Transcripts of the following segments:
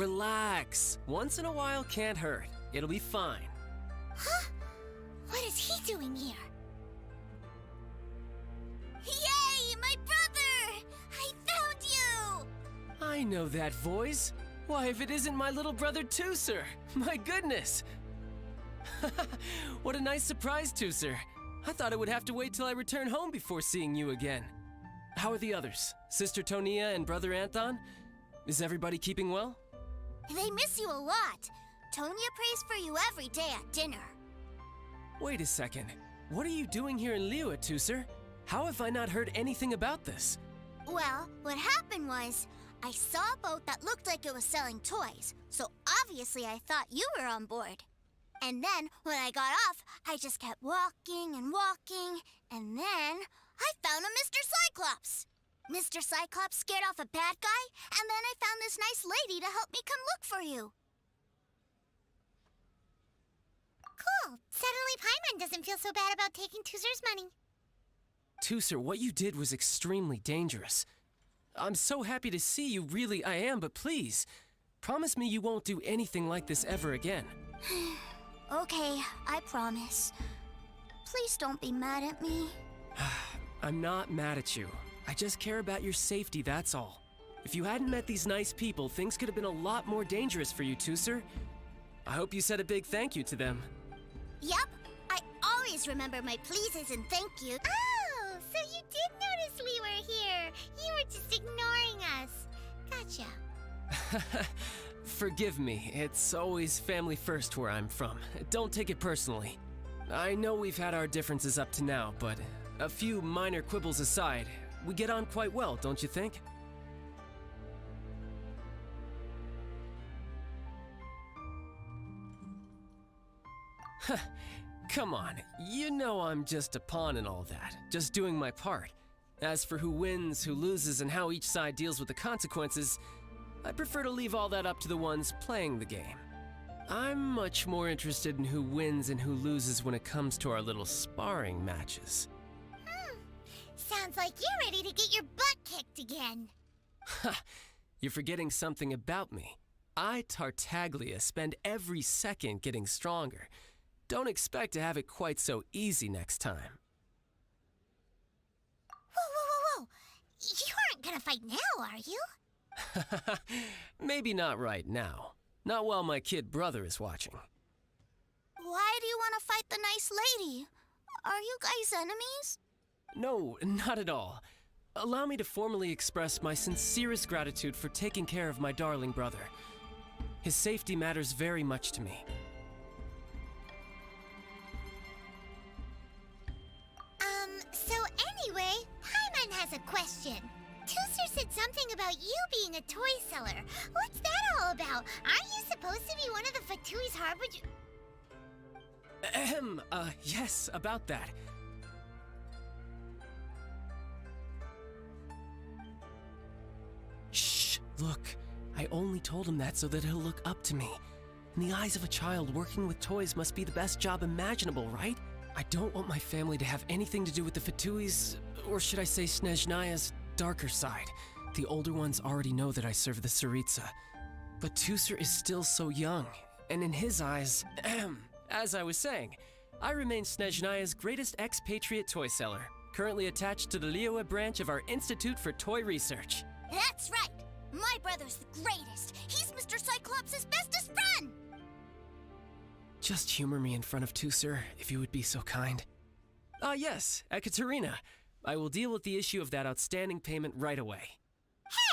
Relax. Once in a while can't hurt. It'll be fine. Huh? What is he doing here? Yay, my brother! I found you! I know that voice. Why, if it isn't my little brother Tooser! My goodness! What a nice surprise, Tooser. I thought I would have to wait till I return home before seeing you again. How are the others? Sister Tonia and Brother Anthon? Is everybody keeping well? They miss you a lot. Tonya prays for you every day at dinner. Wait a second. What are you doing here in Liyue, Tooser? How have I not heard anything about this? Well, what happened was, I saw a boat that looked like it was selling toys, so obviously I thought you were on board. And then, when I got off, I just kept walking and walking, and then I found a Mr. Cyclops. Mr. Cyclops scared off a bad guy, and then I found this nice lady to help me come look for you. Cool. Suddenly Paimon doesn't feel so bad about taking Tooser's money. Tooser, what you did was extremely dangerous. I'm so happy to see you, really I am, but please, promise me you won't do anything like this ever again. Okay, I promise. Please don't be mad at me. I'm not mad at you. I just care about your safety, that's all. If you hadn't met these nice people, things could have been a lot more dangerous for you, Tooser. I hope you said a big thank you to them. Yup, I always remember my pleases and thank you. Oh, so you did notice we were here. You were just ignoring us. Gotcha. Forgive me, it's always family first where I'm from. Don't take it personally. I know we've had our differences up to now, but a few minor quibbles aside, we get on quite well, don't you think? Come on, you know I'm just a pawn and all that, just doing my part. As for who wins, who loses, and how each side deals with the consequences, I prefer to leave all that up to the ones playing the game. I'm much more interested in who wins and who loses when it comes to our little sparring matches. Sounds like you're ready to get your butt kicked again. Ha! You're forgetting something about me. I, Tartaglia, spend every second getting stronger. Don't expect to have it quite so easy next time. Whoa. You aren't gonna fight now, are you? Maybe not right now. Not while my kid brother is watching. Why do you want to fight the nice lady? Are you guys enemies? No, not at all. Allow me to formally express my sincerest gratitude for taking care of my darling brother. His safety matters very much to me. So anyway, Paimon has a question. Tooser said something about you being a toy seller. What's that all about? Aren't you supposed to be one of the Fatui's harbinger? Yes, about that. Shh, look. I only told him that so that he'll look up to me. In the eyes of a child, working with toys must be the best job imaginable, right? I don't want my family to have anything to do with the Fatui's, or should I say Snezhnaya's, darker side. The older ones already know that I serve the Tsaritsa. But Tooser is still so young, and in his eyes, as I was saying, I remain Snezhnaya's greatest expatriate toy seller, currently attached to the Liyue branch of our Institute for Toy Research. That's right! My brother's the greatest! He's Mr. Cyclops' bestest friend! Just humor me in front of Tooser, if you would be so kind. Yes, Ekaterina. I will deal with the issue of that outstanding payment right away.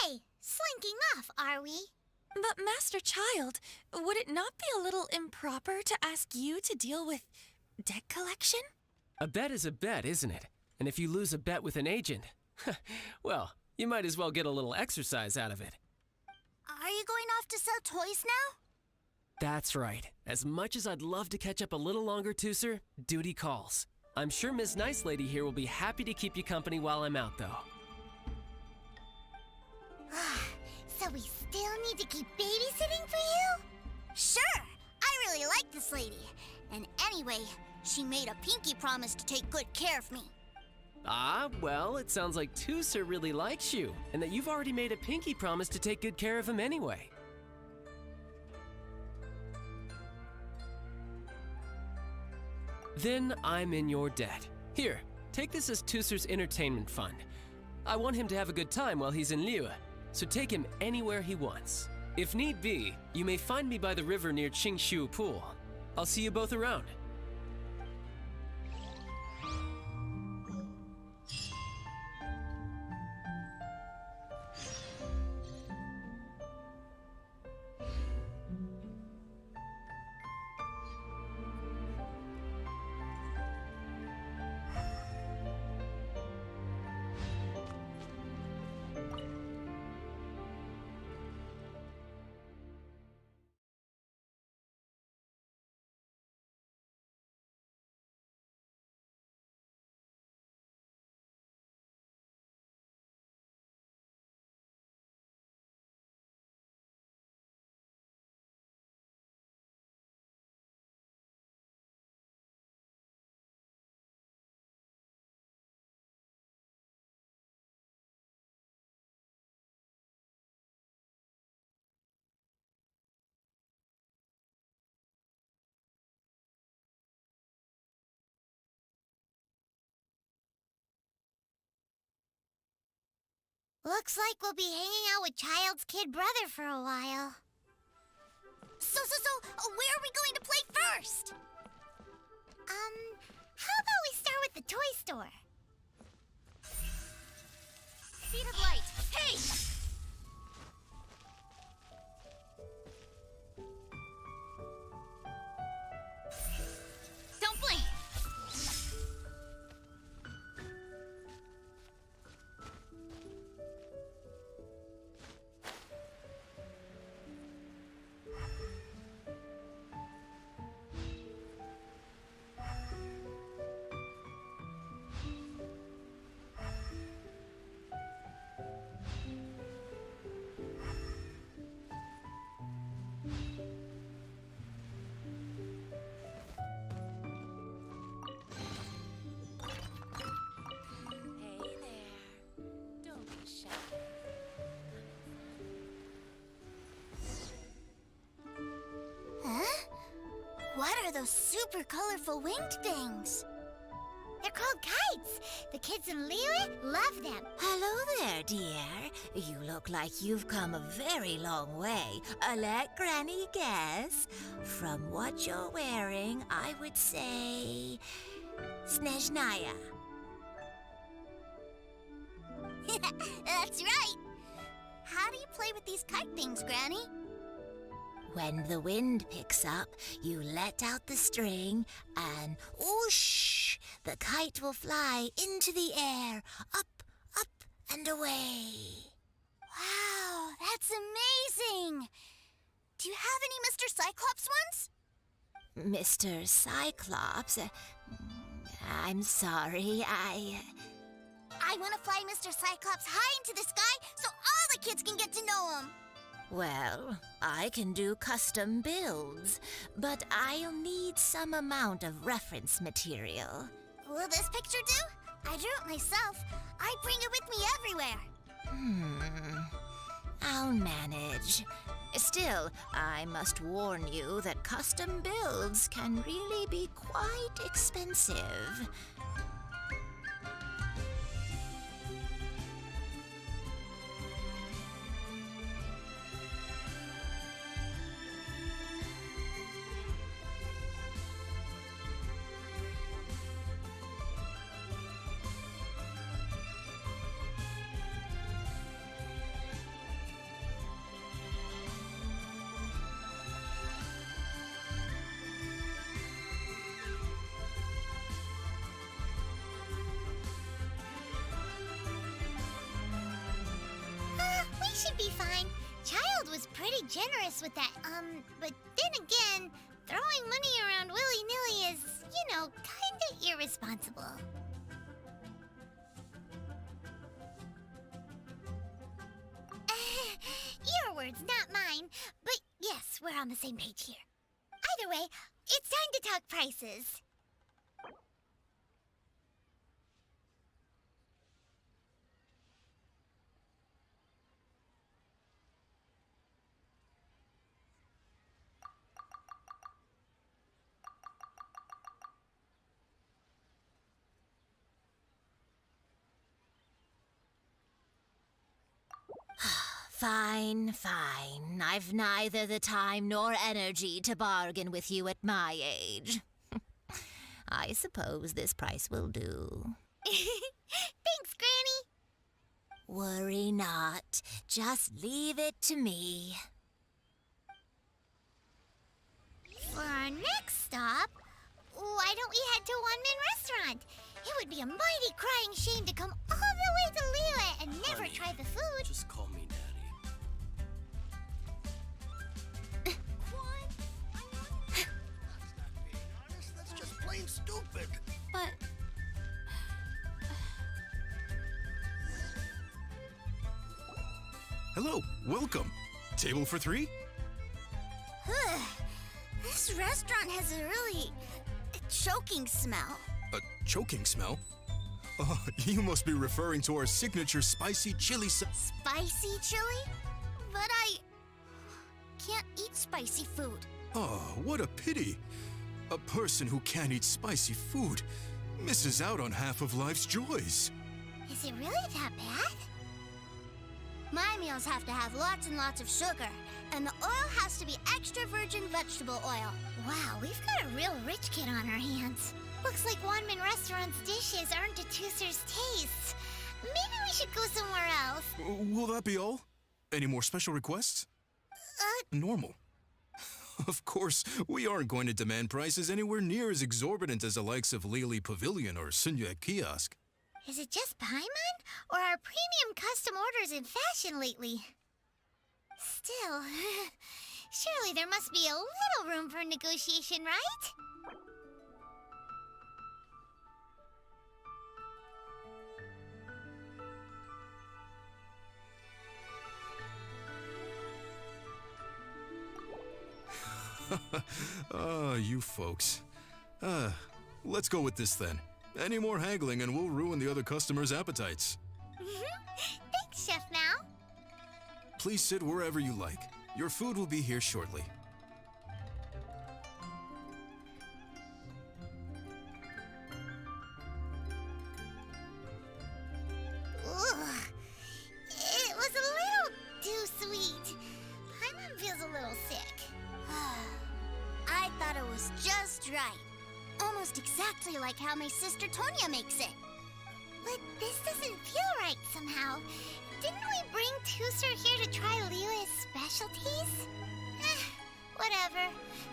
Hey! Slinking off, are we? But Master Child, would it not be a little improper to ask you to deal with debt collection? A bet is a bet, isn't it? And if you lose a bet with an agent, well, you might as well get a little exercise out of it. Are you going off to sell toys now? That's right. As much as I'd love to catch up a little longer, Tooser, duty calls. I'm sure Miss Nice Lady here will be happy to keep you company while I'm out, though. So we still need to keep babysitting for you? Sure! I really like this lady. And anyway, she made a pinky promise to take good care of me. Ah, well, it sounds like Tooser really likes you, and that you've already made a pinky promise to take good care of him anyway. Then I'm in your debt. Here, take this as Tusser's entertainment fund. I want him to have a good time while he's in Liyue, so take him anywhere he wants. If need be, you may find me by the river near Qingshu Pool. I'll see you both around. Looks like we'll be hanging out with Child's kid brother for a while. So, where are we going to play first? How about we start with the toy store? Speed of light. Hey! Don't blink. What are those super colorful winged things? They're called kites. The kids in Liyue love them. Hello there, dear. You look like you've come a very long way. Let Granny guess. From what you're wearing, I would say... Snezhnaya. That's right. How do you play with these kite things, Granny? When the wind picks up, you let out the string and whoosh! The kite will fly into the air, up, up, and away. Wow, that's amazing! Do you have any Mr. Cyclops ones? Mr. Cyclops, I'm sorry, I want to fly Mr. Cyclops high into the sky so all the kids can get to know him. Well, I can do custom builds, but I'll need some amount of reference material. Will this picture do? I drew it myself. I bring it with me everywhere. I'll manage. Still, I must warn you that custom builds can really be quite expensive. We should be fine. Child was pretty generous with that. But then again, throwing money around willy-nilly is, kinda irresponsible. Your words, not mine. But yes, we're on the same page here. Either way, it's time to talk prices. Fine, fine. I've neither the time nor energy to bargain with you at my age. I suppose this price will do. Thanks, Granny. Worry not. Just leave it to me. For our next stop, why don't we head to One Min Restaurant? It would be a mighty crying shame to come all the way to Liyue and never Honey, try the food. Just call me Daddy. That's just plain stupid. But Hello, welcome. Table for three? This restaurant has a really choking smell. A choking smell? Oh, you must be referring to our signature spicy chili sauce. Spicy chili? But I can't eat spicy food. Oh, what a pity. A person who can't eat spicy food misses out on half of life's joys. Is it really that bad? My meals have to have lots and lots of sugar, and the oil has to be extra virgin vegetable oil. Wow, we've got a real rich kid on our hands. Looks like One Min Restaurant's dishes aren't to Tooser's tastes. Maybe we should go somewhere else. Will that be all? Any more special requests? Normal. Of course, we aren't going to demand prices anywhere near as exorbitant as the likes of Lily Pavilion or Sunya Kiosk. Is it just Paimon, or are premium custom orders in fashion lately? Still, surely there must be a little room for negotiation, right? You folks. Let's go with this then. Any more haggling and we'll ruin the other customers' appetites. Thanks, Chef Mao. Please sit wherever you like. Your food will be here shortly. Ugh. It was a little too sweet. Paimon feels a little sick. I thought it was just right. Almost exactly like how my sister Tonya makes it. But this doesn't feel right somehow. Didn't we bring Tooser here to try Liyue's specialties? Whatever.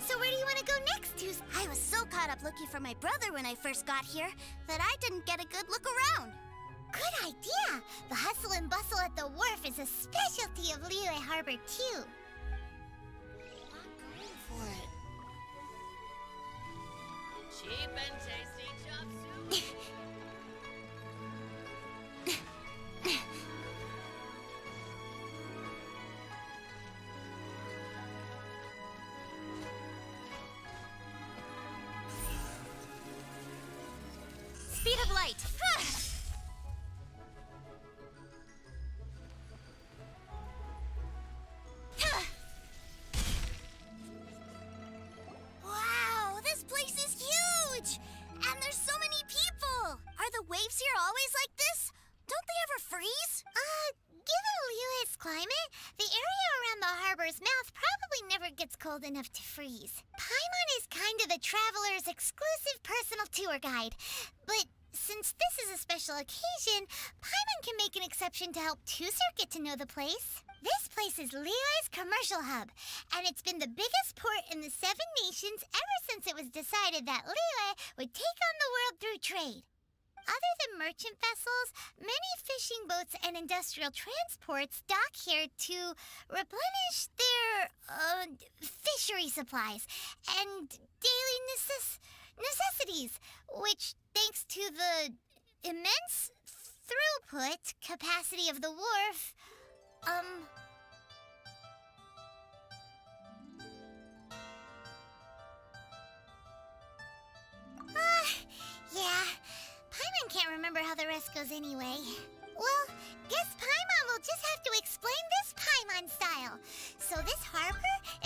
So where do you want to go next, Tooser? I was so caught up looking for my brother when I first got here that I didn't get a good look around. Good idea! The hustle and bustle at the wharf is a specialty of Liyue Harbor, too. I'm going for it. Cheap and tasty chop soup. Speed of light! Wow, this place is huge! And there's so many people! Are the waves here always like this? Don't they ever freeze? Given Liyue's climate, the area around the harbor's mouth probably never gets cold enough to freeze. Paimon is kind of the traveler's exclusive personal tour guide. But since this is a special occasion, Paimon can make an exception to help Tooser get to know the place. This place is Liyue's commercial hub, and it's been the biggest port in the Seven Nations ever since it was decided that Liyue would take on the world through trade. Other than merchant vessels, many fishing boats and industrial transports dock here to replenish their fishery supplies and daily necessities, which, thanks to the immense throughput capacity of the wharf, yeah. Paimon can't remember how the rest goes anyway. Well, guess Paimon will just have to explain this Paimon style. So this harbor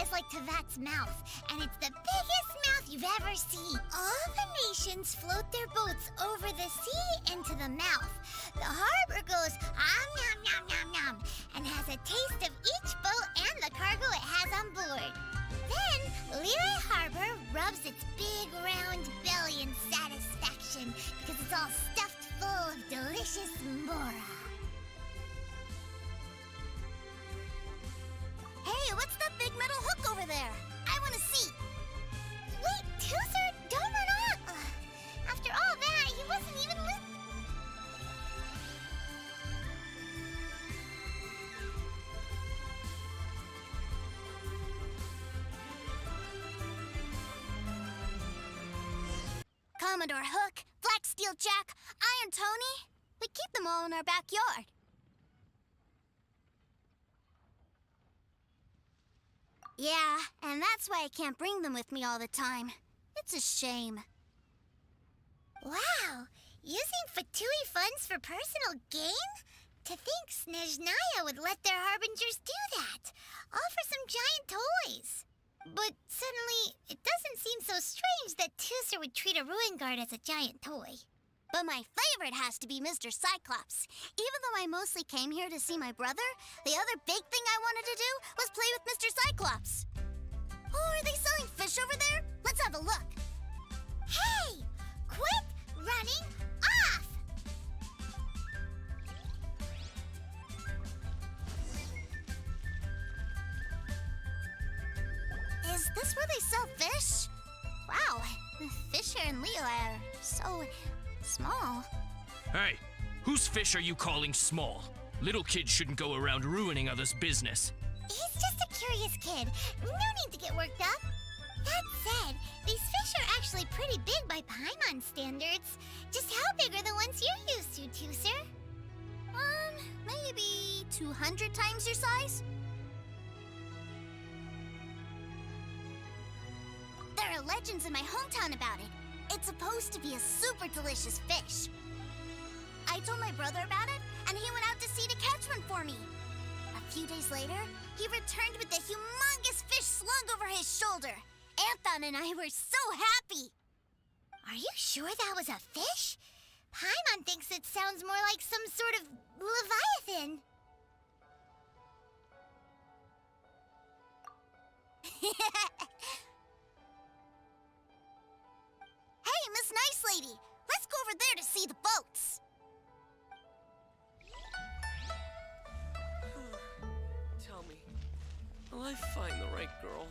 is like like Tavat's mouth, and it's the biggest mouth you've ever seen. All the nations float their boats over the sea into the mouth. The harbor goes nom nom nom nom and has a taste of each boat and the cargo it has on board. Then Liyue Harbor rubs its big round belly in satisfaction because it's all stuffed full of delicious mora. Hey, what's that big metal hook over there? I want to see. Wait, Tooser, don't run off. After all that, he wasn't even Commodore Hook, Black Steel Jack, Iron Tony. We keep them all in our backyard. Yeah, and that's why I can't bring them with me all the time. It's a shame. Wow, using Fatui funds for personal gain? To think Snezhnaya would let their harbingers do that, all for some giant toys. But suddenly, it doesn't seem so strange that Tooser would treat a ruin guard as a giant toy. But my favorite has to be Mr. Cyclops. Even though I mostly came here to see my brother, the other big thing I wanted to do was play with Mr. Cyclops. Oh, are they selling fish over there? Let's have a look. Hey! Quit running off! Is this where they sell fish? Wow, the fish here in Liyue are so small. Hey, whose fish are you calling small? Little kids shouldn't go around ruining others' business. He's just a curious kid. No need to get worked up. That said, these fish are actually pretty big by Paimon standards. Just how big are the ones you're used to, Tooser? Maybe 200 times your size? There are legends in my hometown about it. It's supposed to be a super delicious fish. I told my brother about it, and he went out to sea to catch one for me. A few days later, he returned with a humongous fish slung over his shoulder. Anthon and I were so happy. Are you sure that was a fish? Paimon thinks it sounds more like some sort of leviathan. Hey, Miss Nice Lady, let's go over there to see the boats. Tell me, will I find the right girl?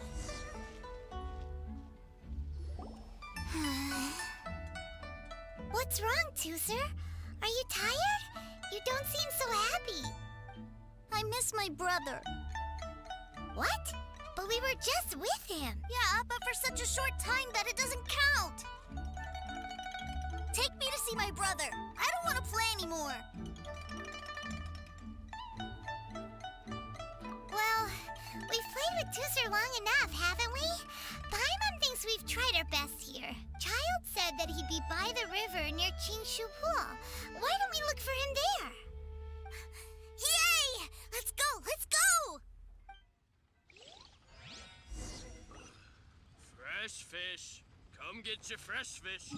What's wrong, Tooser? Are you tired? You don't seem so happy. I miss my brother. What? But we were just with him. Yeah, but for such a short time that it doesn't count. Take me to see my brother. I don't want to play anymore. Well, we've played with Tooser long enough, haven't we? Paimon thinks we've tried our best here. Child said that he'd be by the river near Qingshu Pool. Why don't we look for him there? Yay! Let's go! Let's go! Fresh fish. Come get your fresh fish.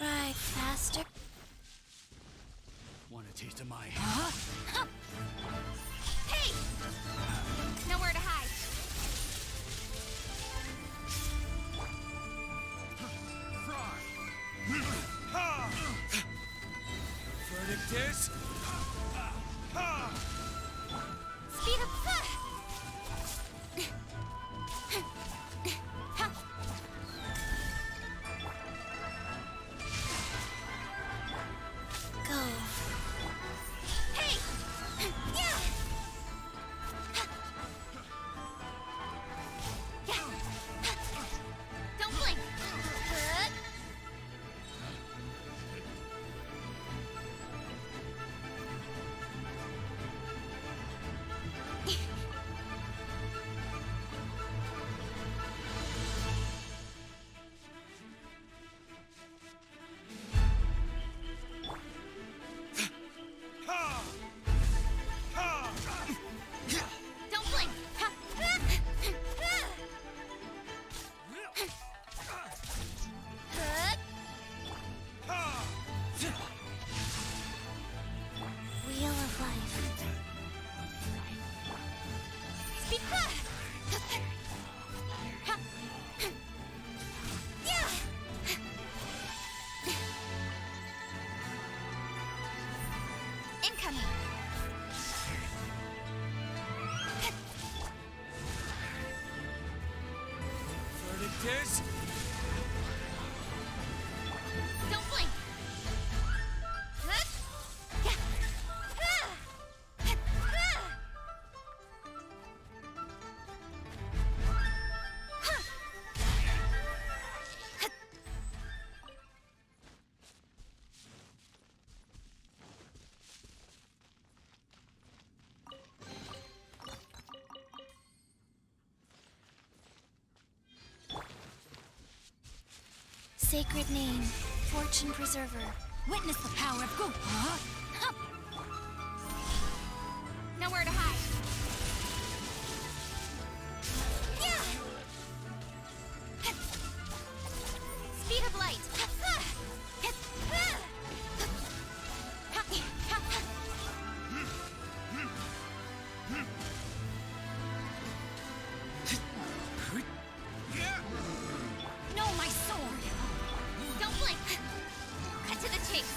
Right, faster. Want a taste of my... Hey! Nowhere to hide. Verdict is... Speed up. Go. Hey! Yeah! Don't blink. Don't blink. Wheel of life. Speed. Yeah! Incoming. Verdict is... Don't blink. Sacred name, fortune preserver. Witness the power of Go. Nowhere to hide. Yeah! Speed of light. No, my sword. Don't blink. Cut to the chase.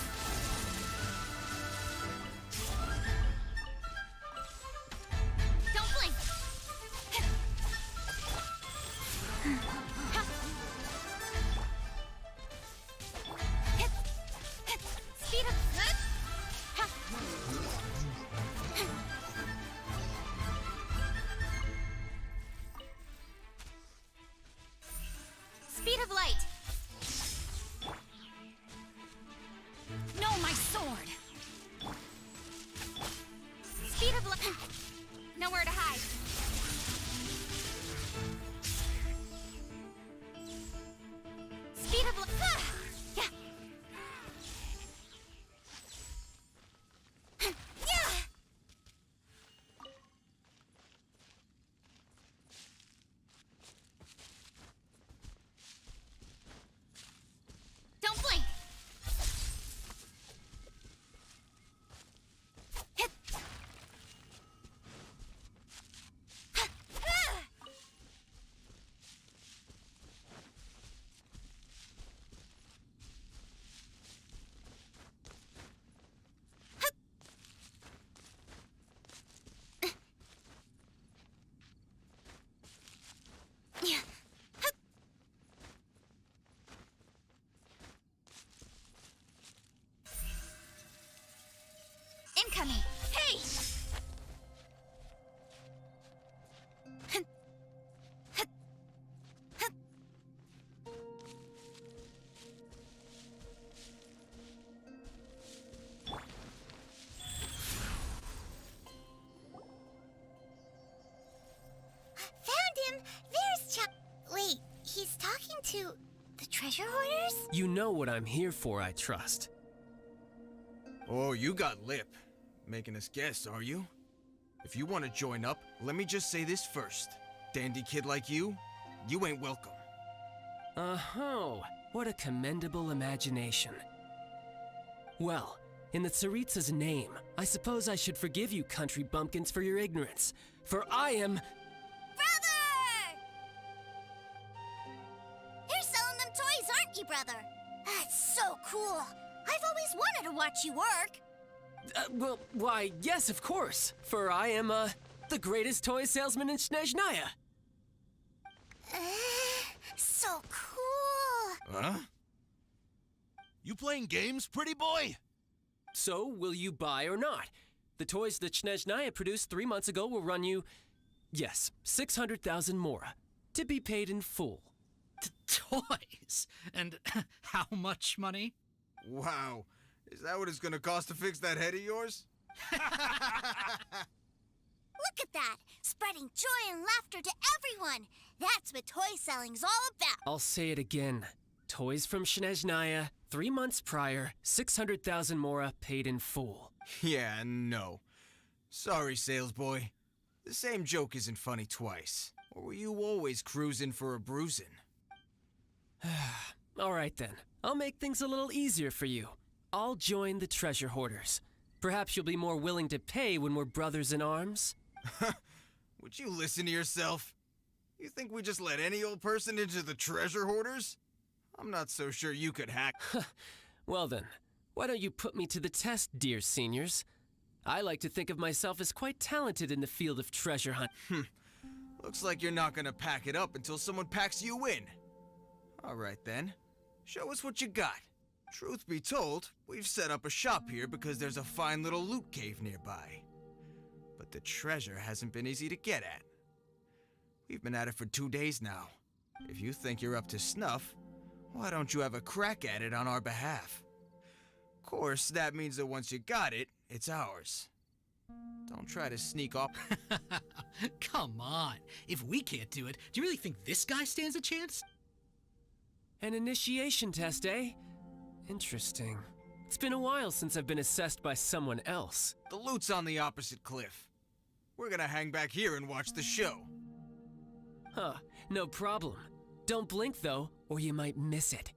Don't blink. Speed up. Speed of light. No, my sword. Speed of light. Nowhere to hide. Speed of light. Yeah. Yeah. Don't blink. Hit. Yeah. Incoming. Hey! Found him! There's Wait, he's talking to the treasure hoarders? You know what I'm here for, I trust. Oh, you got lip. Making us guess, are you? If you want to join up, let me just say this first. Dandy kid like you ain't welcome. Oh, what a commendable imagination. Well, in the Tsaritsa's name, I suppose I should forgive you country bumpkins for your ignorance, for I am... Brother! You're selling them toys, aren't you, brother? That's so cool. I've always wanted to watch you work. well, why, yes, of course, for I am, the greatest toy salesman in Snezhnaya. So cool. Huh? You playing games, pretty boy? So, will you buy or not? The toys that Snezhnaya produced 3 months ago will run you, yes, 600,000 mora, to be paid in full. Toys? And how much money? Wow. Is that what it's gonna cost to fix that head of yours? Look at that, spreading joy and laughter to everyone. That's what toy selling's all about. I'll say it again. Toys from Snezhnaya, 3 months prior, 600,000 mora paid in full. Yeah, no. Sorry, sales boy. The same joke isn't funny twice. Or were you always cruising for a bruising? All right then, I'll make things a little easier for you. I'll join the treasure hoarders. Perhaps you'll be more willing to pay when we're brothers in arms? Would you listen to yourself? You think we just let any old person into the treasure hoarders? I'm not so sure you could hack. Well then, why don't you put me to the test, dear seniors? I like to think of myself as quite talented in the field of treasure hunt. Looks like you're not gonna pack it up until someone packs you in. All right then, show us what you got. Truth be told, we've set up a shop here because there's a fine little loot cave nearby. But the treasure hasn't been easy to get at. We've been at it for 2 days now. If you think you're up to snuff, why don't you have a crack at it on our behalf? Of course, that means that once you got it, it's ours. Don't try to sneak off. Come on. If we can't do it, do you really think this guy stands a chance? An initiation test, eh? Interesting. It's been a while since I've been assessed by someone else. The loot's on the opposite cliff. We're gonna hang back here and watch the show. Huh, no problem. Don't blink though, or you might miss it.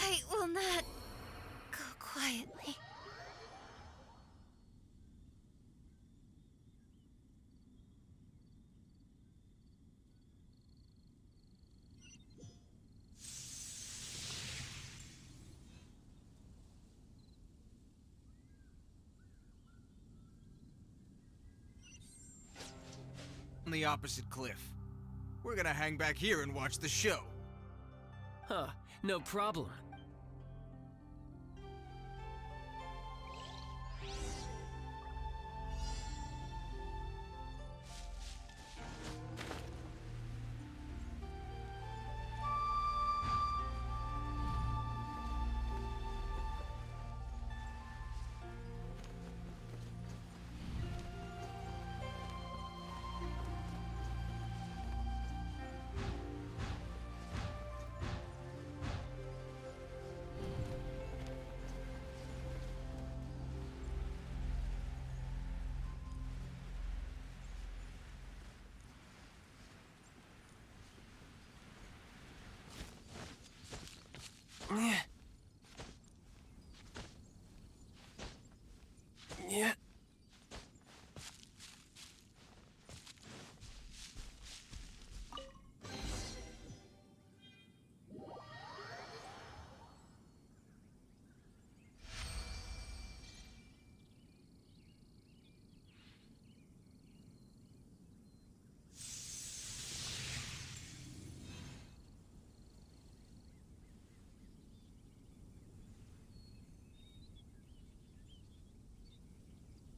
I will not go quietly. On the opposite cliff. We're gonna hang back here and watch the show. Huh, no problem.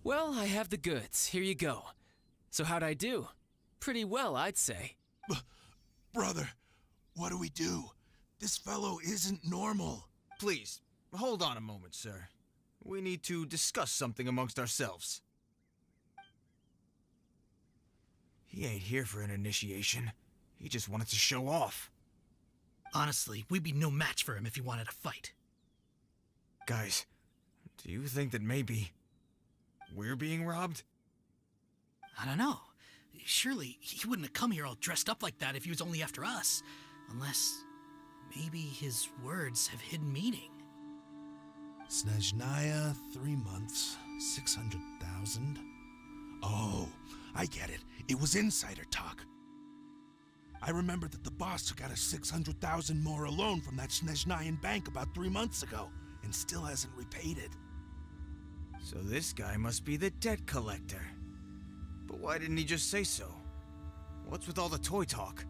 Well, I have the goods. Here you go. So how'd I do? Pretty well, I'd say. Brother, what do we do? This fellow isn't normal. Please, hold on a moment, sir. We need to discuss something amongst ourselves. He ain't here for an initiation. He just wanted to show off. Honestly, we'd be no match for him if he wanted to fight. Guys, do you think that maybe we're being robbed? I don't know. Surely he wouldn't have come here all dressed up like that if he was only after us. Unless maybe his words have hidden meaning. Snezhnaya, 3 months, 600,000. Oh, I get it. It was insider talk. I remember that the boss took out a 600,000 more loan from that Snezhnayan bank about 3 months ago, and still hasn't repaid it. So this guy must be the debt collector. But why didn't he just say so? What's with all the toy talk?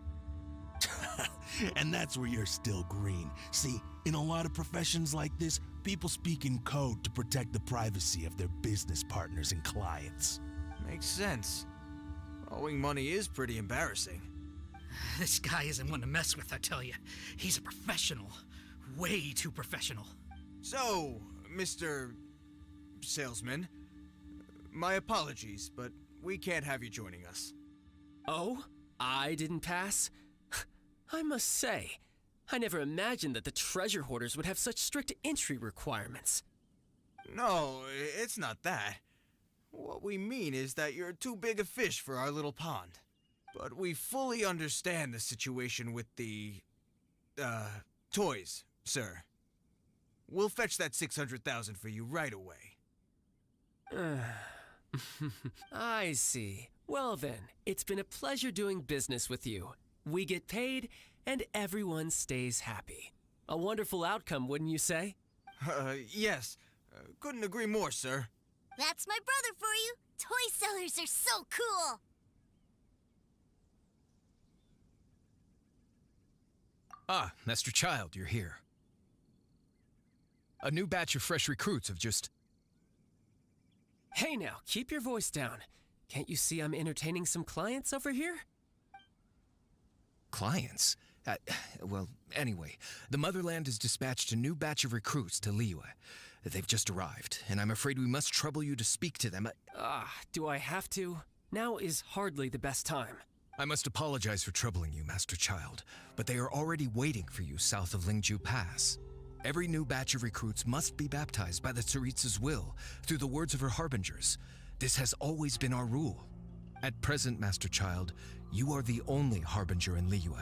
And that's where you're still green. See, in a lot of professions like this, people speak in code to protect the privacy of their business partners and clients. Makes sense. Owing money is pretty embarrassing. This guy isn't one to mess with, I tell you. He's a professional. Way too professional. So, Mr. Salesman, my apologies, but we can't have you joining us. Oh? I didn't pass? I must say, I never imagined that the treasure hoarders would have such strict entry requirements. No, it's not that. What we mean is that you're too big a fish for our little pond. But we fully understand the situation with the, toys, sir. We'll fetch that 600,000 for you right away. I see. Well then, it's been a pleasure doing business with you. We get paid, and everyone stays happy. A wonderful outcome, wouldn't you say? Yes. Couldn't agree more, sir. That's my brother for you. Toy sellers are so cool. Ah, Master Child, you're here. A new batch of fresh recruits have just... Hey now, keep your voice down. Can't you see I'm entertaining some clients over here? Clients? Well, anyway, the Motherland has dispatched a new batch of recruits to Liyue. They've just arrived, and I'm afraid we must trouble you to speak to them. Do I have to? Now is hardly the best time. I must apologize for troubling you, Master Child, but they are already waiting for you south of Lingju Pass. Every new batch of recruits must be baptized by the Tsaritsa's will, through the words of her harbingers. This has always been our rule. At present, Master Child, you are the only harbinger in Liyue.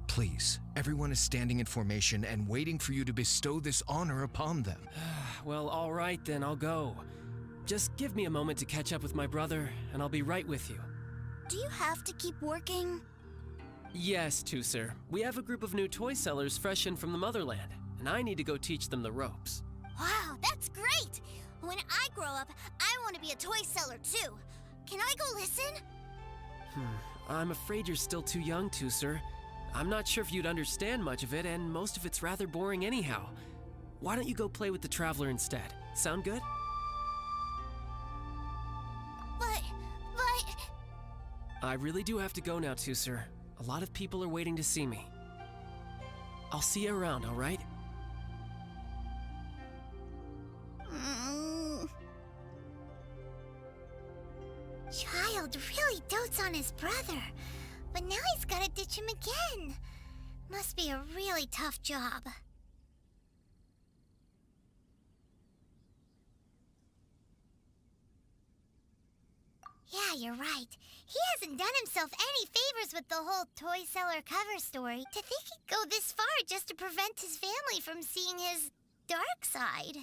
Please, everyone is standing in formation and waiting for you to bestow this honor upon them. Well, all right then, I'll go. Just give me a moment to catch up with my brother, and I'll be right with you. Do you have to keep working? Yes, Tusser. We have a group of new toy sellers fresh in from the Motherland, and I need to go teach them the ropes. Wow, that's great! When I grow up, I want to be a toy seller too. Can I go listen? I'm afraid you're still too young, Tusser. I'm not sure if you'd understand much of it, and most of it's rather boring anyhow. Why don't you go play with the Traveler instead? Sound good? But... I really do have to go now, Tusser. A lot of people are waiting to see me. I'll see you around, all right? Child really dotes on his brother, but now he's gotta ditch him again. Must be a really tough job. Yeah, you're right. He hasn't done himself any favors with the whole toy seller cover story. To think he'd go this far just to prevent his family from seeing his dark side.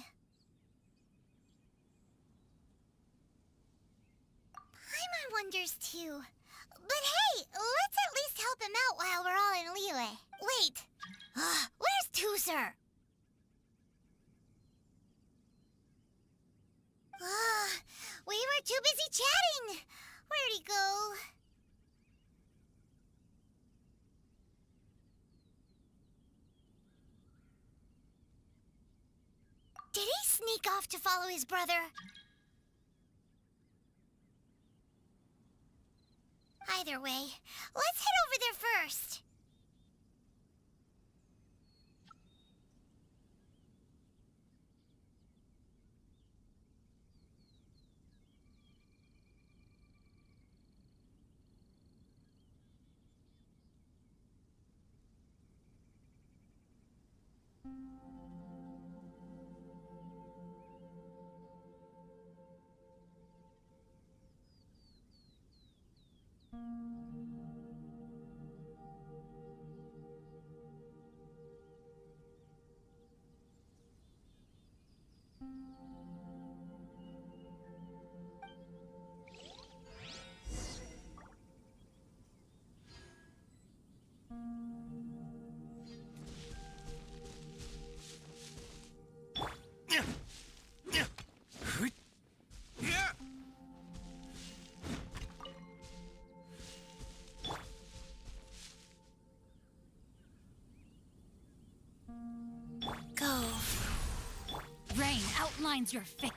Paimon wonders too. But hey, let's at least help him out while we're all in Liyue. Wait, where's Tusser? We were too busy chatting. Where'd he go? Did he sneak off to follow his brother? Either way, let's head over there first. Go. Rain outlines your face.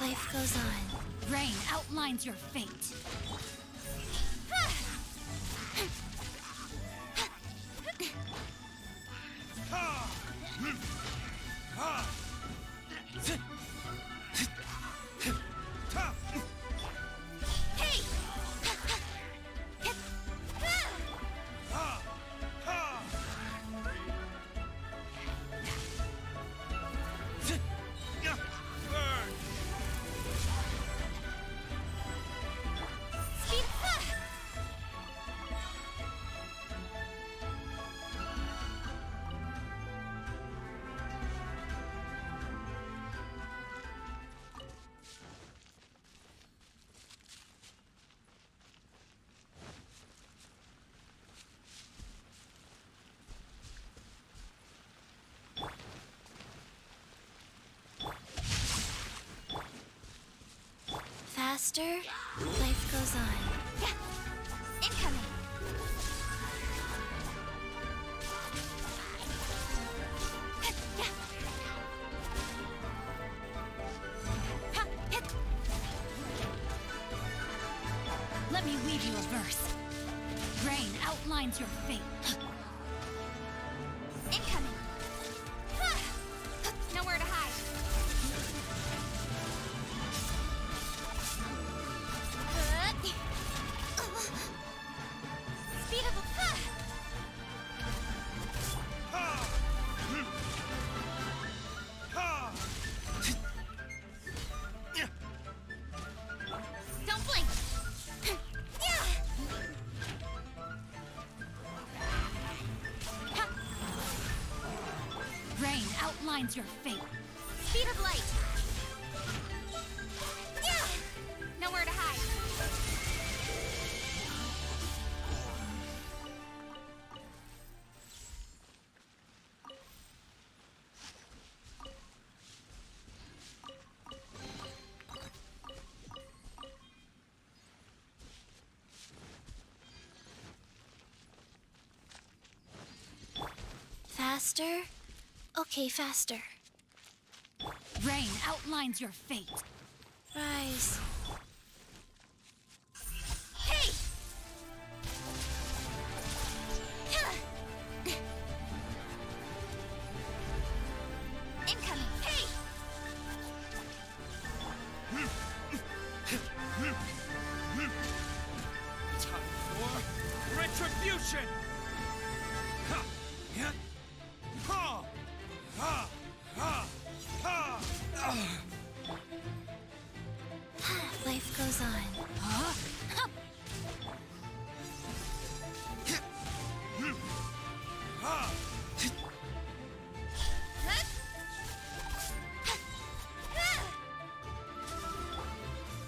Life goes on. Rain outlines your fate. Faster, life goes on. Yeah. Incoming. Let me weave you a verse. Rain outlines your fate. Incoming. Nowhere to hide. Speed of a... Don't blink. Rain outlines your fate. Speed of light. nowhere to hide. Faster? Okay, faster. Rain outlines your fate. Rise. Hey! Incoming! Hey! Time for retribution! Ha! Yeah. Ha! Ha! Ha! Ha! Life goes on. Huh?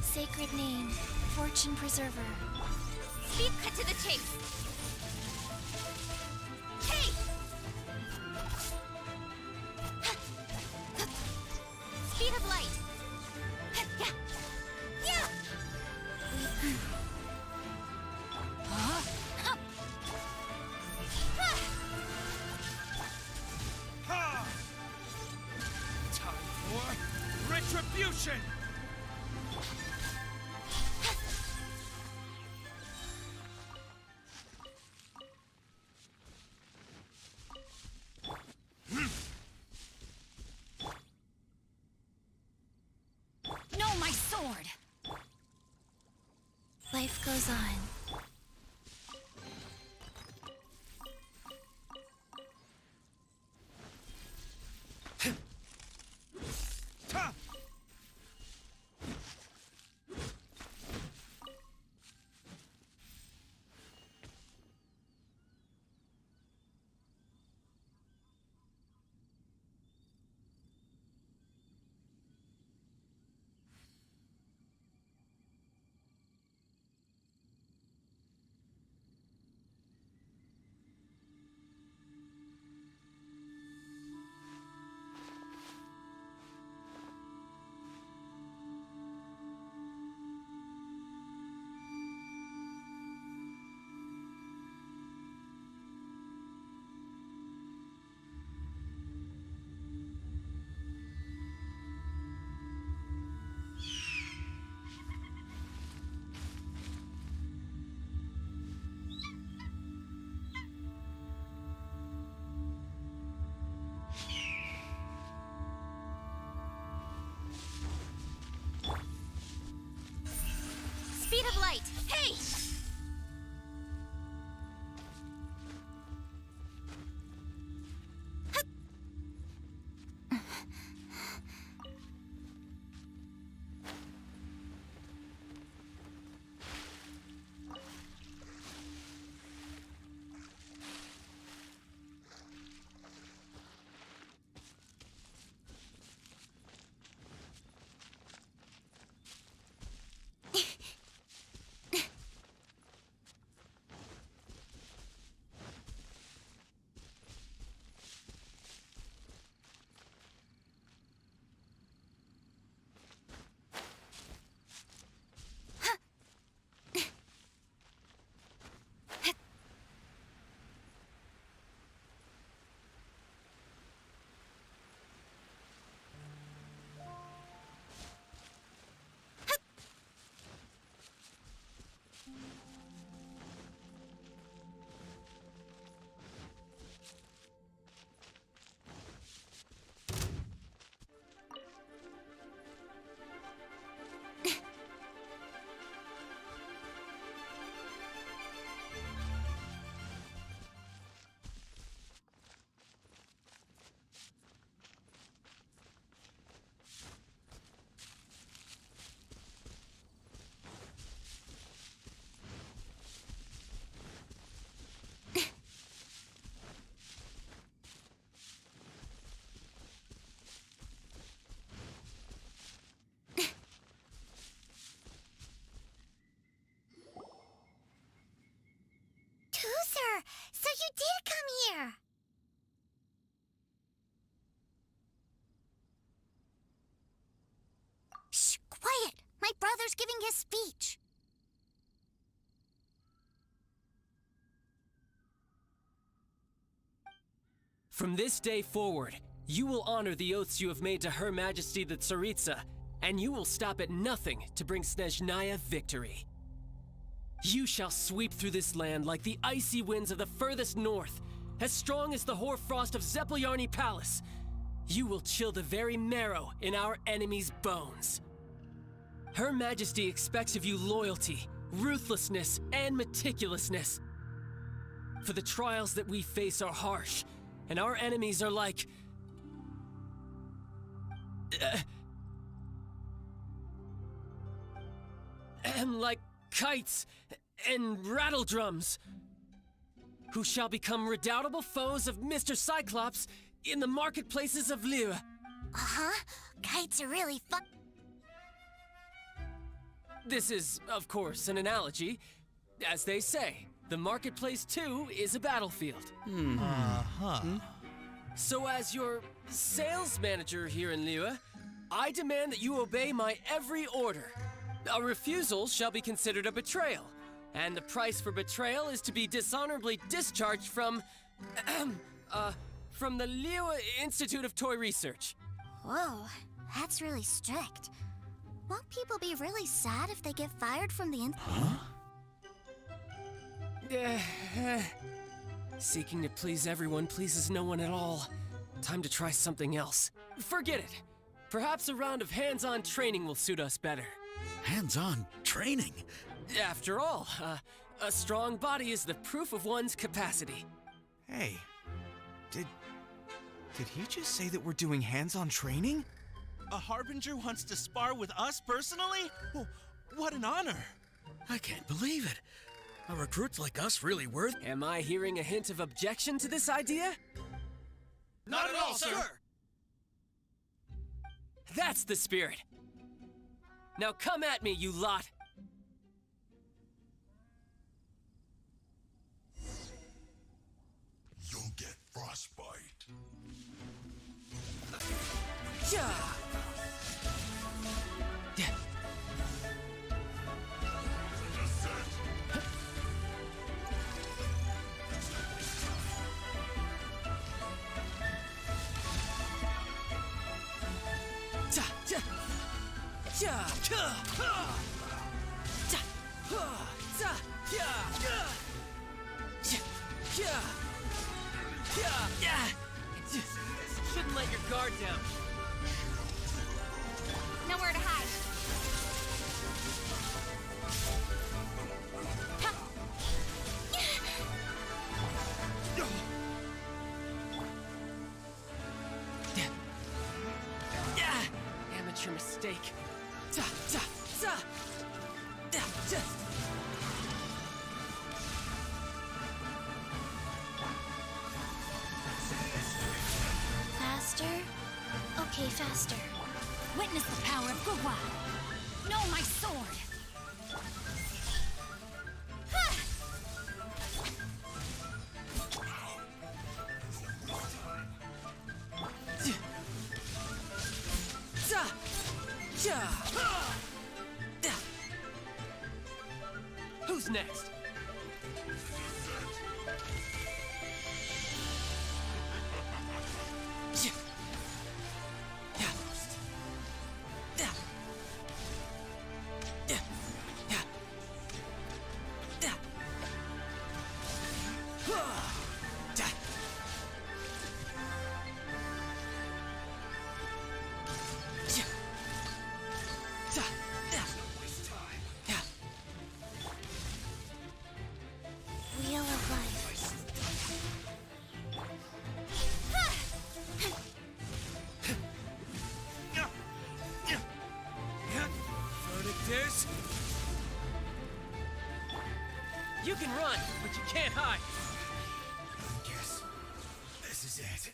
Sacred name, Fortune Preserver. Speed cut to the chase! Hey! Speed of light! Yeah! Yeah! Huh? Ha! Time for retribution! No, my sword! Life goes on. Ta! Speed of light! Hey! Shh, quiet! My brother's giving his speech. From this day forward, you will honor the oaths you have made to Her Majesty the Tsaritsa, and you will stop at nothing to bring Snezhnaya victory. You shall sweep through this land like the icy winds of the furthest north, as strong as the hoarfrost of Zepelyarny Palace. You will chill the very marrow in our enemies' bones. Her Majesty expects of you loyalty, ruthlessness, and meticulousness. For the trials that we face are harsh, and our enemies are like... like kites and rattle drums, who shall become redoubtable foes of Mr. Cyclops in the marketplaces of Liyue. Uh-huh. Kites are really fun. This is, of course, an analogy. As they say, the marketplace too is a battlefield. So as your sales manager here in Liyue, I demand that you obey my every order. A refusal shall be considered a betrayal, and the price for betrayal is to be dishonorably discharged from the Liyue Institute of Toy Research. Whoa, that's really strict. Won't people be really sad if they get fired from the Seeking to please everyone pleases no one at all. Time to try something else. Forget it. Perhaps a round of hands-on training will suit us better. Hands-on training? After all, a strong body is the proof of one's capacity. Hey, did he just say that we're doing hands-on training? A Harbinger wants to spar with us personally? Well, what an honor! I can't believe it. Are recruits like us really worth? Am I hearing a hint of objection to this idea? Not at all, sir! That's the spirit. Now come at me, you lot! You'll get frostbite. Yeah. Shouldn't let your guard down. Nowhere to hide. Amateur mistake. Faster? Okay, faster. Witness the power of Gugwa. Know my sword. Who's next? Wheel of Life. Verdict you can run, but you can't hide. I guess this is it.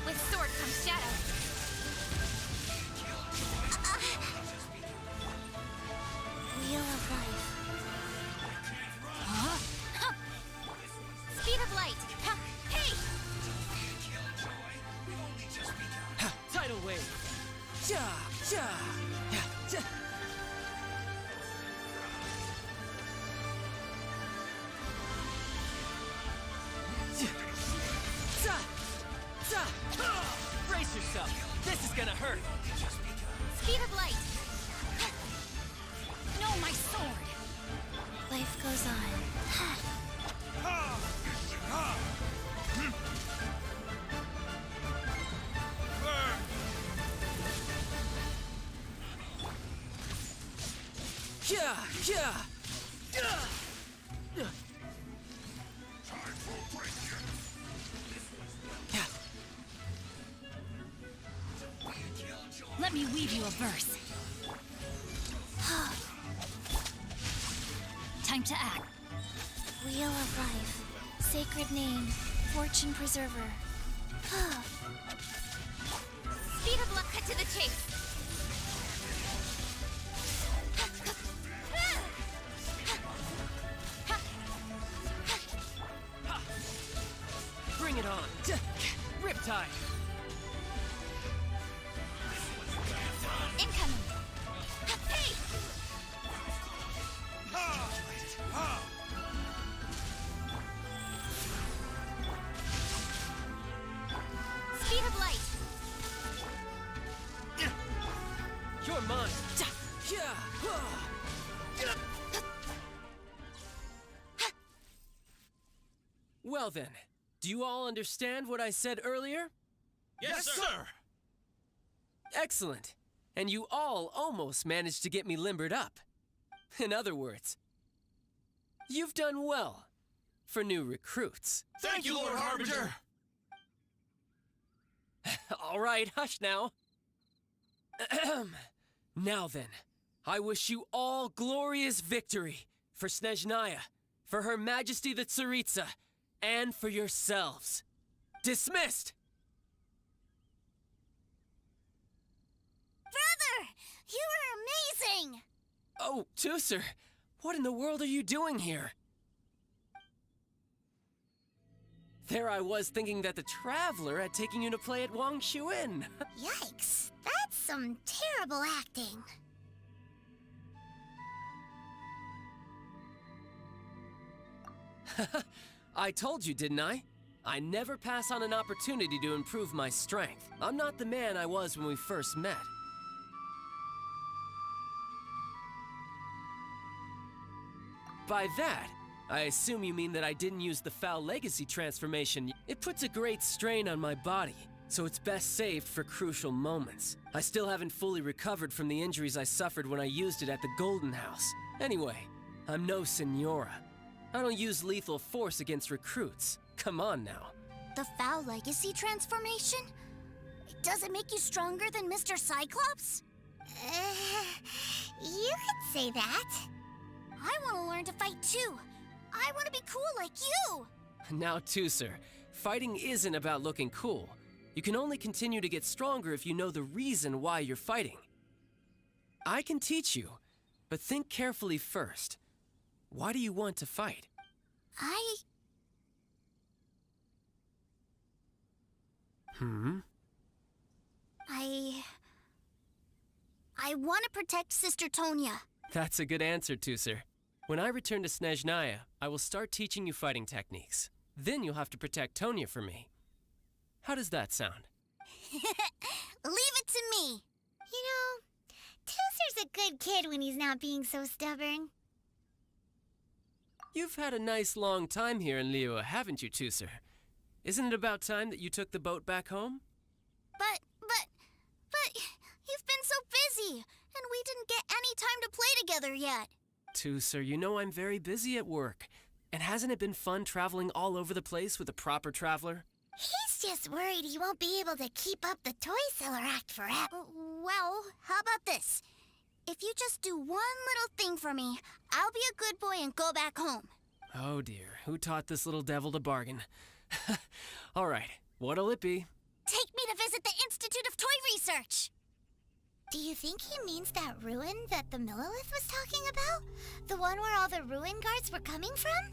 With sword comes shadow. Brace yourself. This is gonna hurt. Speed of light. No, my sword. Life goes on. Let me weave you a verse. Time to act. Wheel of life. Sacred name. Fortune preserver. Speed of luck, cut to the chase. Bring it on. Riptide. Incoming. Hey! Speed of light. You're mine. Well then, do you all understand what I said earlier? Yes, sir! Excellent. And you all almost managed to get me limbered up. In other words, you've done well for new recruits. Thank you, Lord Harbinger! All right, hush now. Now then, I wish you all glorious victory for Snezhnaya, for Her Majesty the Tsaritsa, and for yourselves. Dismissed! Brother! You were amazing! Oh, Tusser, what in the world are you doing here? There I was thinking that the Traveler had taken you to play at Wang Shuin. Yikes, that's some terrible acting. I told you, didn't I? I never pass on an opportunity to improve my strength. I'm not the man I was when we first met. By that, I assume you mean that I didn't use the Foul Legacy transformation. It puts a great strain on my body, so it's best saved for crucial moments. I still haven't fully recovered from the injuries I suffered when I used it at the Golden House. Anyway, I'm no Senora. I don't use lethal force against recruits. Come on now. The Foul Legacy transformation? Does it make you stronger than Mr. Cyclops? You could say that. I want to learn to fight too. I want to be cool like you. Now, Tusser, fighting isn't about looking cool. You can only continue to get stronger if you know the reason why you're fighting. I can teach you, but think carefully first. Why do you want to fight? I want to protect Sister Tonya. That's a good answer, Tusser. When I return to Snezhnaya, I will start teaching you fighting techniques. Then you'll have to protect Tonya for me. How does that sound? Leave it to me. You know, Tusser's a good kid when he's not being so stubborn. You've had a nice long time here in Liyue, haven't you, Tusser? Isn't it about time that you took the boat back home? But, you've been so busy, and we didn't get any time to play together yet. Tusser, you know I'm very busy at work. And hasn't it been fun traveling all over the place with a proper traveler? He's just worried he won't be able to keep up the toy seller act forever. Well, how about this? If you just do one little thing for me, I'll be a good boy and go back home. Oh dear, who taught this little devil to bargain? All right, what'll it be? Take me to visit the Institute of Toy Research. Do you think he means that ruin that the Millilith was talking about? The one where all the ruin guards were coming from?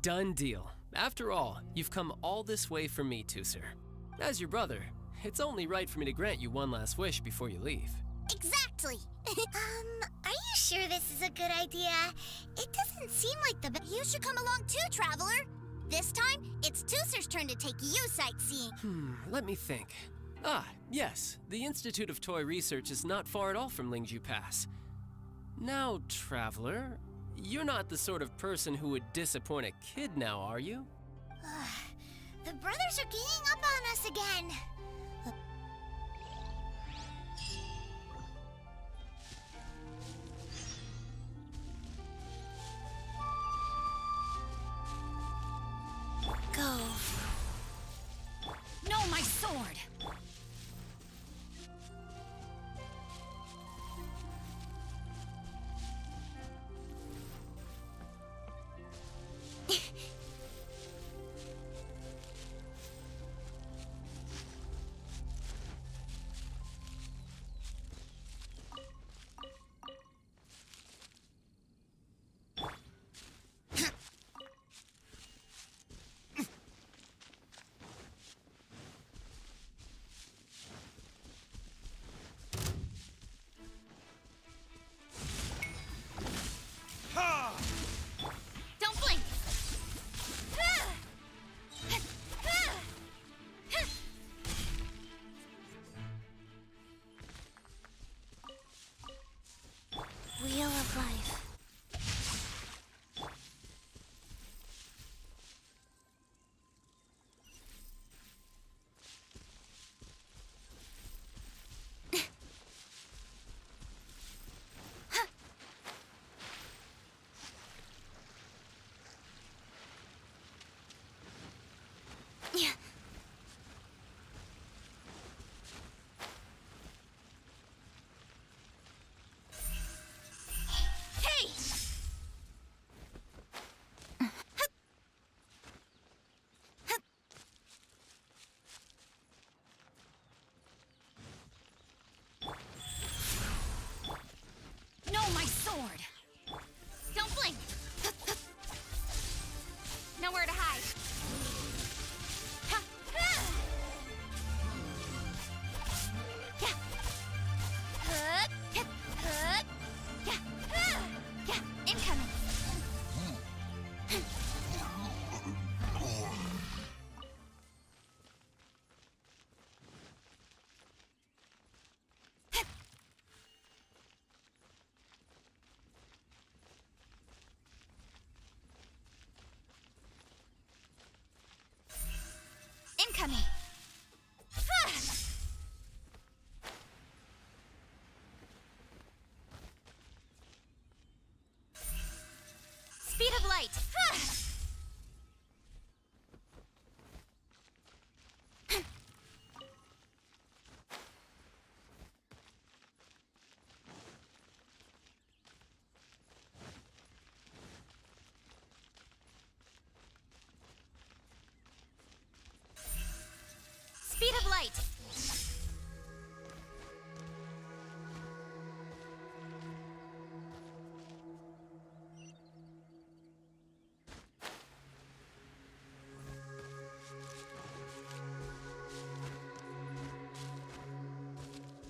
Done deal. After all, you've come all this way for me, Tusser. As your brother, It's only right for me to grant you one last wish before you leave. Exactly. Are you sure this is a good idea? It doesn't seem like the You should come along too, Traveler. This time, it's Tooser's turn to take you sightseeing. Let me think. Ah, yes, the Institute of Toy Research is not far at all from Lingju Pass. Now, Traveler, you're not the sort of person who would disappoint a kid now, are you? The brothers are ganging up on us again. Go. No, my sword! Don't blink! Wheel of Life. Yeah. Hey! No, my sword! Don't blink! Nowhere to hide. Incoming! Incoming! Speed of light! Speed of light!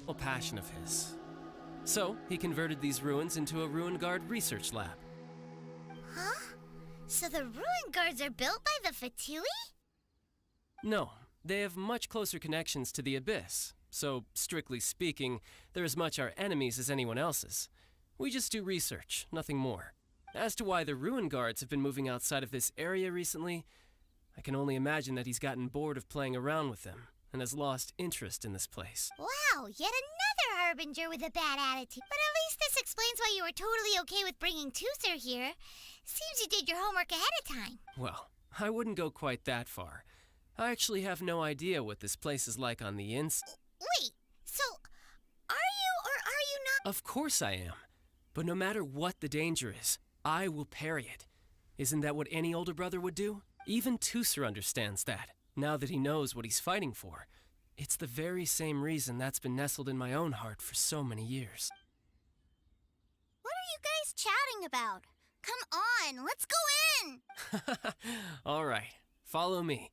A passion of his. So, he converted these ruins into a Ruin Guard research lab. Huh? So the ruin guards are built by the Fatui? No, they have much closer connections to the Abyss, so strictly speaking, they're as much our enemies as anyone else's. We just do research, nothing more. As to why the Ruin Guards have been moving outside of this area recently, I can only imagine that he's gotten bored of playing around with them and has lost interest in this place. Wow, yet another Harbinger with a bad attitude. But at least this explains why you were totally okay with bringing Tooser here. Seems you did your homework ahead of time. Well, I wouldn't go quite that far. I actually have no idea what this place is like on the inside. Wait, so are you or are you not? Of course I am. But no matter what the danger is, I will parry it. Isn't that what any older brother would do? Even Tooser understands that, now that he knows what he's fighting for. It's the very same reason that's been nestled in my own heart for so many years. What are you guys chatting about? Come on, let's go in! All right, follow me.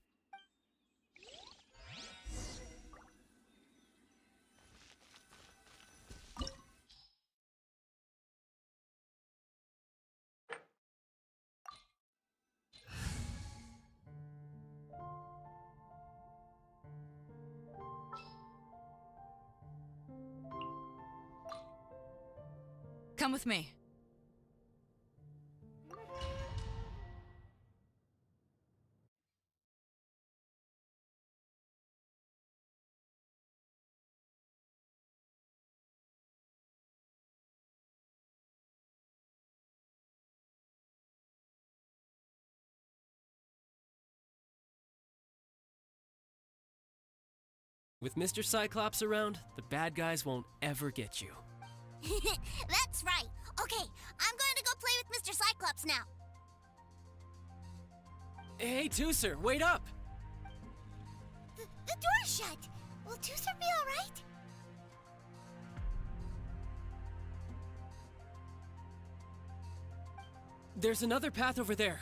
Come with me. With Mr. Cyclops around, the bad guys won't ever get you. That's right. Okay, I'm going to go play with Mr. Cyclops now. Hey, Tooser, wait up! The door's shut. Will Tooser be all right? There's another path over there.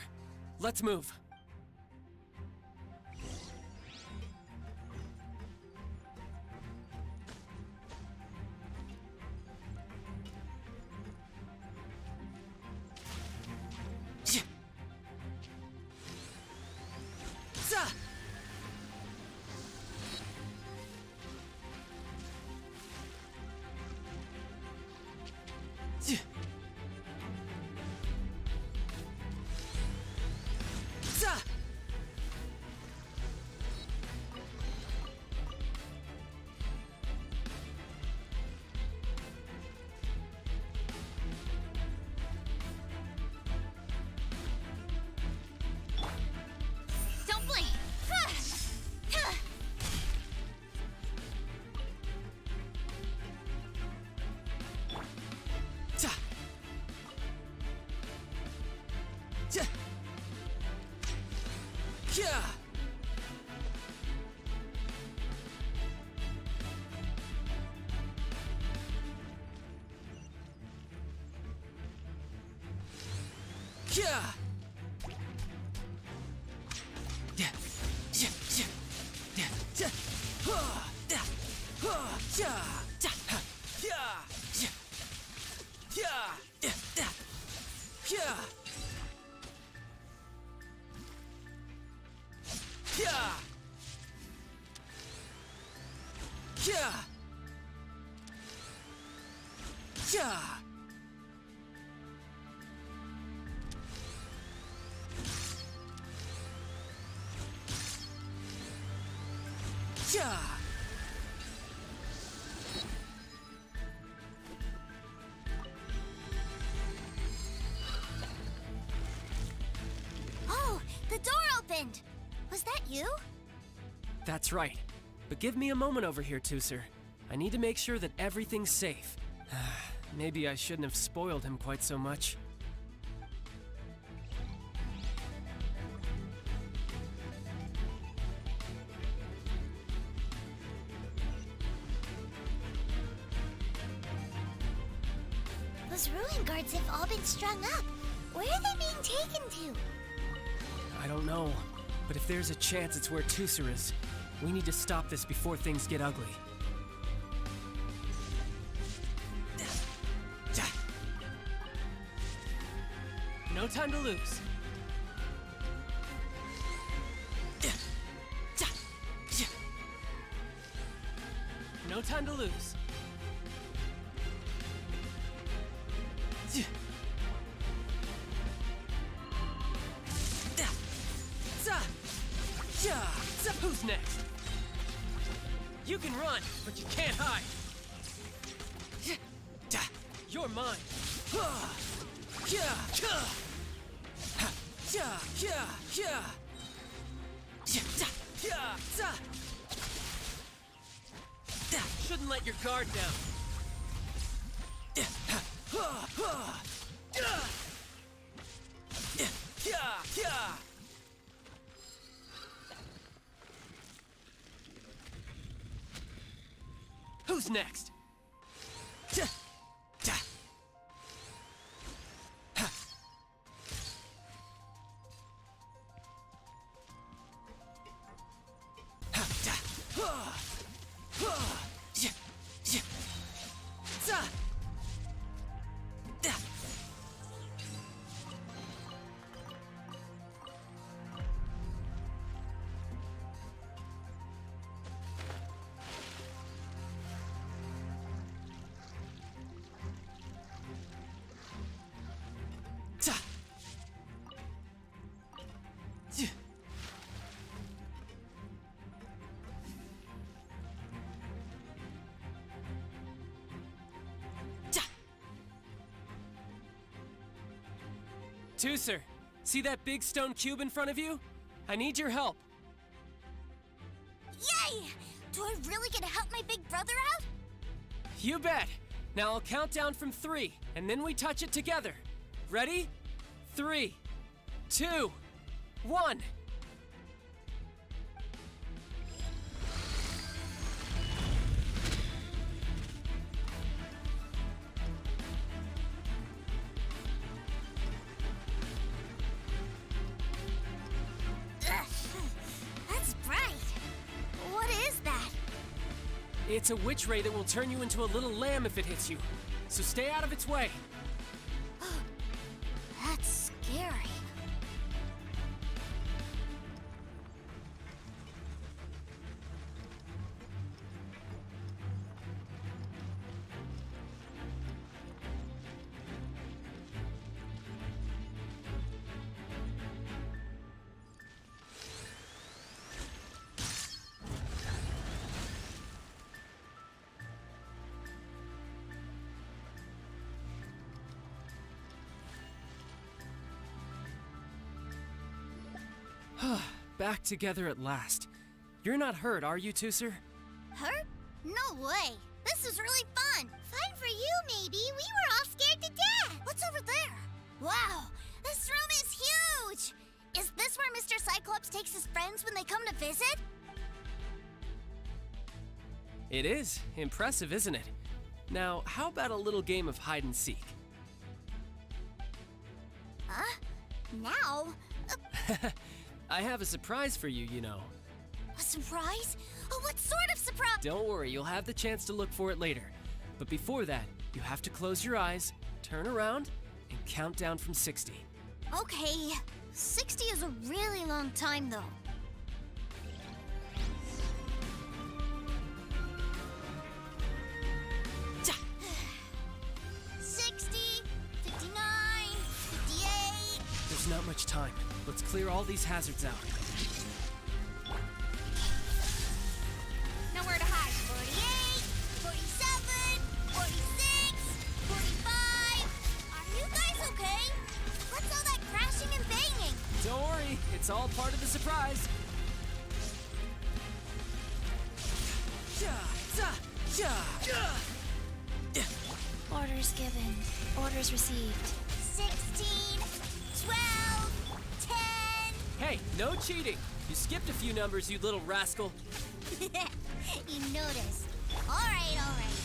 Let's move. Don't blink. Oh, the door opened. Was that you? That's right. But give me a moment over here, Tooser. I need to make sure that everything's safe. Maybe I shouldn't have spoiled him quite so much. Those ruin guards have all been strung up. Where are they being taken to? I don't know, but if there's a chance it's where Tooser is, we need to stop this before things get ugly. No time to lose. No time to lose. Who's next? You can run, but you can't hide. You're mine. Shouldn't let your guard down. Who's next? Tooser, see that big stone cube in front of you? I need your help. Yay! Do I really get to help my big brother out? You bet. Now I'll count down from 3, and then we touch it together. Ready? 3, 2, 1. That's bright. What is that? It's a witch ray that will turn you into a little lamb if it hits you. So stay out of its way. That's scary. Back together at last. You're not hurt, are you, Tooser? Hurt? No way. This is really fun. Fun for you, maybe. We were all scared to death. What's over there? Wow, this room is huge. Is this where Mr. Cyclops takes his friends when they come to visit? It is. Impressive, isn't it? Now, how about a little game of hide and seek? Huh? Now? I have a surprise for you, you know. A surprise? Oh, what sort of surprise? Don't worry, you'll have the chance to look for it later. But before that, you have to close your eyes, turn around, and count down from 60. Okay, 60 is a really long time, though. Ja. 60, 59, 58. There's not much time. Let's clear all these hazards out. Nowhere to hide. 48, 47, 46, 45. Are you guys okay? What's all that crashing and banging? Don't worry, it's all part of the surprise. Orders given. Orders received. 16, 12, 10. Hey, no cheating. You skipped a few numbers, you little rascal. You noticed. All right, all right.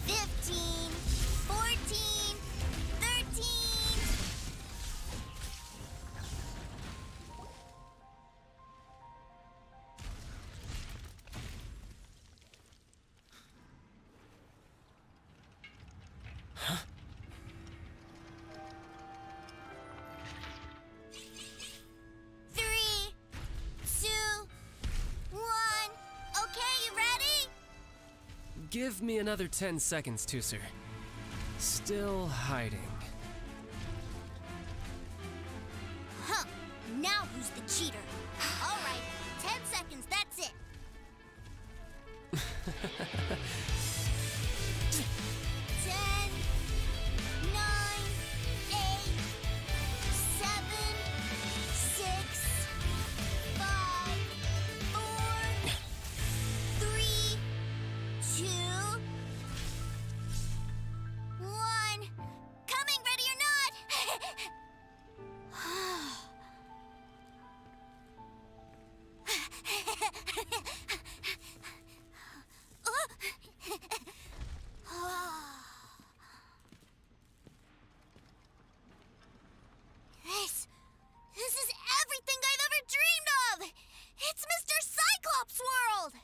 15, 14, 13. Three, two, one. Okay, you ready? Give me another 10 seconds, Tooser. Still hiding. Huh. Now who's the cheater? All right, 10 seconds, that's it. 10, 9, 8, 7, 6, 5, 4, 3, 2, 1. Coming, ready or not? This is everything I've ever dreamed of! It's Mr. Cyclops' world!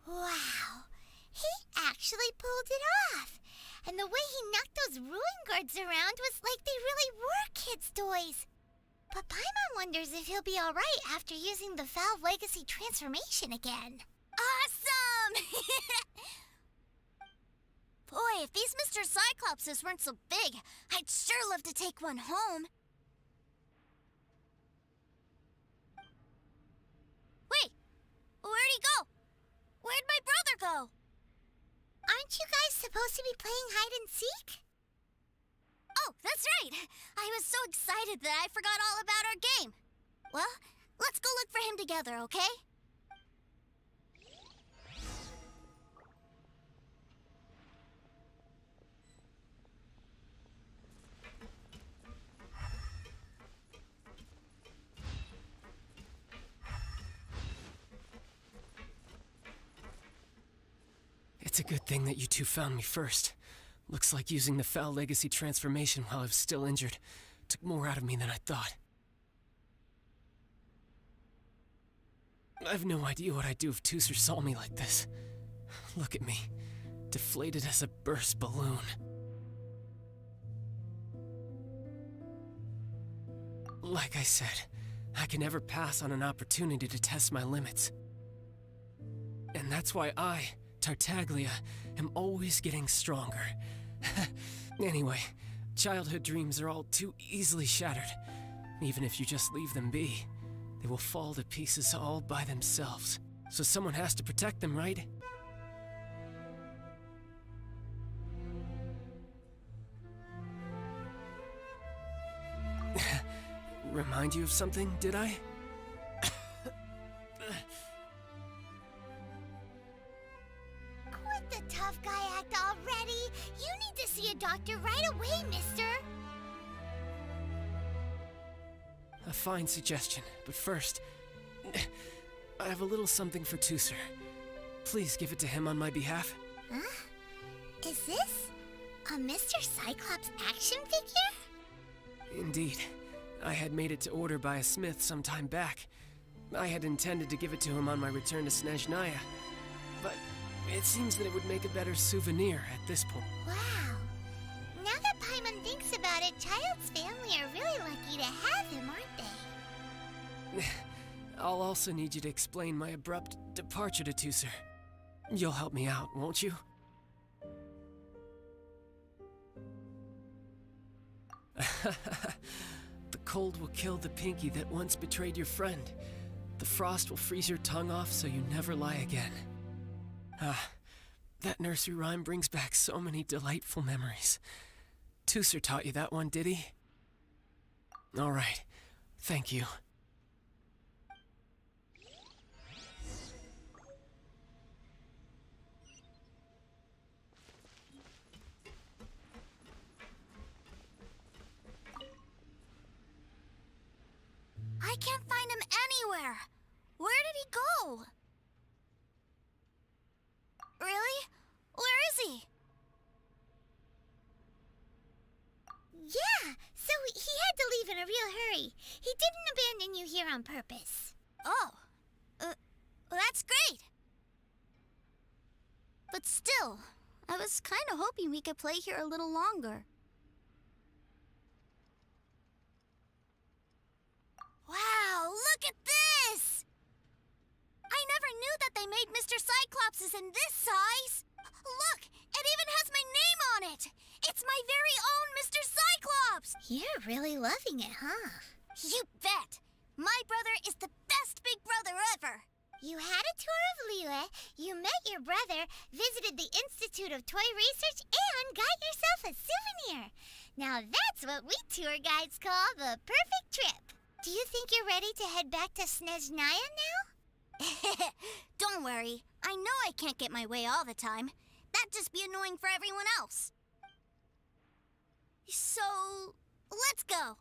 Wow, he actually pulled it off. And the way he knocked those ruin guards around was like they really were kids' toys. But Paimon wonders if he'll be alright after using the Valve Legacy transformation again. Awesome! Boy, if these Mr. Cyclopses weren't so big, I'd sure love to take one home. Wait, where'd he go? Where'd my brother go? Aren't you guys supposed to be playing hide and seek? Oh, that's right! I was so excited that I forgot all about our game. Well, let's go look for him together, okay? It's a good thing that you two found me first. Looks like using the Foul Legacy transformation while I was still injured took more out of me than I thought. I've no idea what I'd do if Tooser saw me like this. Look at me, deflated as a burst balloon. Like I said, I can never pass on an opportunity to test my limits. And that's why I, Tartaglia, am always getting stronger. Anyway, childhood dreams are all too easily shattered. Even if you just leave them be, they will fall to pieces all by themselves. So someone has to protect them, right? Remind you of something, did I? Quit the tough guy act already! You need to see a doctor right away, mister! A fine suggestion, but first, I have a little something for Tooser. Please give it to him on my behalf. Huh? Is this a Mr. Cyclops action figure? Indeed. I had made it to order by a smith some time back. I had intended to give it to him on my return to Snezhnaya, but it seems that it would make a better souvenir at this point. Wow. Now that Paimon thinks about it, Child's family are really lucky to have him, aren't they? I'll also need you to explain my abrupt departure to Tooser. You'll help me out, won't you? The cold will kill the pinky that once betrayed your friend. The frost will freeze your tongue off so you never lie again. Ah, that nursery rhyme brings back so many delightful memories. Tooser taught you that one, did he? All right, thank you. I can't find him anywhere! Where did he go? Really? Where is he? Yeah, so he had to leave in a real hurry. He didn't abandon you here on purpose. Oh, well, that's great. But still, I was kind of hoping we could play here a little longer. Wow, look at this! I never knew that they made Mr. Cyclopses in this size. Look, it even has my name on it. It's my very own Mr. Cyclops. You're really loving it, huh? You bet. My brother is the best big brother ever. You had a tour of Liyue, you met your brother, visited the Institute of Toy Research, and got yourself a souvenir. Now that's what we tour guides call the perfect trip. Do you think you're ready to head back to Snezhnaya now? Don't worry. I know I can't get my way all the time. That'd just be annoying for everyone else. So, let's go.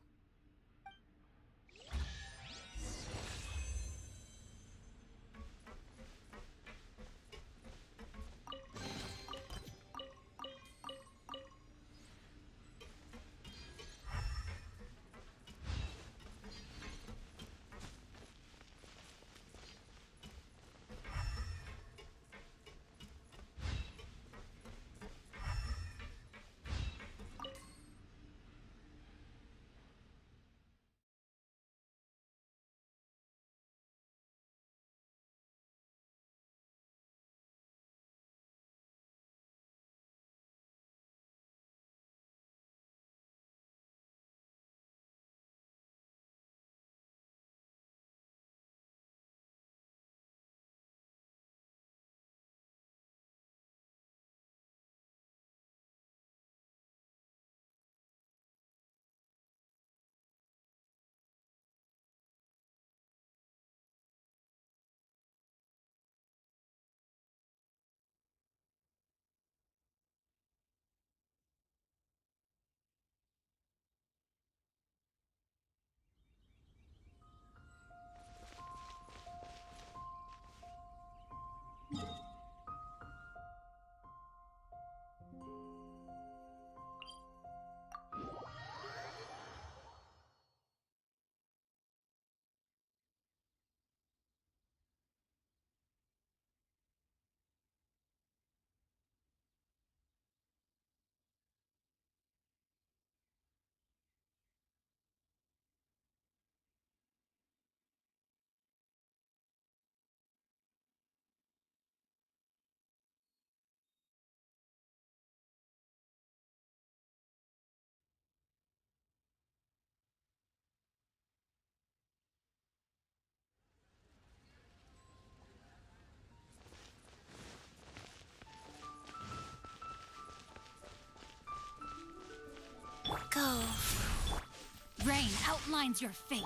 defines your fate.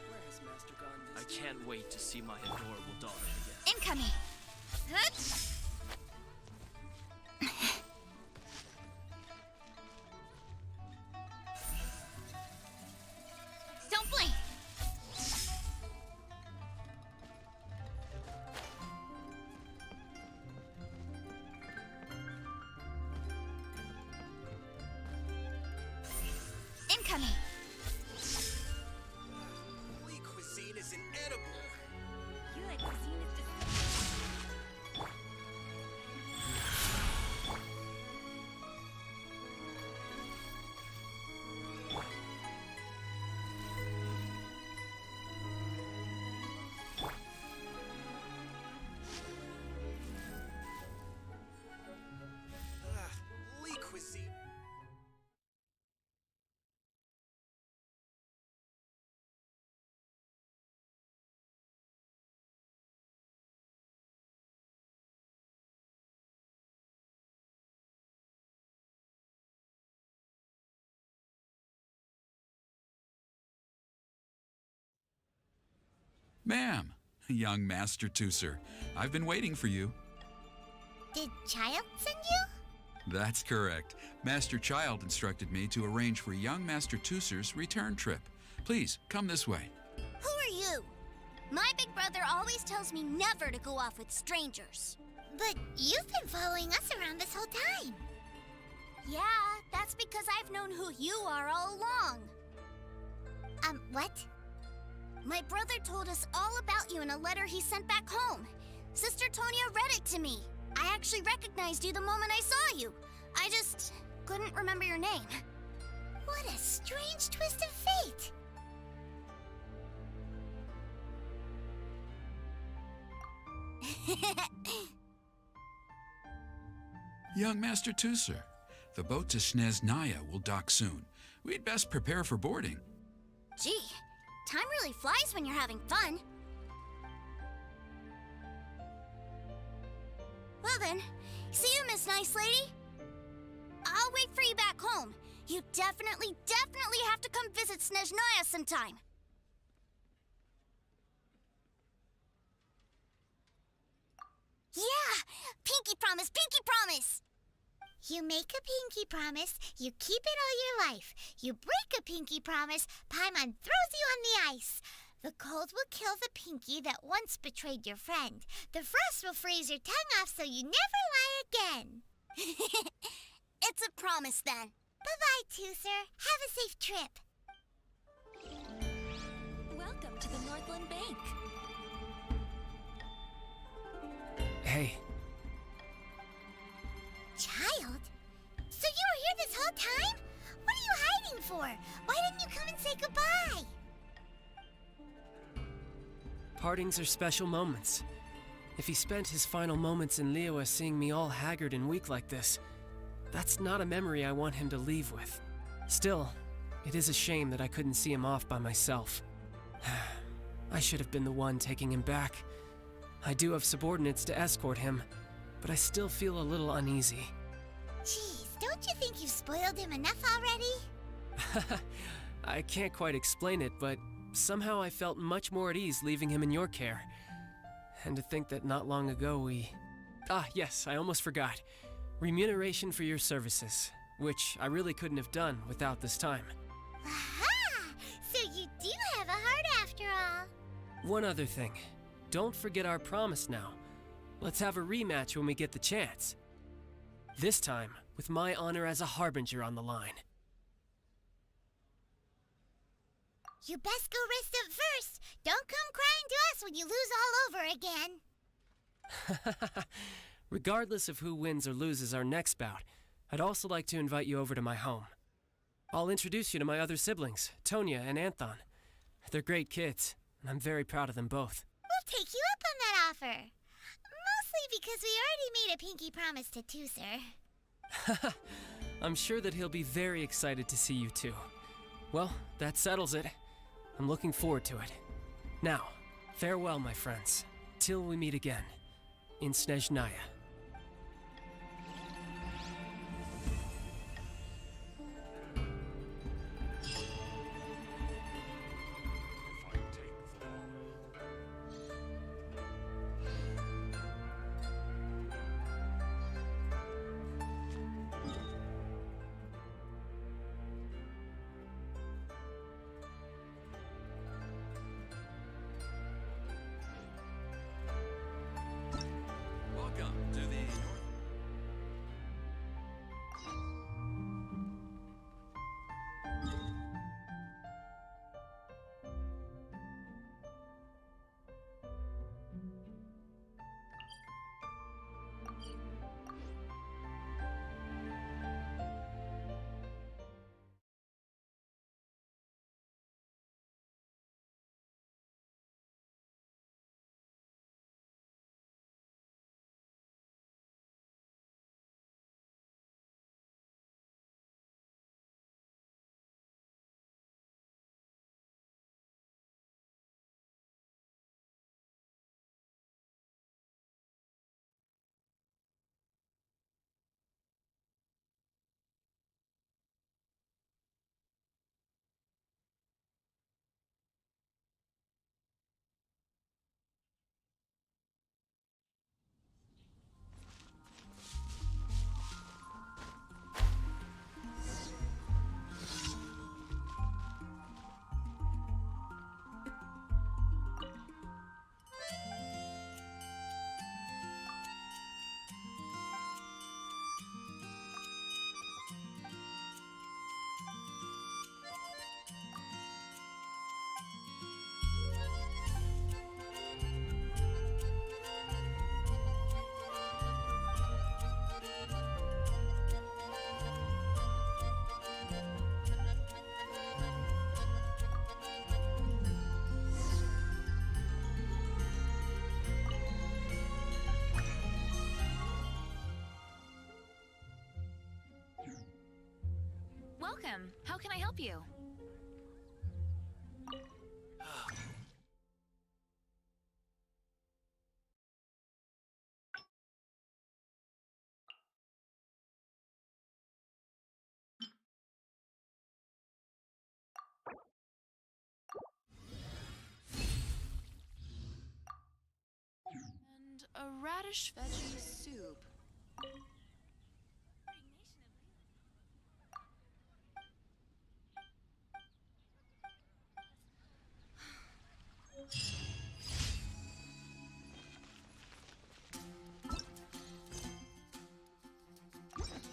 Where has Master gone I this can't wait to see my adorable daughter again. Incoming. Huts. Don't blink. Incoming. Lee cuisine is inedible. You like cuisine is just... Lee cuisine. Ma'am, young Master Tooser, I've been waiting for you. Did Child send you? That's correct. Master Child instructed me to arrange for young Master Tooser's return trip. Please, come this way. Who are you? My big brother always tells me never to go off with strangers. But you've been following us around this whole time. Yeah, that's because I've known who you are all along. What? My brother told us all about you in a letter he sent back home. Sister Tonya read it to me. I actually recognized you the moment I saw you. I just couldn't remember your name. What a strange twist of fate. Young Master Tooser, the boat to Snezhnaya will dock soon. We'd best prepare for boarding. Gee, time really flies when you're having fun. Well then, see you, Miss Nice Lady. I'll wait for you back home. You definitely have to come visit Snezhnaya sometime. Yeah! Pinky promise, pinky promise! You make a pinky promise, you keep it all your life. You break a pinky promise, Paimon throws you on the ice. The cold will kill the pinky that once betrayed your friend. The frost will freeze your tongue off so you never lie again. It's a promise then. Bye-bye, Tooser. Have a safe trip. Welcome to the Northland Bank. Hey, Child? So you were here this whole time? What are you hiding for? Why didn't you come and say goodbye? partings are special moments. If he spent his final moments in Liyue seeing me all haggard and weak like this, that's not a memory I want him to leave with. Still, it is a shame that I couldn't see him off by myself. I should have been the one taking him back. I do have subordinates to escort him, but I still feel a little uneasy. Jeez, don't you think you've spoiled him enough already? I can't quite explain it, but somehow I felt much more at ease leaving him in your care. And to think that not long ago we... Ah, yes, I almost forgot. Remuneration for your services, which I really couldn't have done without this time. Aha! So you do have a heart after all. One other thing. Don't forget our promise now. Let's have a rematch when we get the chance. This time, with my honor as a harbinger on the line. You best go rest up first. Don't come crying to us when you lose all over again. Regardless of who wins or loses our next bout, I'd also like to invite you over to my home. I'll introduce you to my other siblings, Tonya and Anthon. They're great kids, and I'm very proud of them both. We'll take you up on that offer. Mostly because we already made a pinky promise to Tooser. I'm sure that he'll be very excited to see you too. Well, that settles it. I'm looking forward to it. Now, farewell, my friends, till we meet again in Snezhnaya. Welcome. How can I help you? And a radish veggie soup.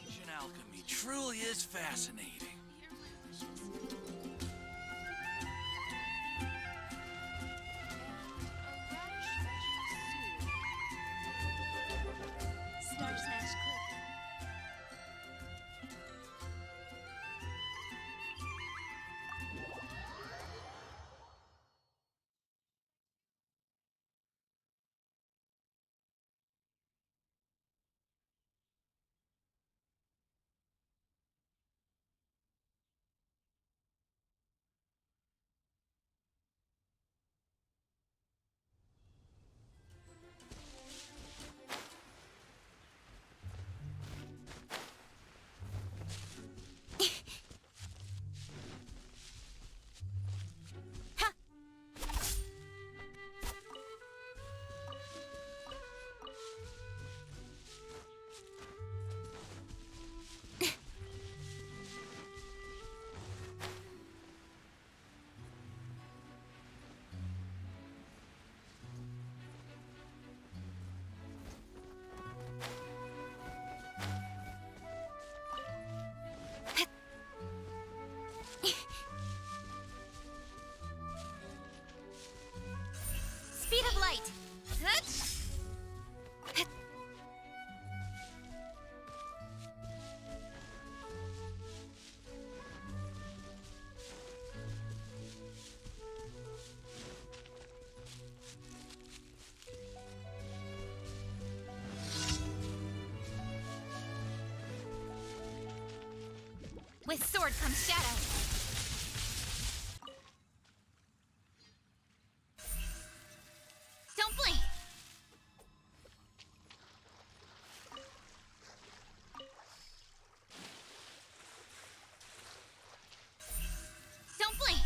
Ancient alchemy truly is fascinating. Smash, smash, click. Speed of light. With sword comes shadow. Don't blink. Don't blink.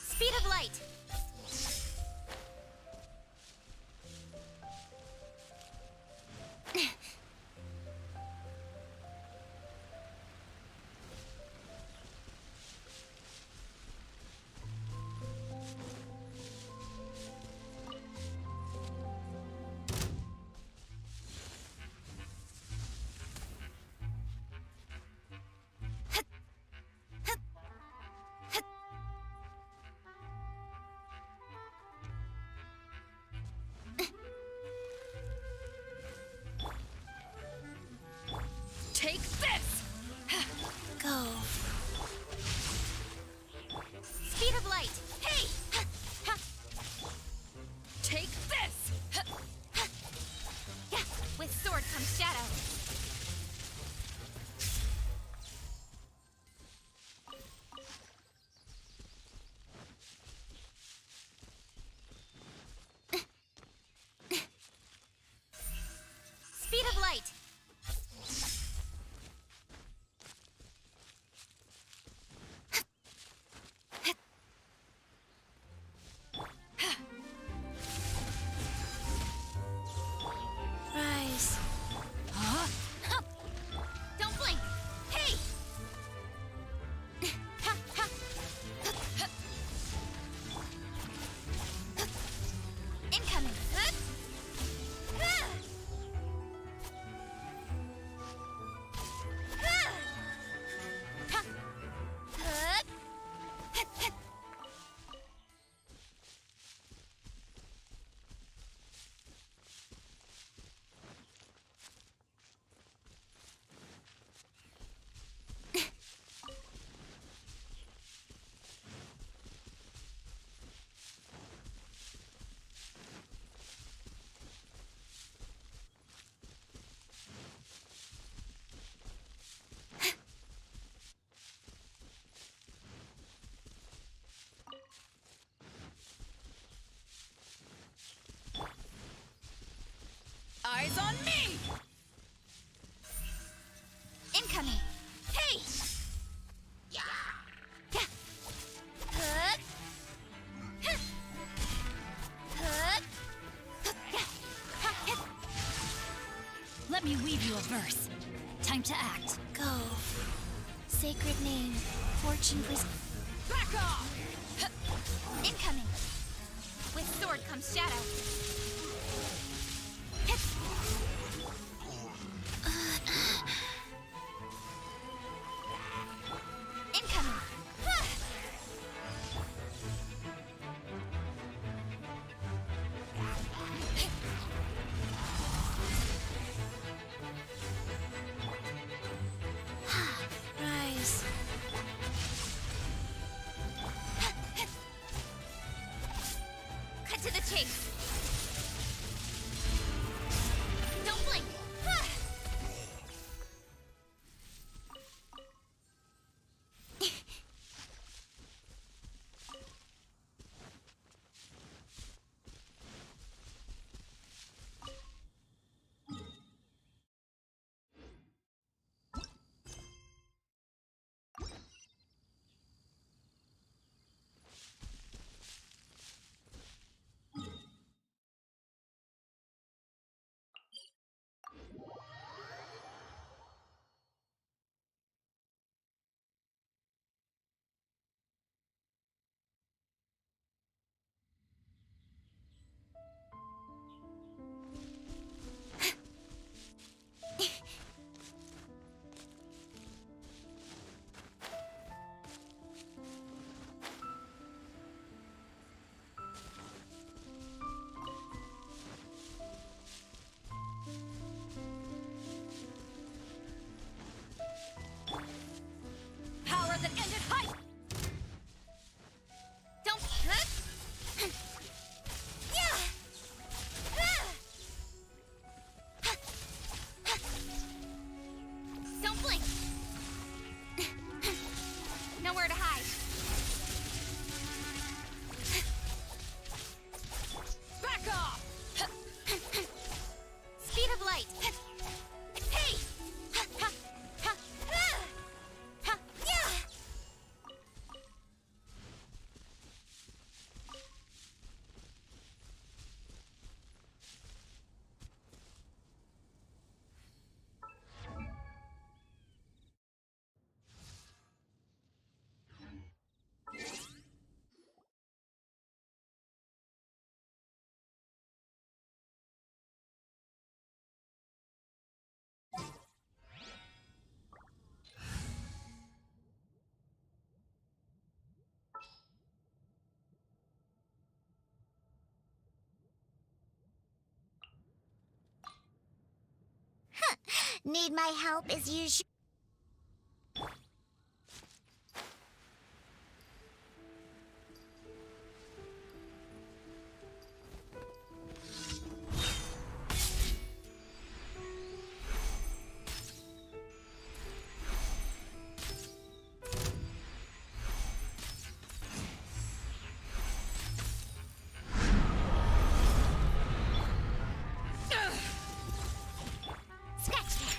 Speed of light. me weave you a verse. Time to act. Go. Sacred name. Fortune, please. Back off! Incoming. With sword comes shadow. Incoming. Rise. Cut to the chase. Don't blink. Power that ended height! Don't. Don't blink. Nowhere to hide. Back off! Speed of light. Hey! Need my help as usual? Scratch that.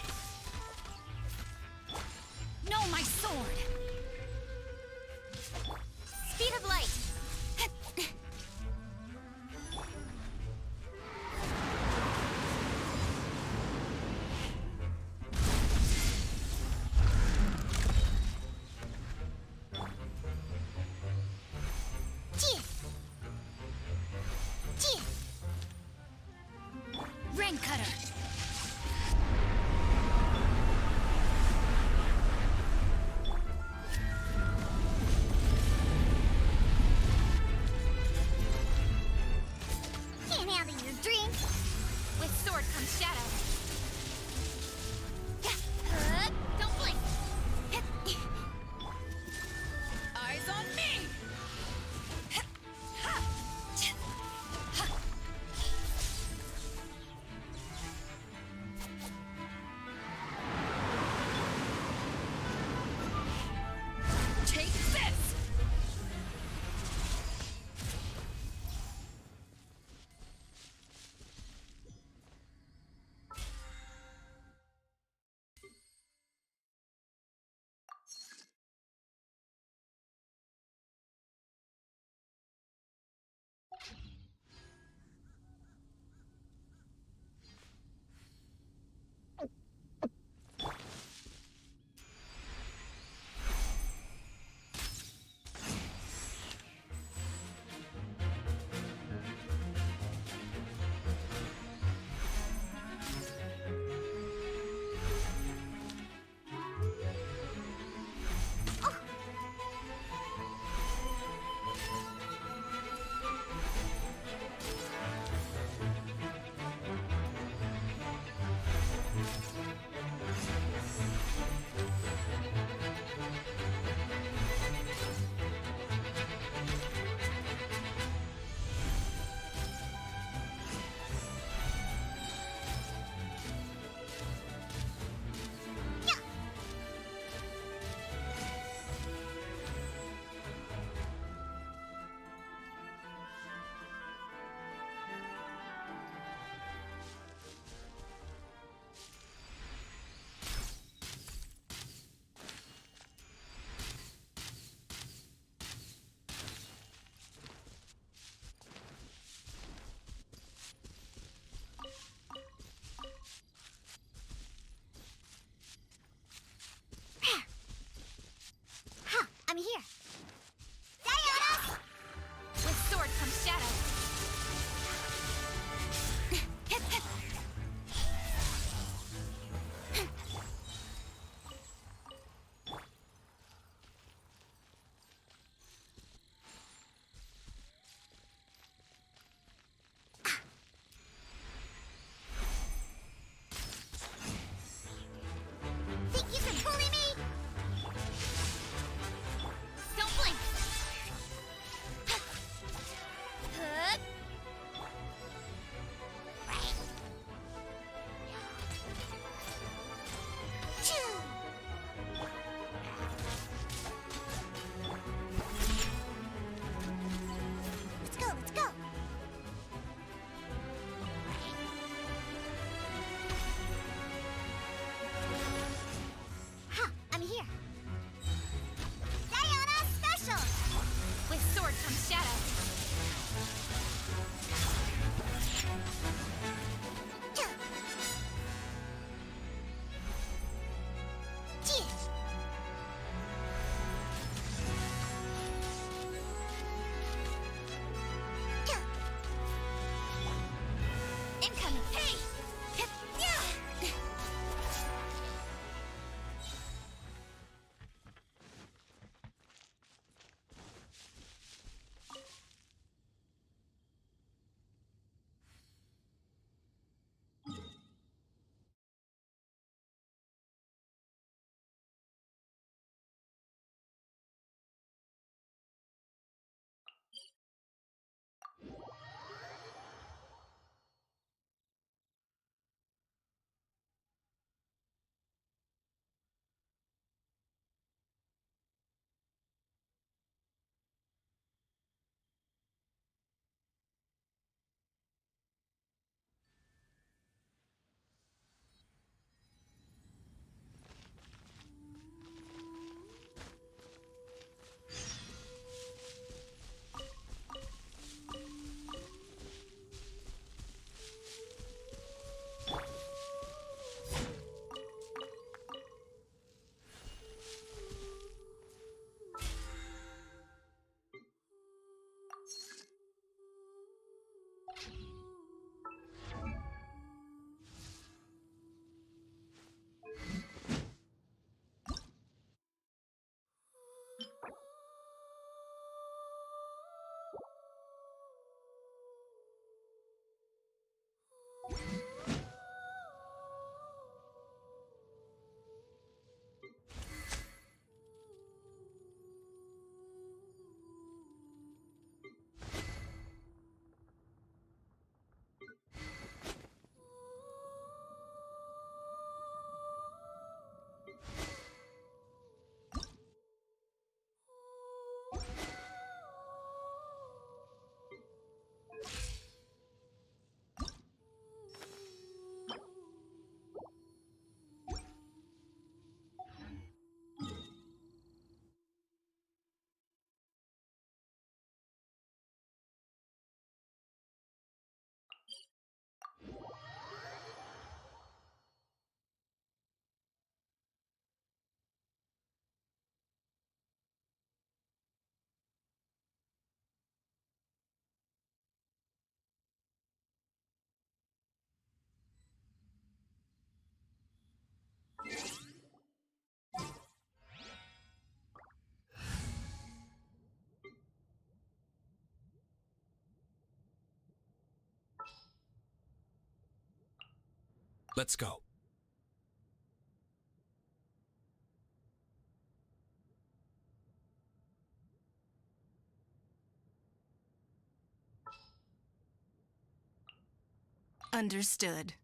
Let's go. Understood.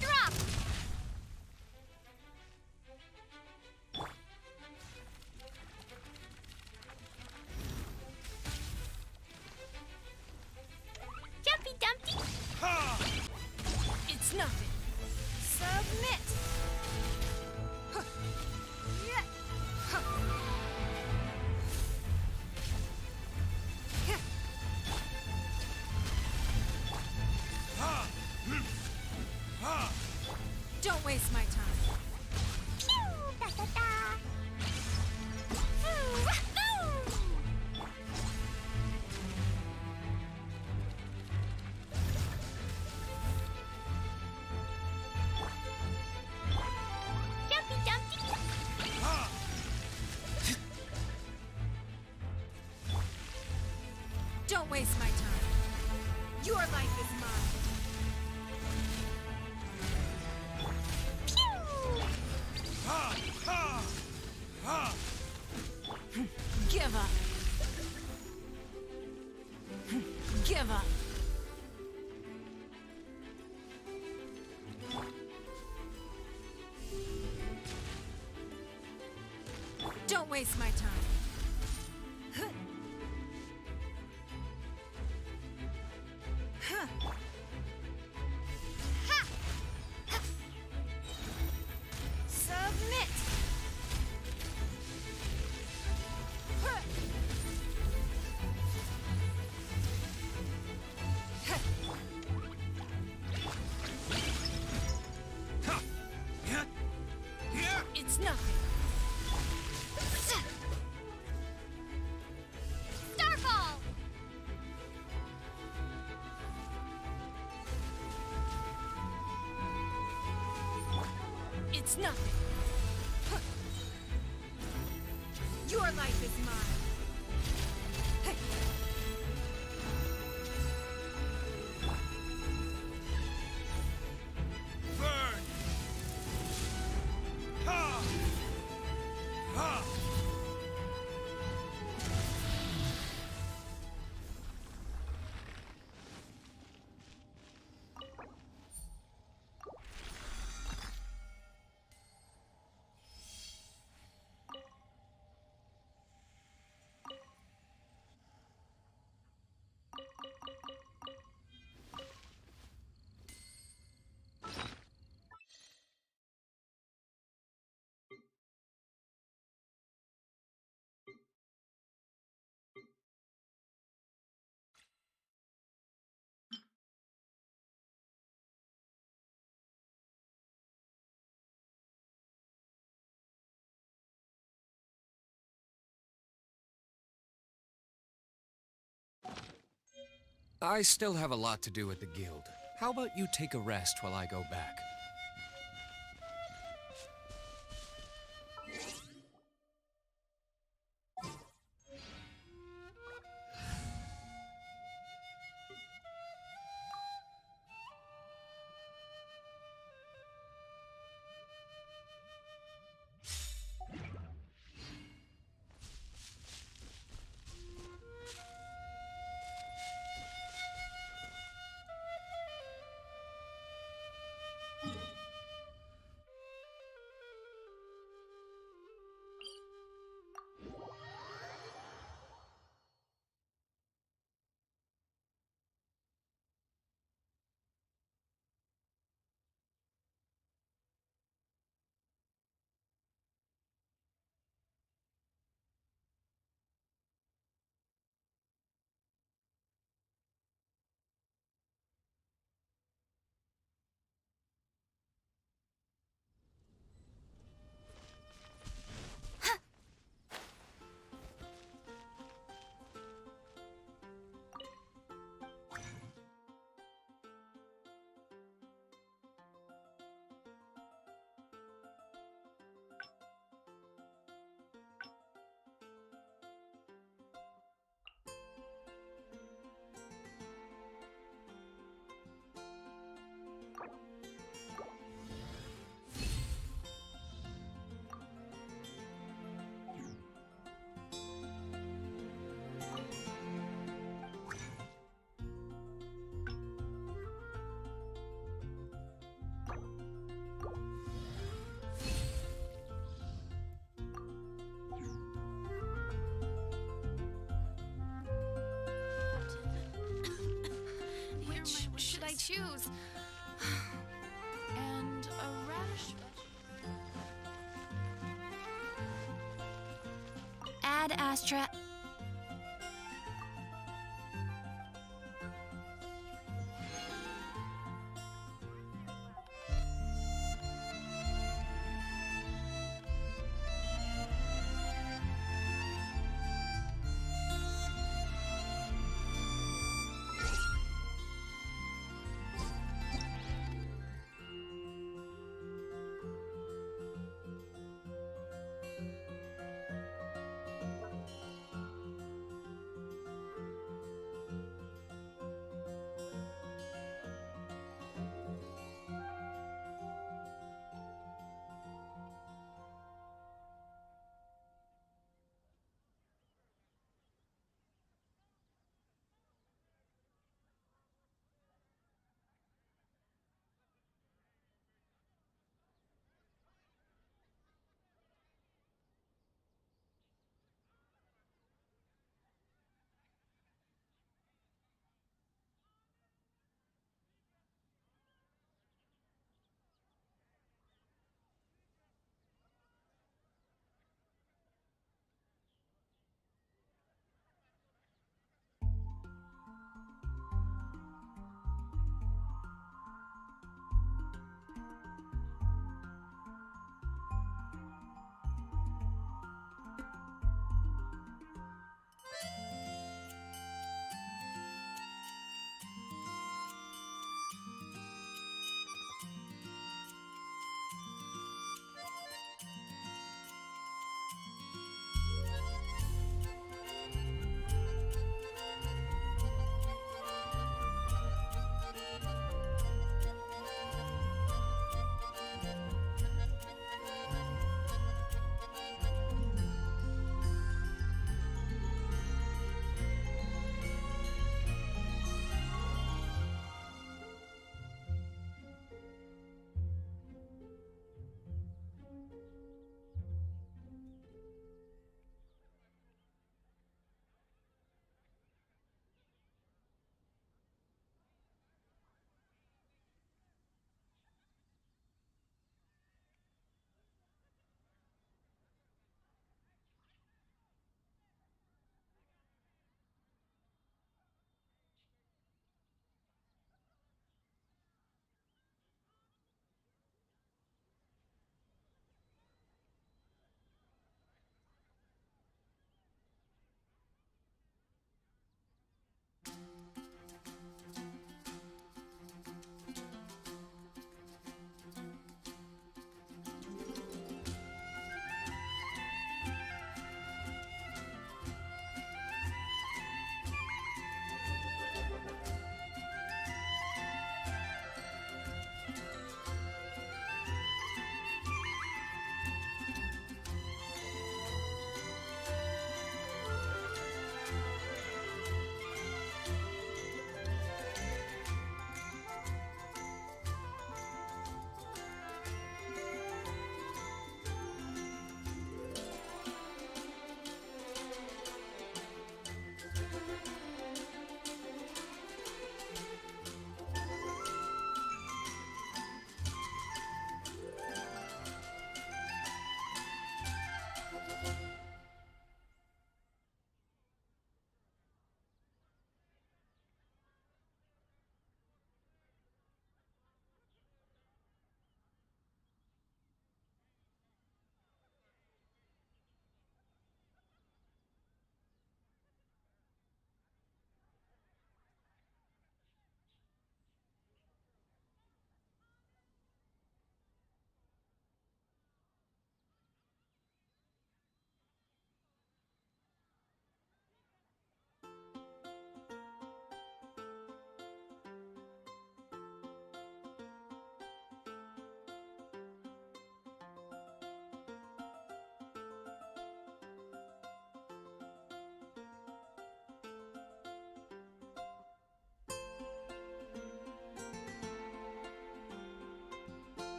Drop! Jumpy Dumpty! It's nothing. Submit! Yeah. Don't waste my time. Pew! Da, da, da. Ooh, wahoo! Jumpy Dumpty! Don't waste my time. Your life is mine. Give up. Give up. Don't waste my time. Submit! It's nothing. Starfall! It's nothing. Your life is mine. Burn! Ha! Ha! I still have a lot to do at the guild. How about you take a rest while I go back? choose. And a radish. Ad Astra.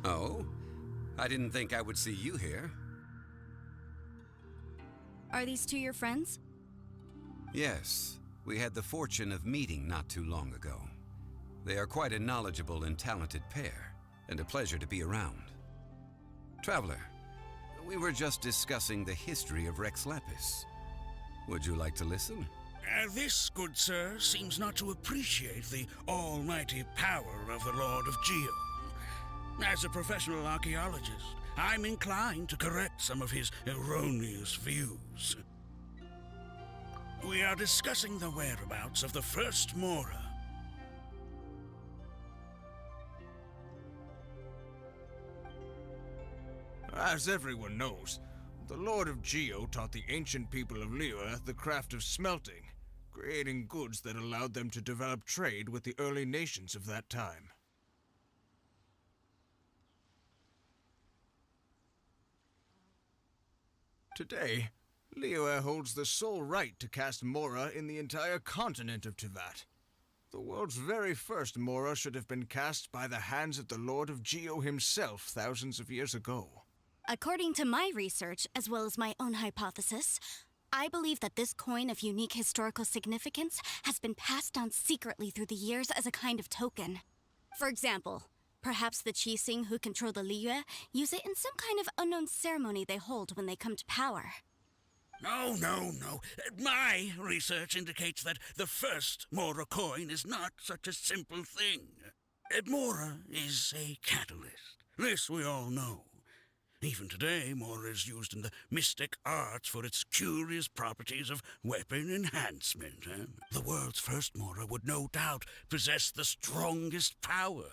Oh? I didn't think I would see you here. Are these two your friends? Yes, we had the fortune of meeting not too long ago. They are quite a knowledgeable and talented pair, and a pleasure to be around. Traveler, we were just discussing the history of Rex Lapis. Would you like to listen? This, good sir, seems not to appreciate the almighty power of the Lord of Geo. As a professional archaeologist, I'm inclined to correct some of his erroneous views. We are discussing the whereabouts of the first Mora. As everyone knows, the Lord of Geo taught the ancient people of Liyue the craft of smelting, creating goods that allowed them to develop trade with the early nations of that time. Today, Liyue holds the sole right to cast Mora in the entire continent of Teyvat. The world's very first Mora should have been cast by the hands of the Lord of Geo himself thousands of years ago. According to my research, as well as my own hypothesis, I believe that this coin of unique historical significance has been passed down secretly through the years as a kind of token. For example, perhaps the Qixing who control the Liyue use it in some kind of unknown ceremony they hold when they come to power. No. My research indicates that the first Mora coin is not such a simple thing. Mora is a catalyst. This we all know. Even today, Mora is used in the mystic arts for its curious properties of weapon enhancement. The world's first Mora would no doubt possess the strongest power.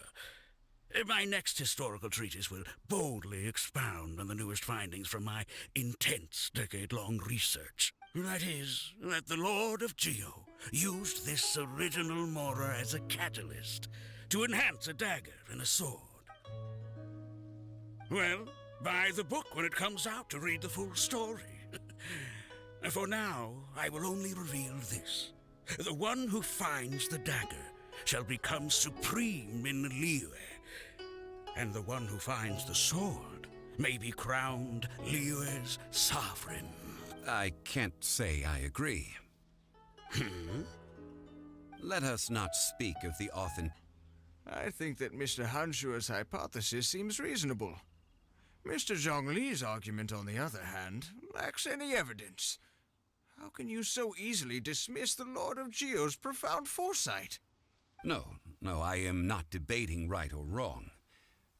My next historical treatise will boldly expound on the newest findings from my intense decade-long research. That is, that the Lord of Geo used this original Mora as a catalyst to enhance a dagger and a sword. Well, buy the book when it comes out to read the full story. For now, I will only reveal this. The one who finds the dagger shall become supreme in Liyue, and the one who finds the sword may be crowned Liyue's sovereign. I can't say I agree. Let us not speak of the I think that Mr. Hanshua's hypothesis seems reasonable. Mr. Zhongli's argument, on the other hand, lacks any evidence. How can you so easily dismiss the Lord of Geo's profound foresight? No, I am not debating right or wrong.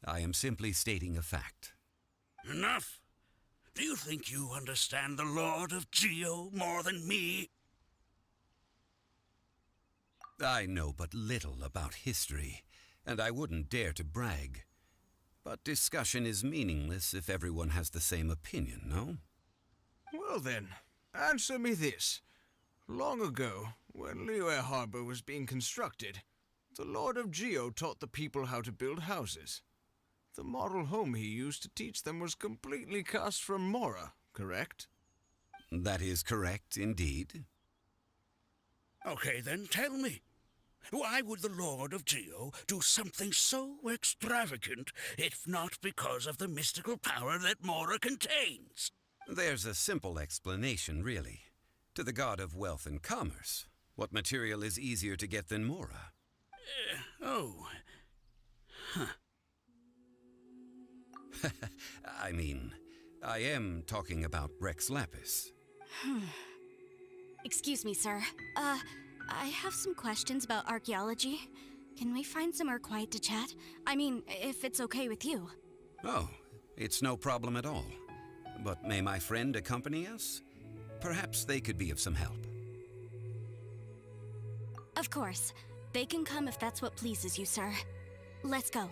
I am simply stating a fact. Enough! Do you think you understand the Lord of Geo more than me? I know but little about history, and I wouldn't dare to brag. But discussion is meaningless if everyone has the same opinion, no? Well then, answer me this. Long ago, when Liyue Harbor was being constructed, the Lord of Geo taught the people how to build houses. The model home he used to teach them was completely cast from Mora, correct? That is correct, indeed. Okay, then tell me. Why would the Lord of Geo do something so extravagant, if not because of the mystical power that Mora contains? There's a simple explanation, really. To the god of wealth and commerce, what material is easier to get than Mora? I mean, I am talking about Rex Lapis. Excuse me, sir. I have some questions about archaeology. Can we find somewhere quiet to chat? I mean, if it's okay with you. Oh, it's no problem at all. But may my friend accompany us? Perhaps they could be of some help. Of course. They can come if that's what pleases you, sir. Let's go.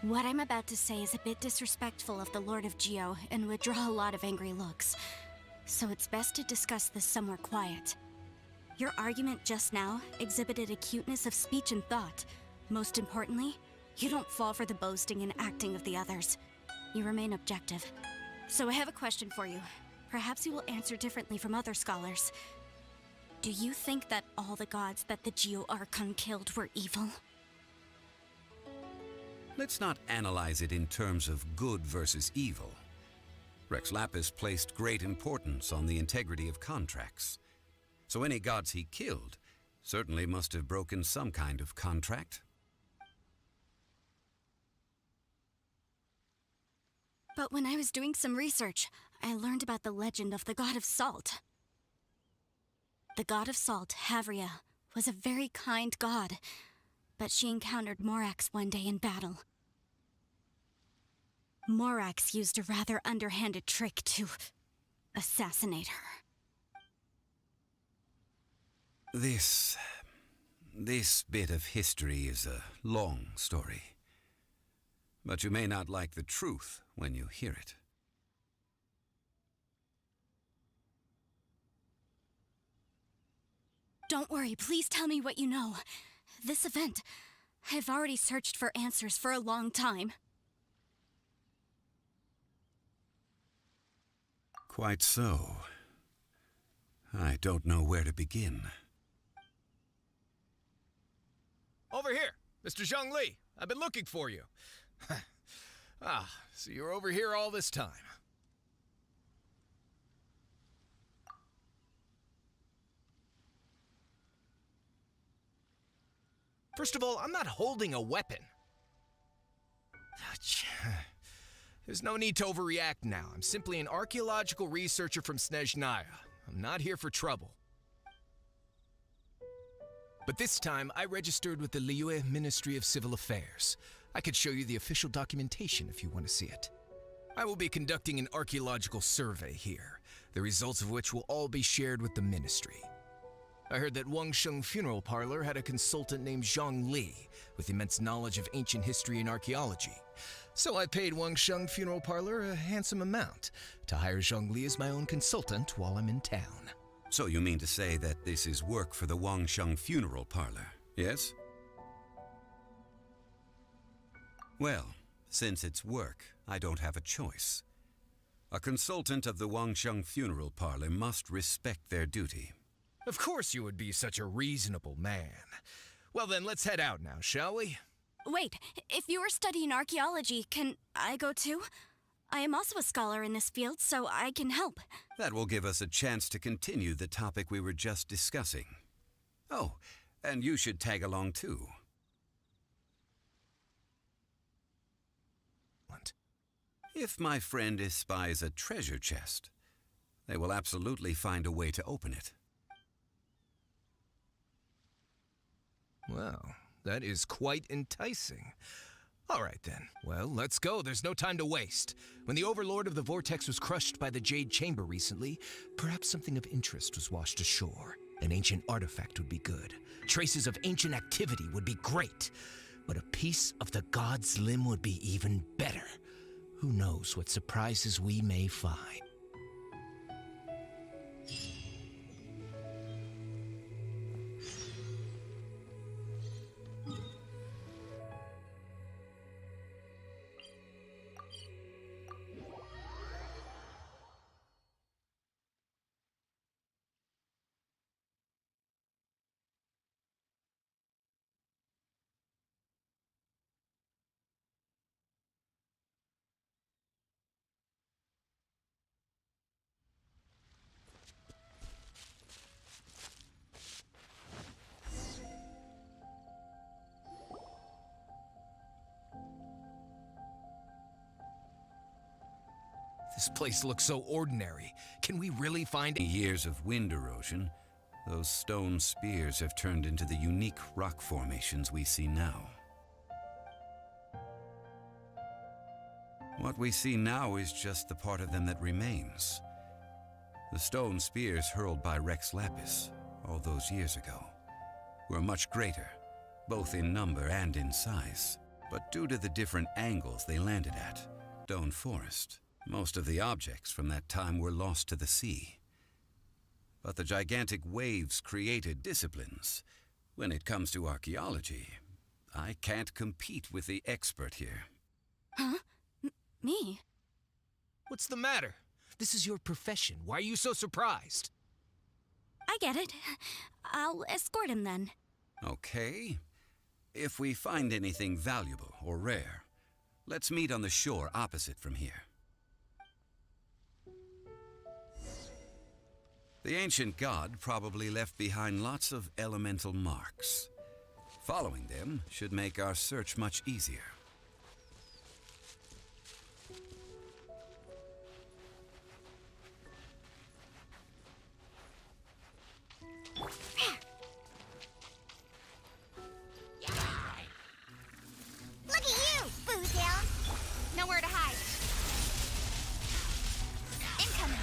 What I'm about to say is a bit disrespectful of the Lord of Geo and would draw a lot of angry looks. So it's best to discuss this somewhere quiet. Your argument just now exhibited acuteness of speech and thought. Most importantly, you don't fall for the boasting and acting of the others. You remain objective. So I have a question for you. Perhaps you will answer differently from other scholars. Do you think that all the gods that the Geo Archon killed were evil? Let's not analyze it in terms of good versus evil. Rex Lapis placed great importance on the integrity of contracts. So any gods he killed certainly must have broken some kind of contract. But when I was doing some research, I learned about the legend of the god of salt. The god of salt, Havria, was a very kind god, but she encountered Morax one day in battle. Morax used a rather underhanded trick to assassinate her. This bit of history is a long story. But you may not like the truth when you hear it. Don't worry, please tell me what you know. This event, I've already searched for answers for a long time. Quite so. I don't know where to begin. Over here, Mr. Zhongli. I've been looking for you. So you're over here all this time. First of all, I'm not holding a weapon. There's no need to overreact now. I'm simply an archaeological researcher from Snezhnaya. I'm not here for trouble. But this time, I registered with the Liyue Ministry of Civil Affairs. I could show you the official documentation if you want to see it. I will be conducting an archaeological survey here, the results of which will all be shared with the ministry. I heard that Wangsheng Funeral Parlor had a consultant named Zhang Li with immense knowledge of ancient history and archaeology. So I paid Wangsheng Funeral Parlor a handsome amount to hire Zhang Li as my own consultant while I'm in town. So you mean to say that this is work for the Wangsheng Funeral Parlor, yes? Well, since it's work, I don't have a choice. A consultant of the Wangsheng Funeral Parlor must respect their duty. Of course you would be such a reasonable man. Well then, let's head out now, shall we? Wait, if you are studying archaeology, can I go too? I am also a scholar in this field, so I can help. That will give us a chance to continue the topic we were just discussing. Oh, and you should tag along too. What? If my friend espies a treasure chest, they will absolutely find a way to open it. Well, that is quite enticing. All right then. Well, let's go. There's no time to waste. When the Overlord of the Vortex was crushed by the Jade Chamber recently, perhaps something of interest was washed ashore. An ancient artifact would be good. Traces of ancient activity would be great. But a piece of the god's limb would be even better. Who knows what surprises we may find. This place looks so ordinary. Can we really find years of wind erosion? Those stone spears have turned into the unique rock formations we see now. What we see now is just the part of them that remains. The stone spears hurled by Rex Lapis all those years ago were much greater, both in number and in size. But due to the different angles they landed at, stone forest, most of the objects from that time were lost to the sea. But the gigantic waves created disciplines. When it comes to archaeology, I can't compete with the expert here. Huh? Me? What's the matter? This is your profession. Why are you so surprised? I get it. I'll escort him then. Okay. If we find anything valuable or rare, let's meet on the shore opposite from here. The ancient god probably left behind lots of elemental marks. Following them should make our search much easier. Look at you, Boozle! Nowhere to hide. Incoming.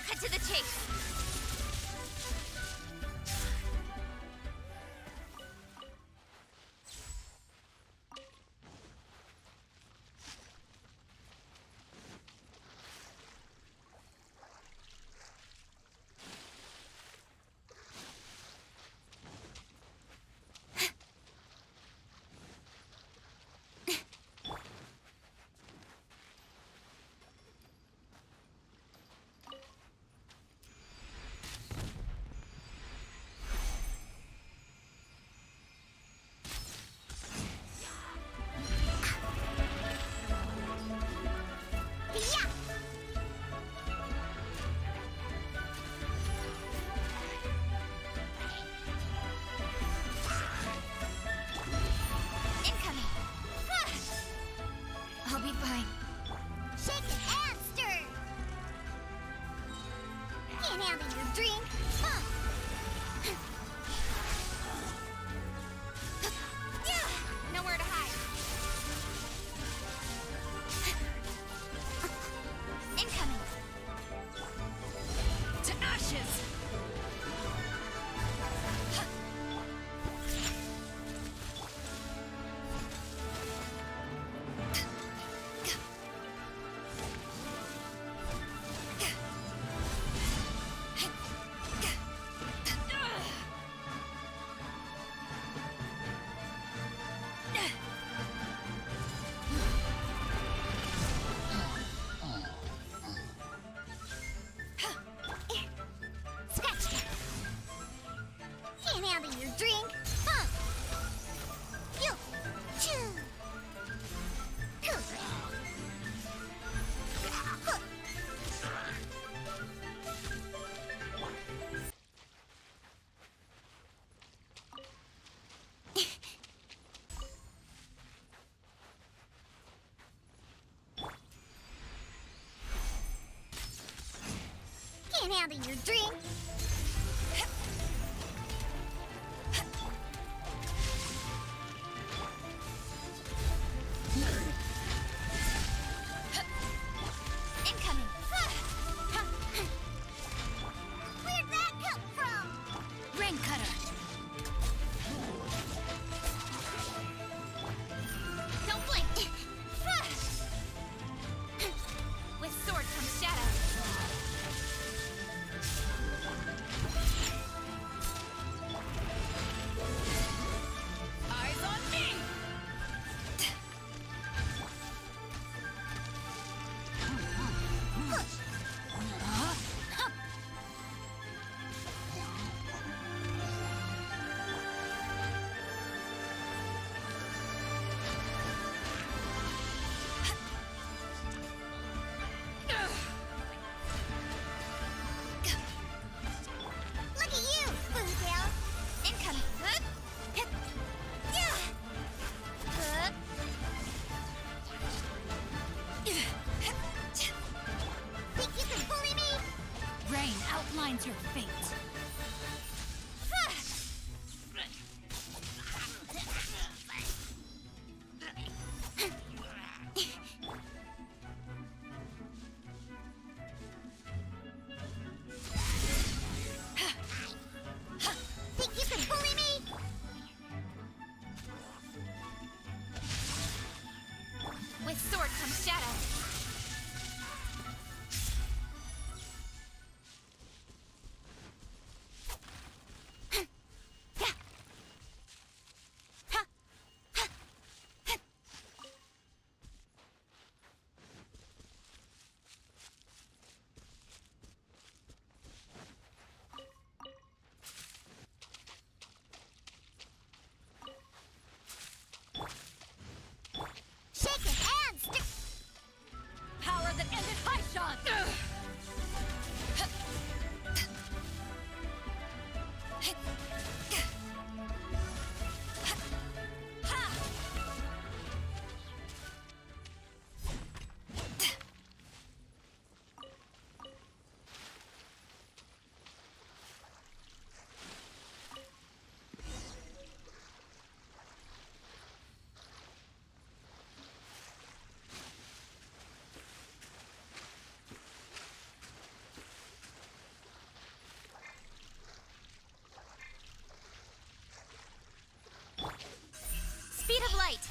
Cut to the chase. Incoming. I'll be fine. Shake it and stir. Can't handle your drink. Nowhere to hide. Incoming. To ashes. Scratch that. Can't handle your drink. You. Choo. Can't handle your drink. Incoming. Where'd that come from? Rain cutter. Don't blink. With sword comes shadow. Eyes on me! Look at you, Boozle. Incoming. Think you can bully me? Rain outlines your fate. fight!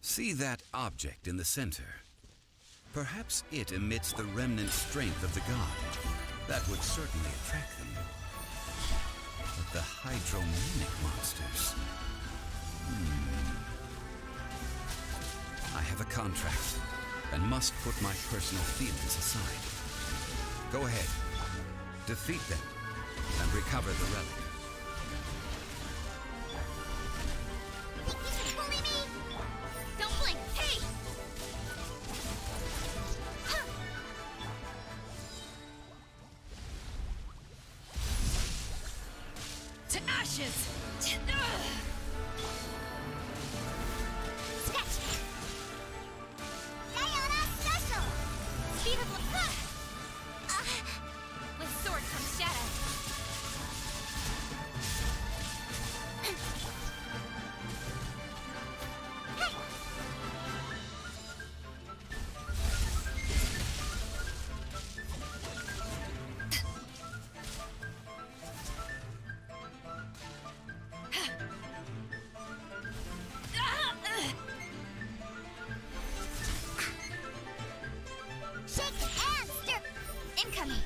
See that object in the center? Perhaps it emits the remnant strength of the god. That would certainly attract them. But the hydromanic monsters... I have a contract and must put my personal feelings aside. Go ahead. Defeat them and recover the relic. Only me! Don't blink! Hey! To ashes! Sketch! Diana Special! Speed of With sword comes shadow. Shake and stir! Incoming!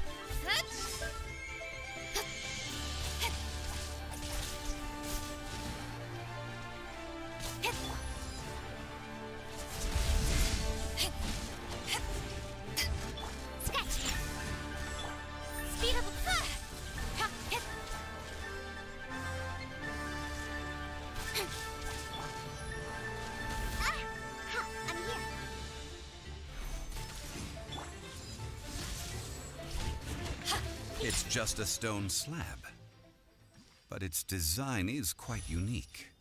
Sketch! Speed of I'm here. It's just a stone slab. But its design is quite unique.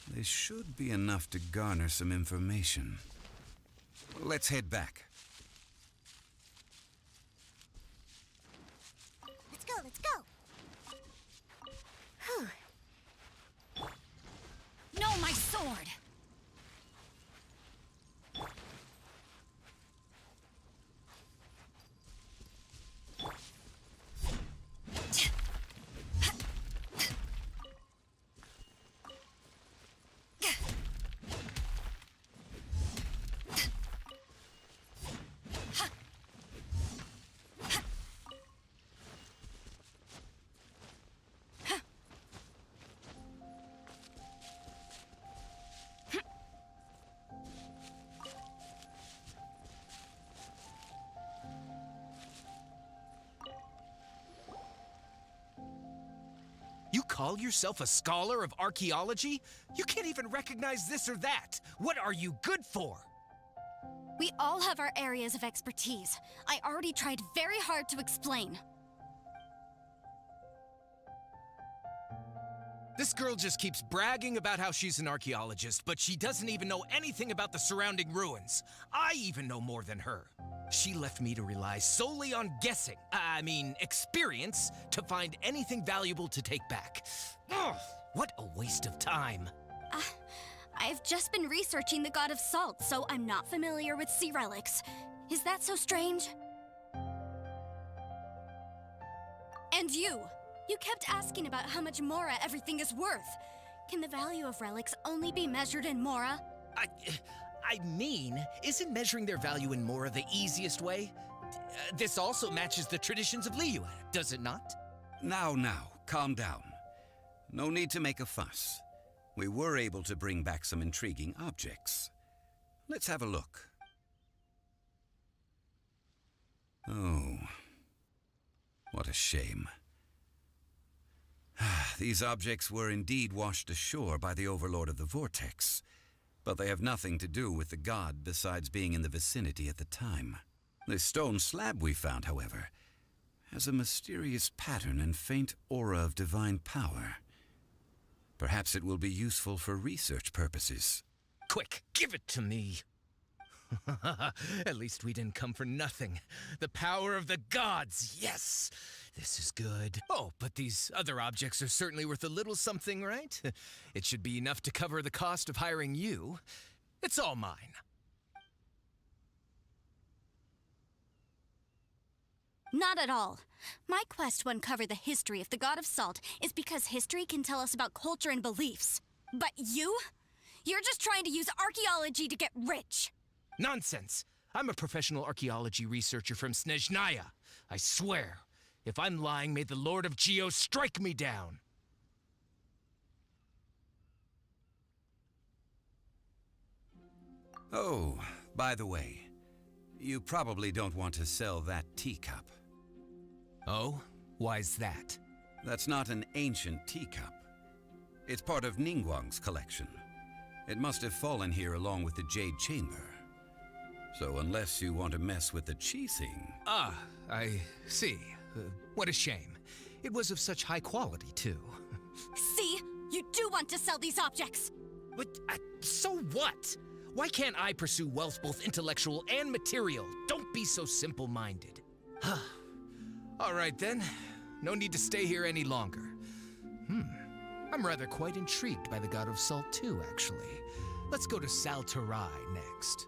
This should be enough to garner some information. Let's head back. Let's go, let's go. Whew. No, my sword! You call yourself a scholar of archaeology? You can't even recognize this or that. What are you good for? We all have our areas of expertise. I already tried very hard to explain. This girl just keeps bragging about how she's an archaeologist, but she doesn't even know anything about the surrounding ruins. I even know more than her. She left me to rely solely on guessing, experience, to find anything valuable to take back. Ugh, what a waste of time. I've just been researching the god of salt, so I'm not familiar with sea relics. Is that so strange? And you kept asking about how much Mora everything is worth. Can the value of relics only be measured in Mora? Isn't measuring their value in Mora the easiest way? This also matches the traditions of Liyue, does it not? Now, calm down. No need to make a fuss. We were able to bring back some intriguing objects. Let's have a look. Oh, what a shame. These objects were indeed washed ashore by the Overlord of the Vortex, but they have nothing to do with the god besides being in the vicinity at the time. The stone slab we found, however, has a mysterious pattern and faint aura of divine power. Perhaps it will be useful for research purposes. Quick, give it to me. At least we didn't come for nothing. The power of the gods, yes! This is good. Oh, but these other objects are certainly worth a little something, right? It should be enough to cover the cost of hiring you. It's all mine. Not at all. My quest to uncover the history of the God of Salt is because history can tell us about culture and beliefs. But you? You're just trying to use archaeology to get rich. Nonsense! I'm a professional archaeology researcher from Snezhnaya. I swear, if I'm lying, may the Lord of Geo strike me down. Oh, by the way, you probably don't want to sell that teacup. Oh? Why's that? That's not an ancient teacup. It's part of Ningguang's collection. It must have fallen here along with the Jade Chamber. So unless you want to mess with the Qixing... Ah, I see. What a shame. It was of such high quality, too. See? You do want to sell these objects! But, so what? Why can't I pursue wealth both intellectual and material? Don't be so simple-minded. All right, then. No need to stay here any longer. I'm rather quite intrigued by the God of Salt, too, actually. Let's go to Saltarai next.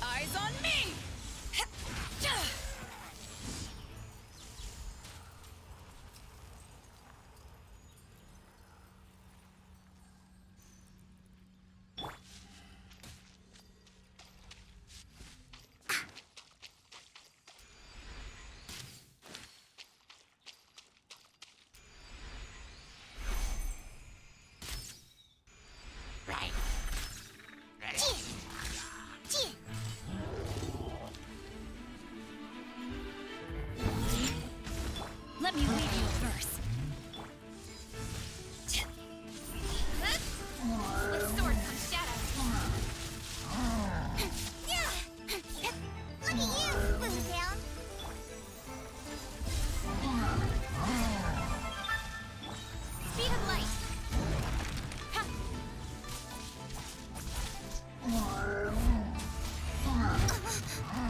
Eyes on me! Let me read you a verse. With swords and shadows. Look at you, Boomtown. Speed of light.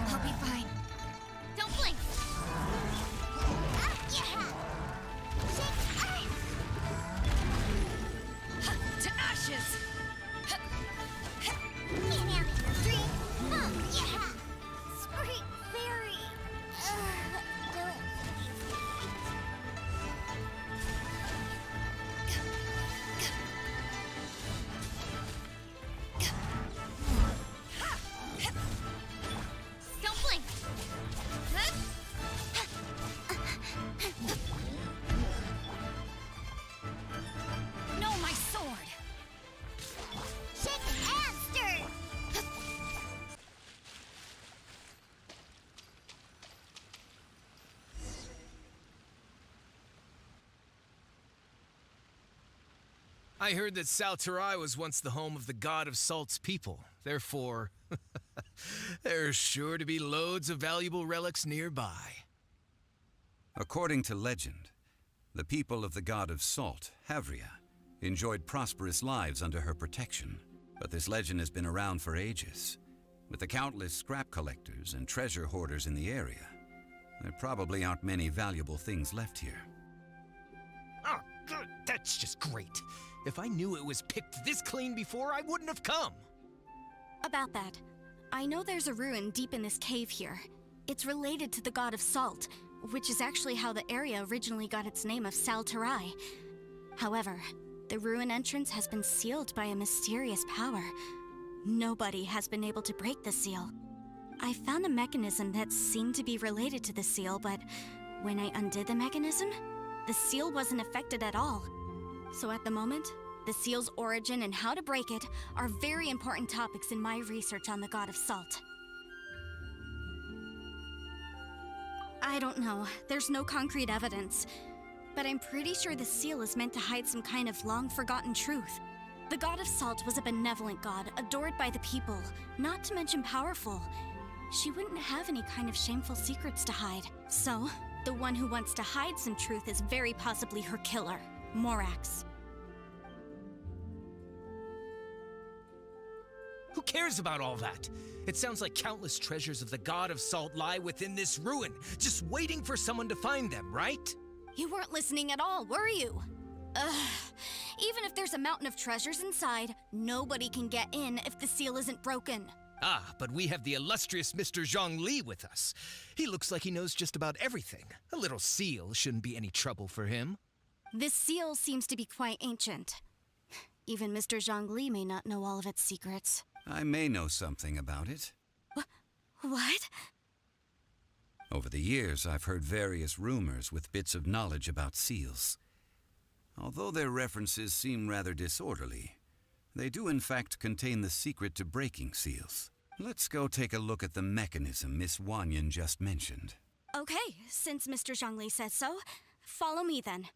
I'll be fine. Don't blink. To ashes. Get out of your dream. Yeah. Sweet fairy. Don't. Don't blink. No, my sword. Shake and stir. I heard that Saltarai was once the home of the God of Salt's people. Therefore, there's sure to be loads of valuable relics nearby. According to legend, the people of the God of Salt, Havria, enjoyed prosperous lives under her protection. But this legend has been around for ages. With the countless scrap collectors and treasure hoarders in the area, there probably aren't many valuable things left here. Oh, good. That's just great. If I knew it was picked this clean before, I wouldn't have come. About that, I know there's a ruin deep in this cave here. It's related to the God of Salt. which is actually how the area originally got its name of Saltarai. However, the ruin entrance has been sealed by a mysterious power. Nobody has been able to break the seal. I found a mechanism that seemed to be related to the seal, but when I undid the mechanism, the seal wasn't affected at all. So at the moment, the seal's origin and how to break it are very important topics in my research on the God of Salt. I don't know, there's no concrete evidence, but I'm pretty sure the seal is meant to hide some kind of long-forgotten truth. The God of Salt was a benevolent god, adored by the people, not to mention powerful. She wouldn't have any kind of shameful secrets to hide. So, the one who wants to hide some truth is very possibly her killer, Morax. Who cares about all that? It sounds like countless treasures of the God of Salt lie within this ruin, just waiting for someone to find them, right? You weren't listening at all, were you? Ugh. Even if there's a mountain of treasures inside, nobody can get in if the seal isn't broken. Ah, but we have the illustrious Mr. Zhongli with us. He looks like he knows just about everything. A little seal shouldn't be any trouble for him. This seal seems to be quite ancient. Even Mr. Zhongli may not know all of its secrets. I may know something about it. What? Over the years, I've heard various rumors with bits of knowledge about seals. Although their references seem rather disorderly, they do in fact contain the secret to breaking seals. Let's go take a look at the mechanism Miss Wanyan just mentioned. Okay, since Mr. Zhongli says so, follow me then.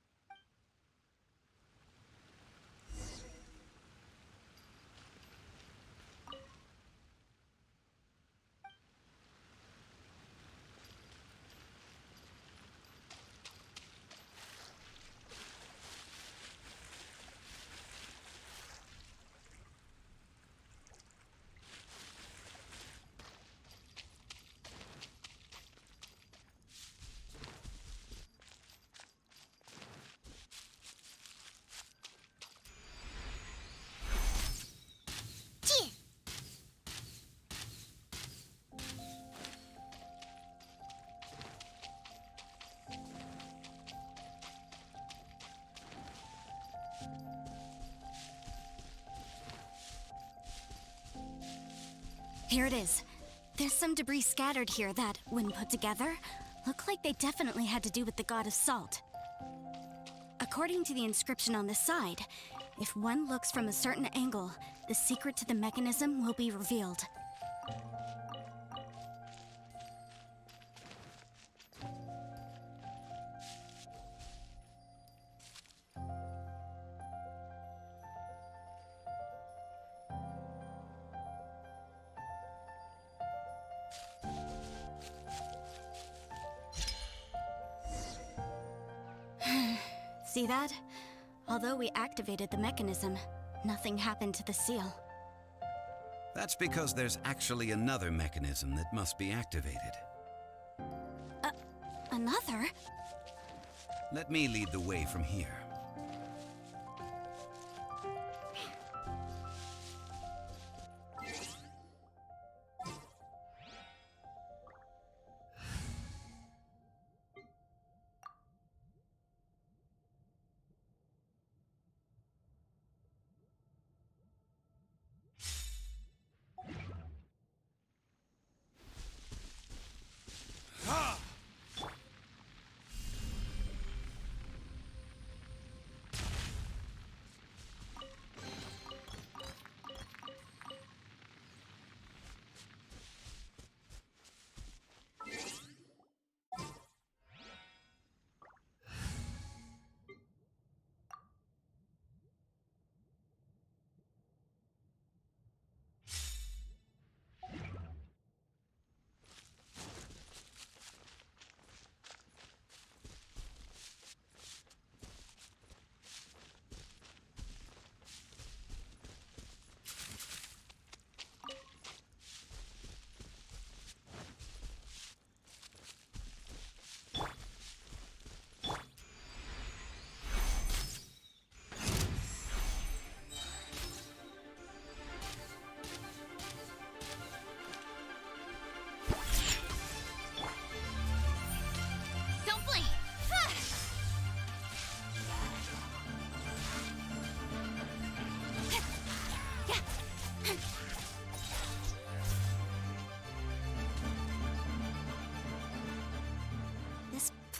Here it is. There's some debris scattered here that, when put together, look like they definitely had to do with the God of Salt. According to the inscription on the side, if one looks from a certain angle, the secret to the mechanism will be revealed. See that? Although we activated the mechanism, nothing happened to the seal. That's because there's actually another mechanism that must be activated. Another? Let me lead the way from here.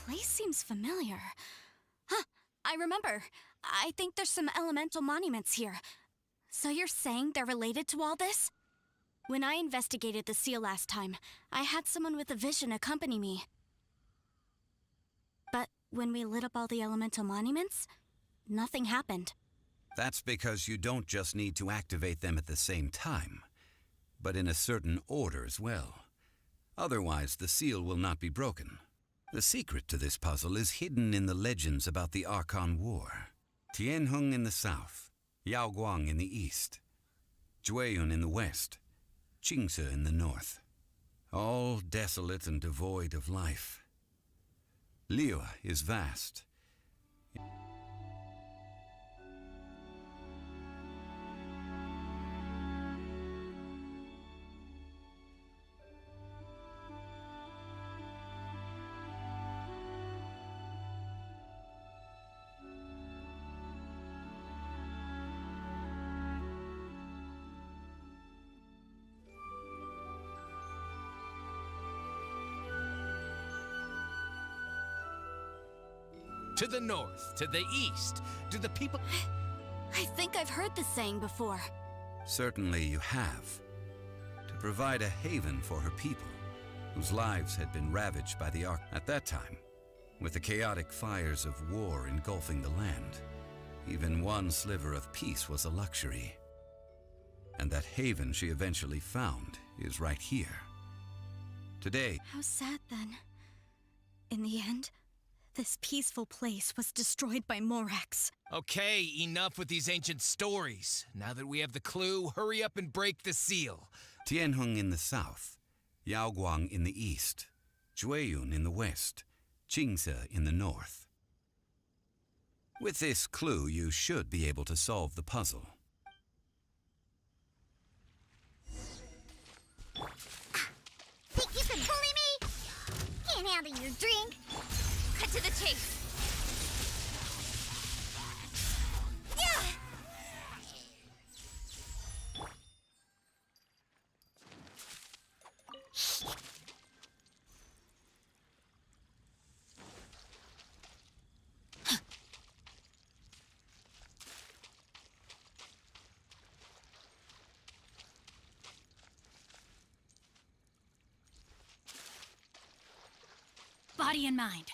place seems familiar. Huh, I remember. I think there's some elemental monuments here. So you're saying they're related to all this? When I investigated the seal last time, I had someone with a vision accompany me. But when we lit up all the elemental monuments, nothing happened. That's because you don't just need to activate them at the same time, but in a certain order as well. Otherwise, the seal will not be broken. The secret to this puzzle is hidden in the legends about the Archon War. Tianheng in the south, Yaoguang in the east, Jueyun in the west, Qingce in the north. All desolate and devoid of life. Liyue is vast. To the north, to the east. Do the people... I think I've heard this saying before. Certainly you have. To provide a haven for her people, whose lives had been ravaged by the Ark at that time, with the chaotic fires of war engulfing the land. Even one sliver of peace was a luxury. And that haven she eventually found is right here. Today... How sad, then. In the end, this peaceful place was destroyed by Morax. Okay, enough with these ancient stories. Now that we have the clue, hurry up and break the seal. Tianheng in the south, Yaoguang in the east, Jueyun in the west, Qingce in the north. With this clue, you should be able to solve the puzzle. Think you can bully me? Can't handle your drink. Cut to the chase. Body and mind.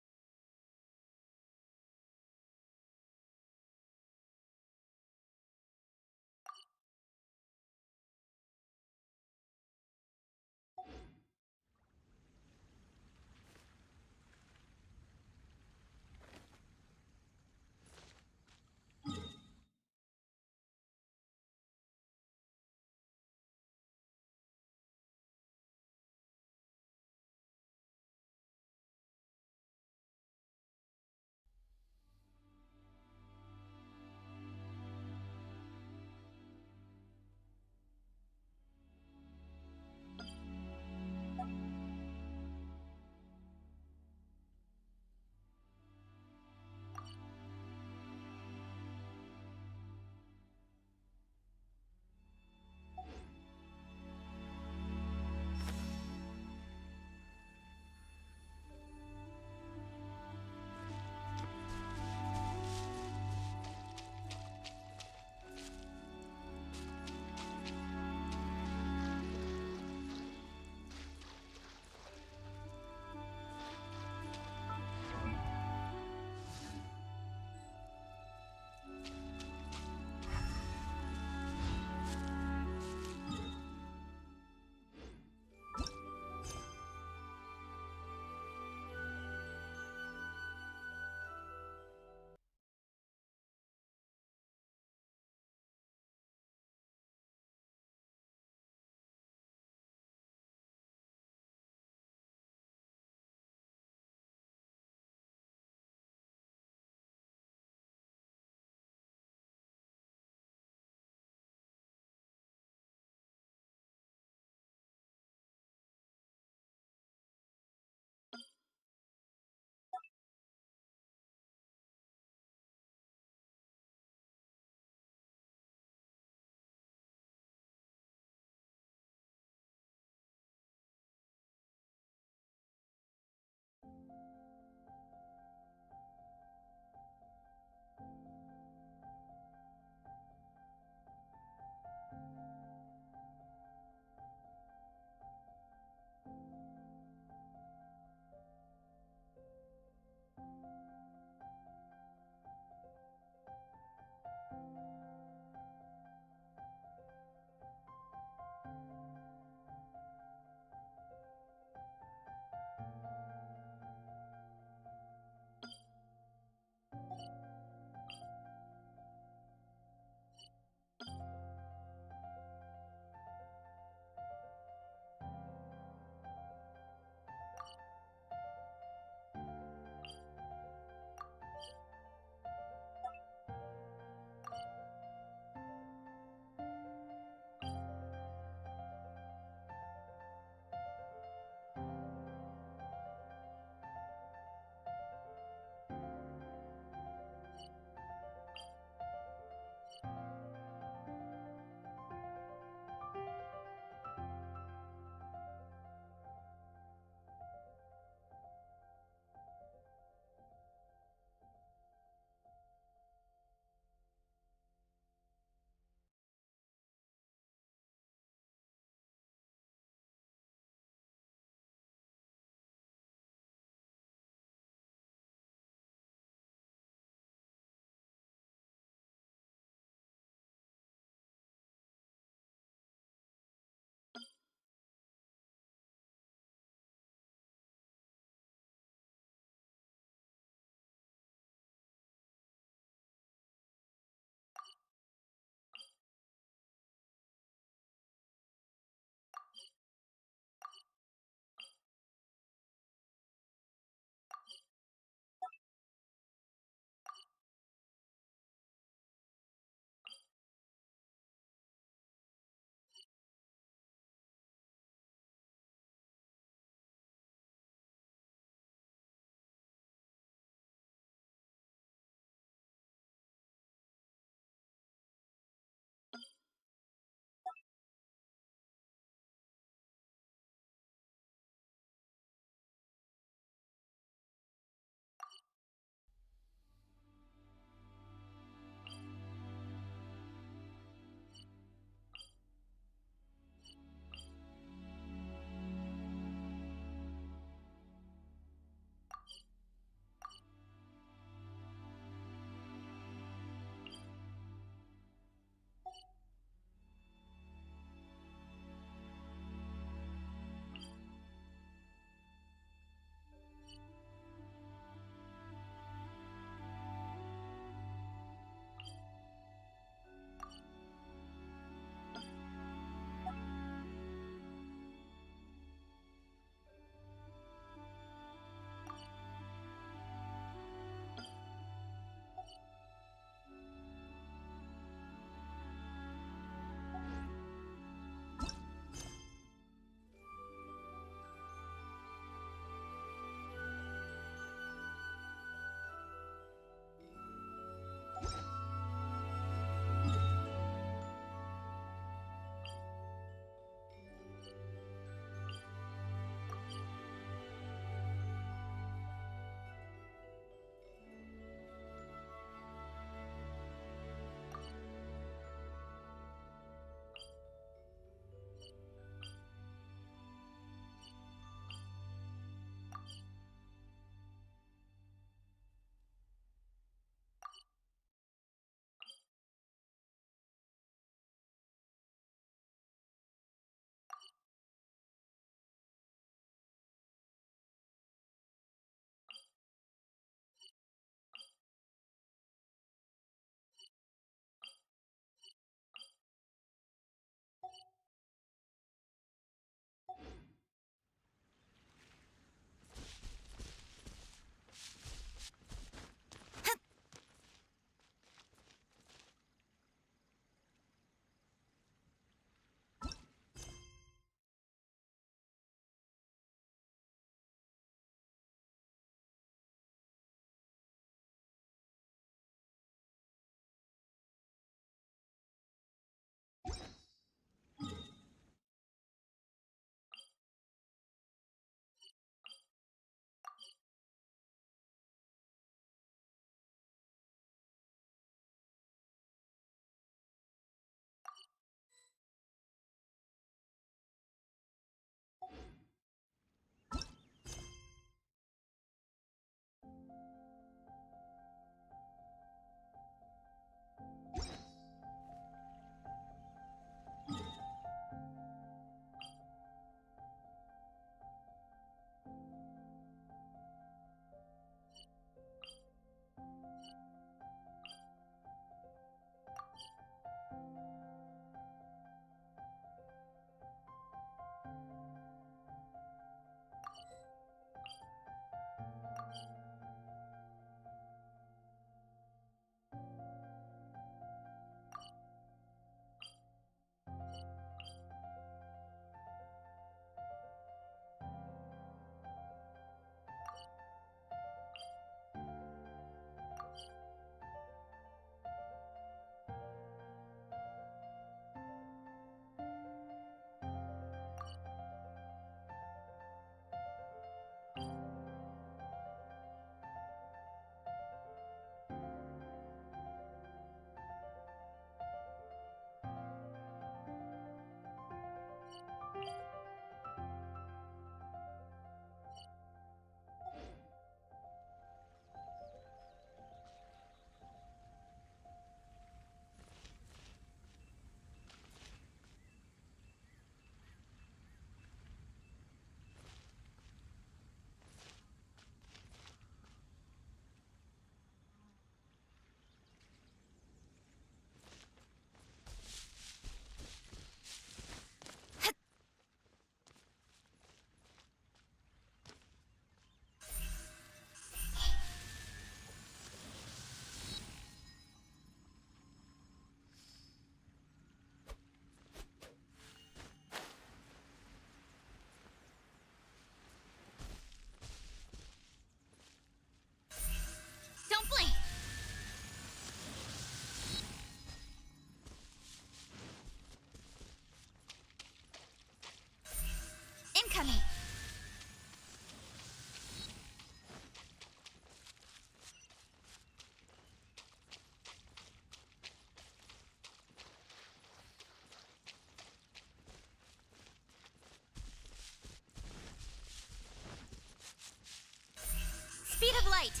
light!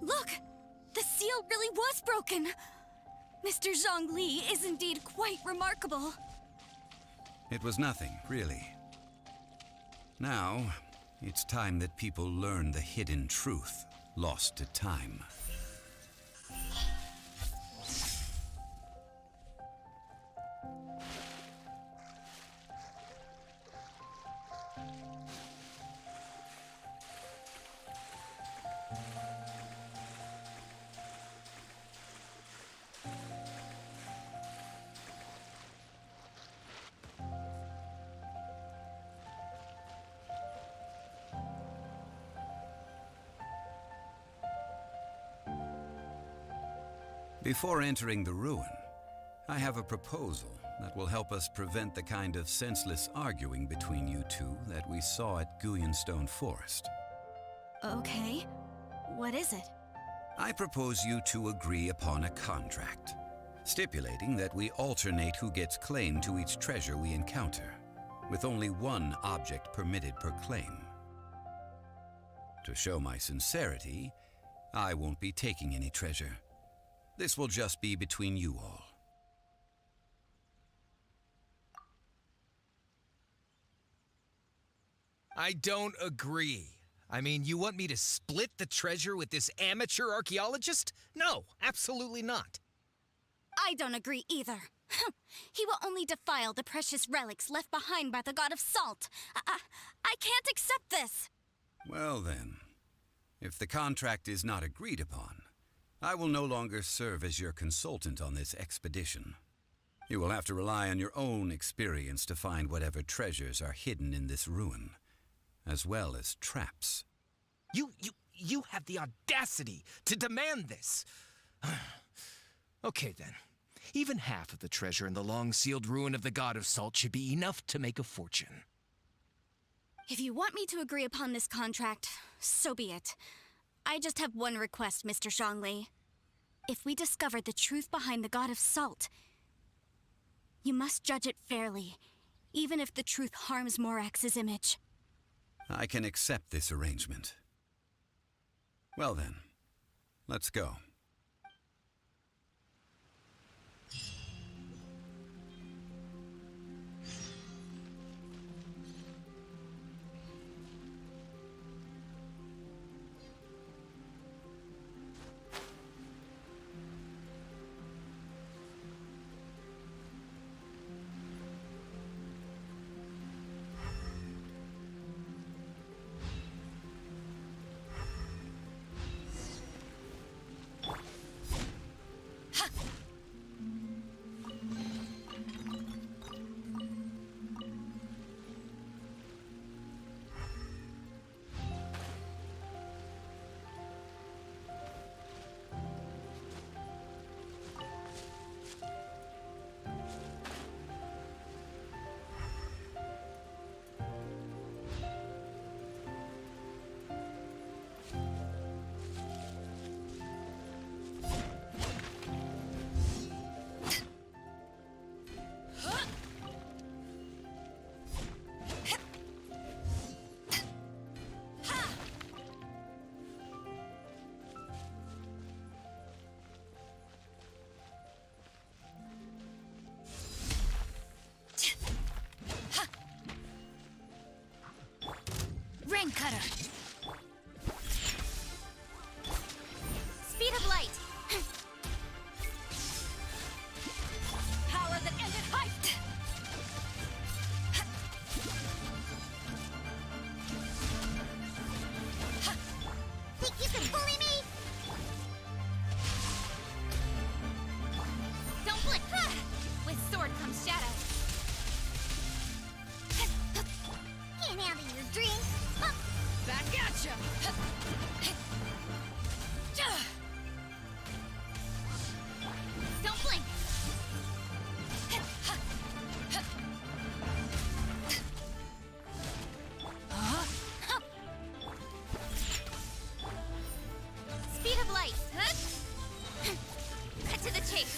Look! The seal really was broken! Mr. Zhongli is indeed quite remarkable. It was nothing, really. Now, it's time that people learn the hidden truth lost to time. Before entering the ruin, I have a proposal that will help us prevent the kind of senseless arguing between you two that we saw at Guyenstone Forest. Okay. What is it? I propose you two agree upon a contract, stipulating that we alternate who gets claim to each treasure we encounter, with only one object permitted per claim. To show my sincerity, I won't be taking any treasure. This will just be between you all. I don't agree. I mean, you want me to split the treasure with this amateur archaeologist? No, absolutely not. I don't agree either. He will only defile the precious relics left behind by the god of salt. I can't accept this. Well then, if the contract is not agreed upon, I will no longer serve as your consultant on this expedition. You will have to rely on your own experience to find whatever treasures are hidden in this ruin, as well as traps. You have the audacity to demand this. Okay then. Even half of the treasure in the long-sealed ruin of the God of Salt should be enough to make a fortune. If you want me to agree upon this contract, so be it. I just have one request, Mr. Zhongli. If we discover the truth behind the God of Salt, you must judge it fairly, even if the truth harms Morax's image. I can accept this arrangement. Well then, let's go. Ring cutter. Speed of light. Power that ended hype. Think you can bully me? Don't blink. With sword comes shadow. Can't handle your dreams. Back at ya! Don't blink! Speed of light! Cut to the chase!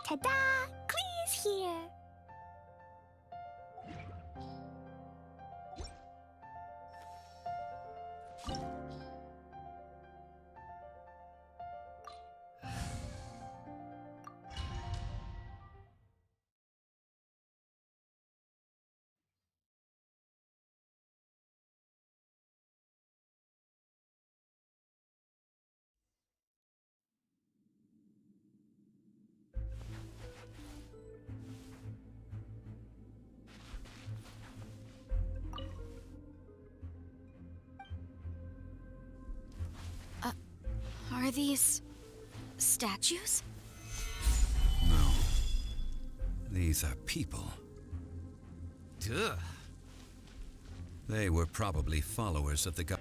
Ta-da! Clee's here! Are these statues? No. These are people. Duh. They were probably followers of the god.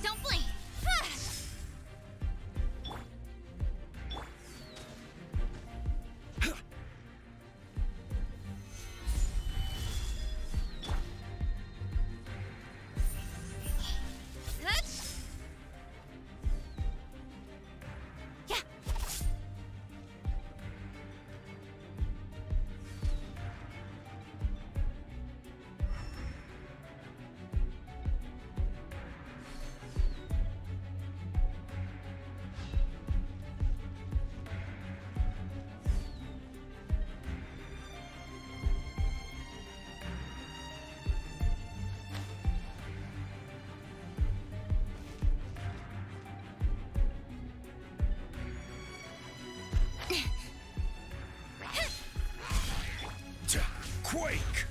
Don't blink! Yeah. Quake!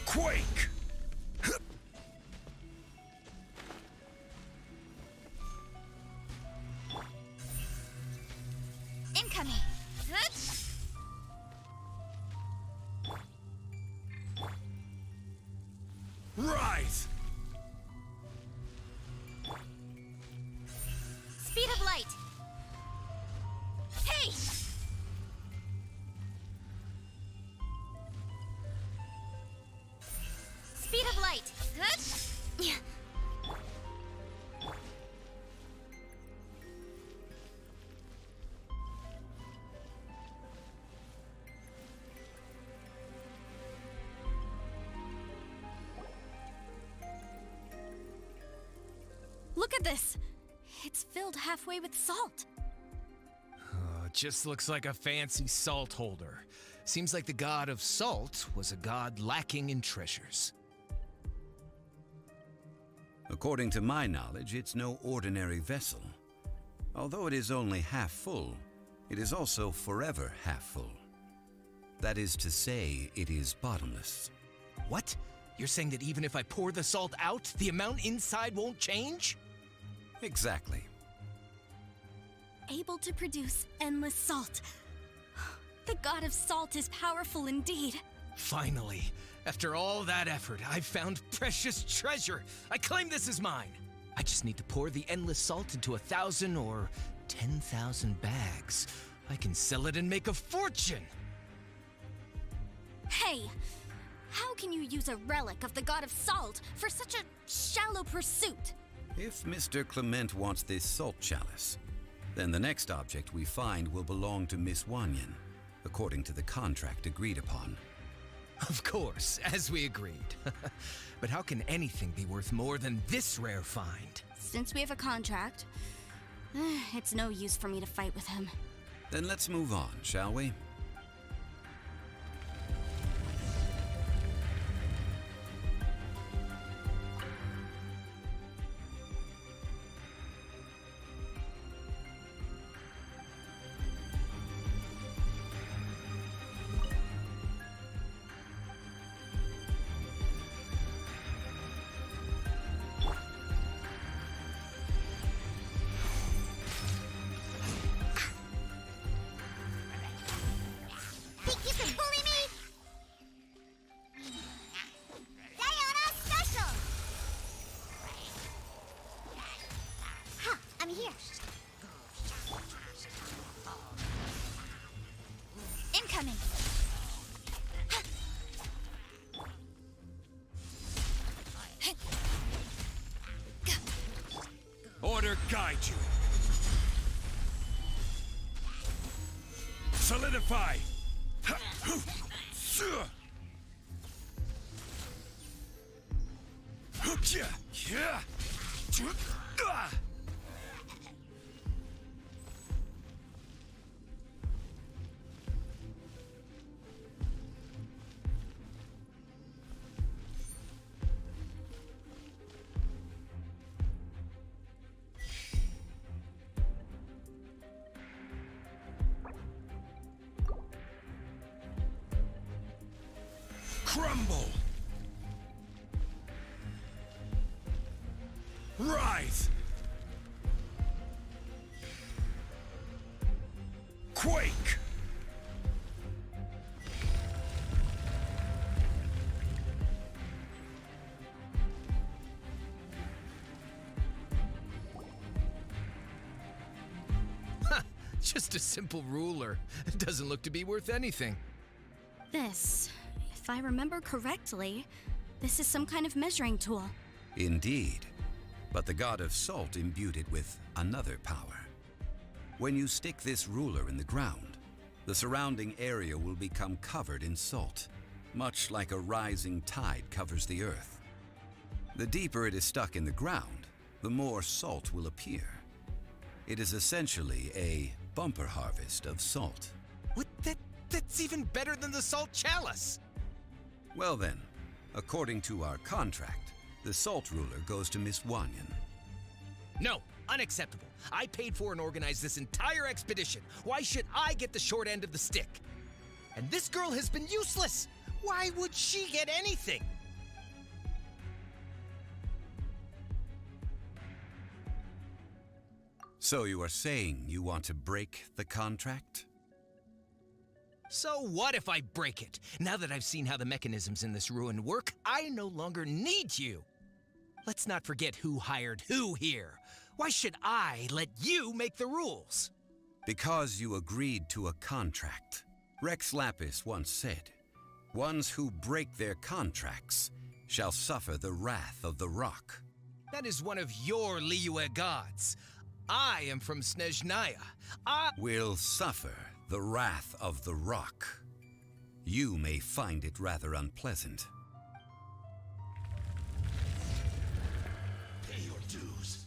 Quake! Incoming! Rise! Speed of light! Hey! Speed of light! Look at this! It's filled halfway with salt. Oh, it just looks like a fancy salt holder. Seems like the god of salt was a god lacking in treasures. According to my knowledge, it's no ordinary vessel. Although it is only half full, it is also forever half full. That is to say, it is bottomless. What? You're saying that even if I pour the salt out, the amount inside won't change? Exactly. Able to produce endless salt. The god of salt is powerful indeed. Finally, after all that effort, I've found precious treasure. I claim this as mine. I just need to pour the endless salt into 1,000 or 10,000 bags. I can sell it and make a fortune. Hey, how can you use a relic of the god of salt for such a shallow pursuit? If Mr. Clement wants this salt chalice, then the next object we find will belong to Miss Wanyan, according to the contract agreed upon. Of course, as we agreed. But how can anything be worth more than this rare find? Since we have a contract, it's no use for me to fight with him. Then let's move on, shall we? guide you. Solidify. Crumble! Rise! Quake! Just a simple ruler. It doesn't look to be worth anything. This, if I remember correctly, this is some kind of measuring tool. Indeed. But the god of salt imbued it with another power. When you stick this ruler in the ground, the surrounding area will become covered in salt, much like a rising tide covers the earth. The deeper it is stuck in the ground, the more salt will appear. It is essentially a bumper harvest of salt. What? That's even better than the salt chalice! Well then, according to our contract, the salt ruler goes to Miss Wanyan. No, unacceptable. I paid for and organized this entire expedition. Why should I get the short end of the stick? And this girl has been useless! Why would she get anything? So you are saying you want to break the contract? So what if I break it? Now that I've seen how the mechanisms in this ruin work, I no longer need you. Let's not forget who hired who here. Why should I let you make the rules? Because you agreed to a contract. Rex Lapis once said, "Ones who break their contracts shall suffer the wrath of the rock." That is one of your Liyue gods. I am from Snezhnaya. Will suffer the wrath of the rock. You may find it rather unpleasant. Pay your dues.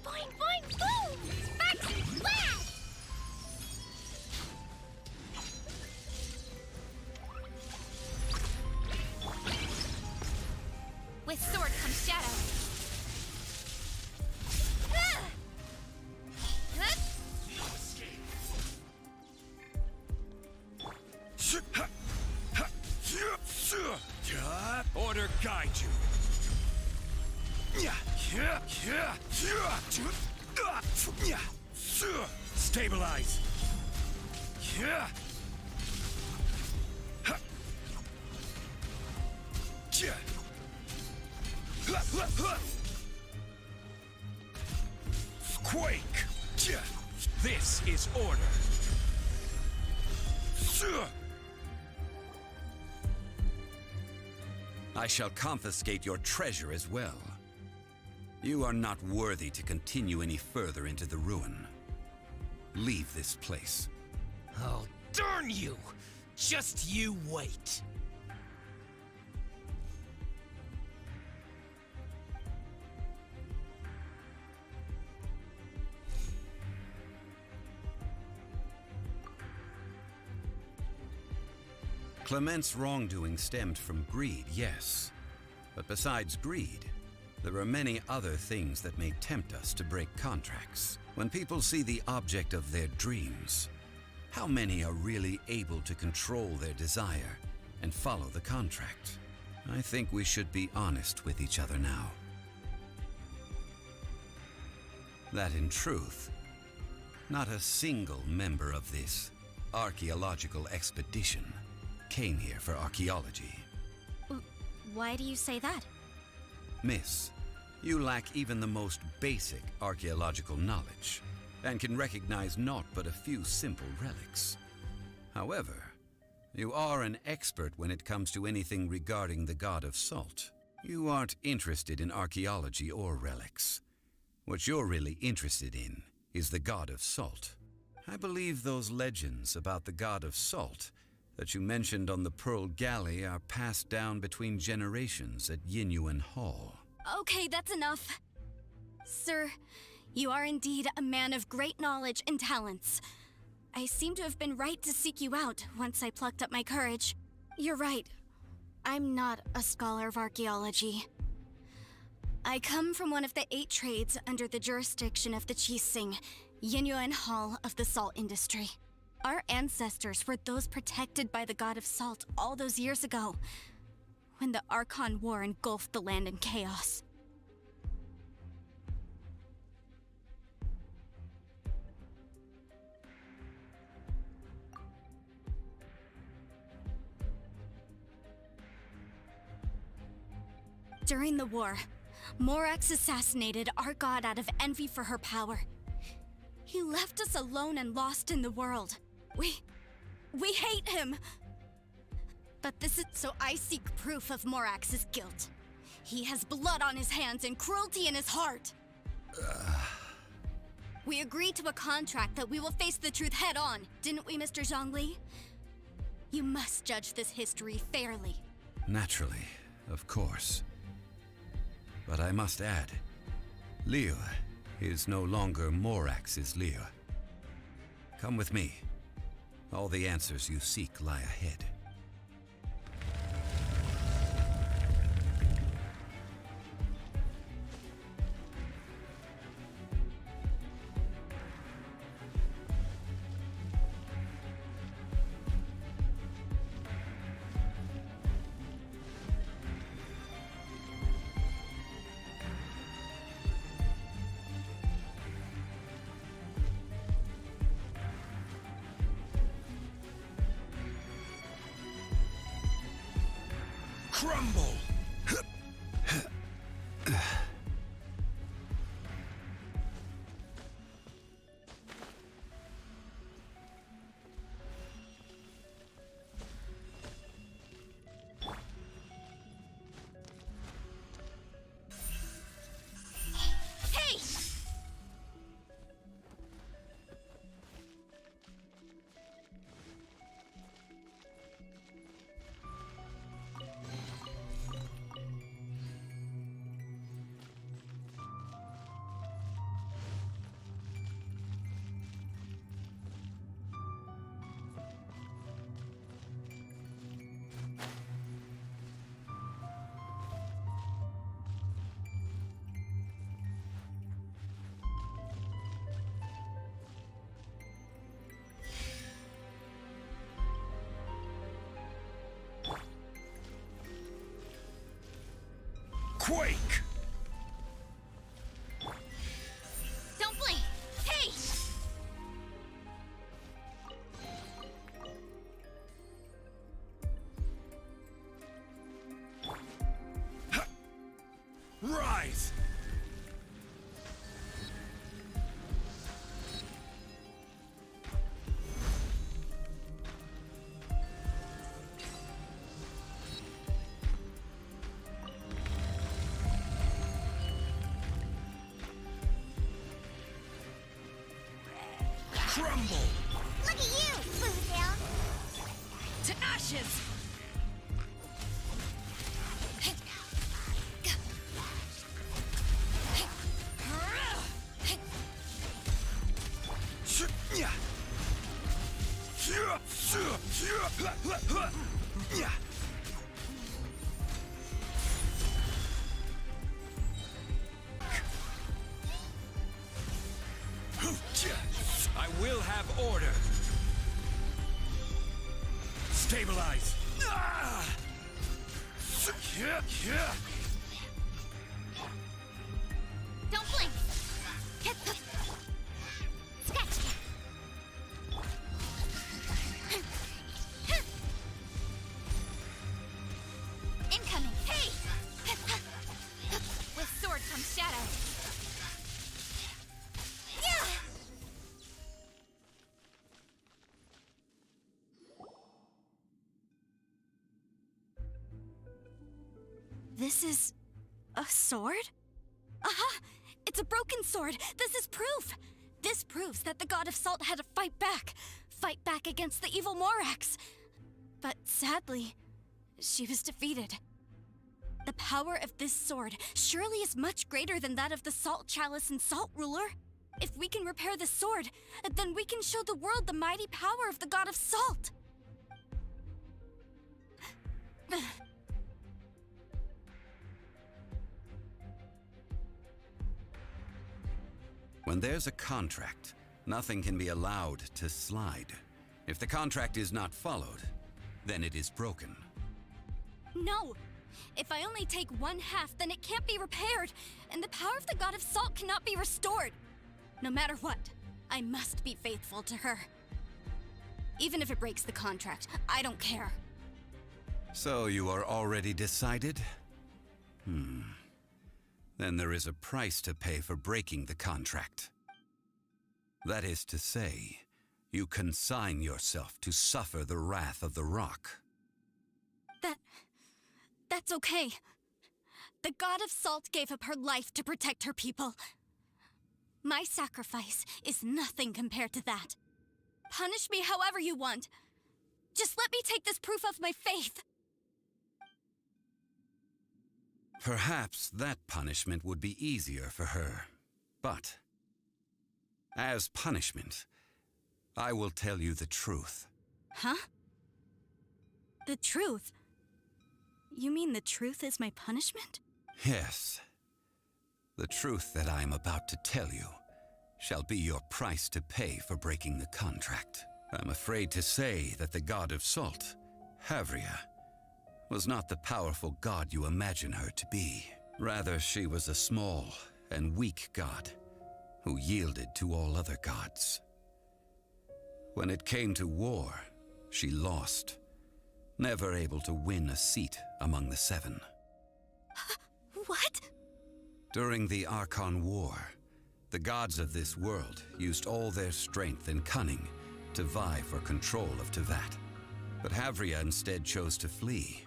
Boing, boing, boom! Sparks and flash! With sword comes shadow. Order guide you. Stabilize. Quake. This is order. I shall confiscate your treasure as well. You are not worthy to continue any further into the ruin. Leave this place. Oh, darn you! Just you wait. Clement's wrongdoing stemmed from greed, yes. But besides greed, there are many other things that may tempt us to break contracts. When people see the object of their dreams, how many are really able to control their desire and follow the contract? I think we should be honest with each other now. That in truth, not a single member of this archaeological expedition came here for archaeology. Why do you say that? Miss, you lack even the most basic archaeological knowledge and can recognize naught but a few simple relics. However, You are an expert when it comes to anything regarding the god of salt. You aren't interested in archaeology or relics. What you're really interested in is the god of salt. I believe those legends about the god of salt that you mentioned on the Pearl Galley are passed down between generations at Yinyuan Hall. Okay, that's enough. Sir, you are indeed a man of great knowledge and talents. I seem to have been right to seek you out once I plucked up my courage. You're right. I'm not a scholar of archaeology. I come from one of the 8 trades under the jurisdiction of the Qixing, Yinyuan Hall of the salt industry. Our ancestors were those protected by the god of salt all those years ago, when the Archon War engulfed the land in chaos. During the war, Morax assassinated our god out of envy for her power. He left us alone and lost in the world. We hate him! But this is so I seek proof of Morax's guilt. He has blood on his hands and cruelty in his heart. We agreed to a contract that we will face the truth head on, didn't we, Mr. Zhongli? You must judge this history fairly. Naturally, of course. But I must add, Liu is no longer Morax's Liu. Come with me. All the answers you seek lie ahead. Crumble! Hey! Quake! Don't blink! Hey! Rise! Crumble! Look at you, Food Down. To ashes! I will have order. Stabilize! Don't blink! Scratch! Incoming! Hey! With sword comes shadow. This is a sword? Aha! It's a broken sword! This is proof! This proves that the God of Salt had to fight back against the evil Morax. But sadly, she was defeated. The power of this sword surely is much greater than that of the Salt Chalice and Salt Ruler. If we can repair the sword, then we can show the world the mighty power of the God of Salt. When there's a contract, nothing can be allowed to slide. If the contract is not followed, then it is broken. No! If I only take one half, then it can't be repaired, and the power of the God of Salt cannot be restored. No matter what, I must be faithful to her. Even if it breaks the contract, I don't care. So you are already decided? Then there is a price to pay for breaking the contract. That is to say, you consign yourself to suffer the wrath of the rock. That's okay. The God of Salt gave up her life to protect her people. My sacrifice is nothing compared to that. Punish me however you want. Just let me take this proof of my faith. Perhaps that punishment would be easier for her. But, as punishment, I will tell you the truth. Huh? The truth? You mean the truth is my punishment? Yes. The truth that I am about to tell you shall be your price to pay for breaking the contract. I'm afraid to say that the God of Salt, Havria, was not the powerful god you imagine her to be. Rather, she was a small and weak god who yielded to all other gods. When it came to war, she lost, never able to win a seat among the seven. What? During the Archon War, the gods of this world used all their strength and cunning to vie for control of Tevat. But Havria instead chose to flee.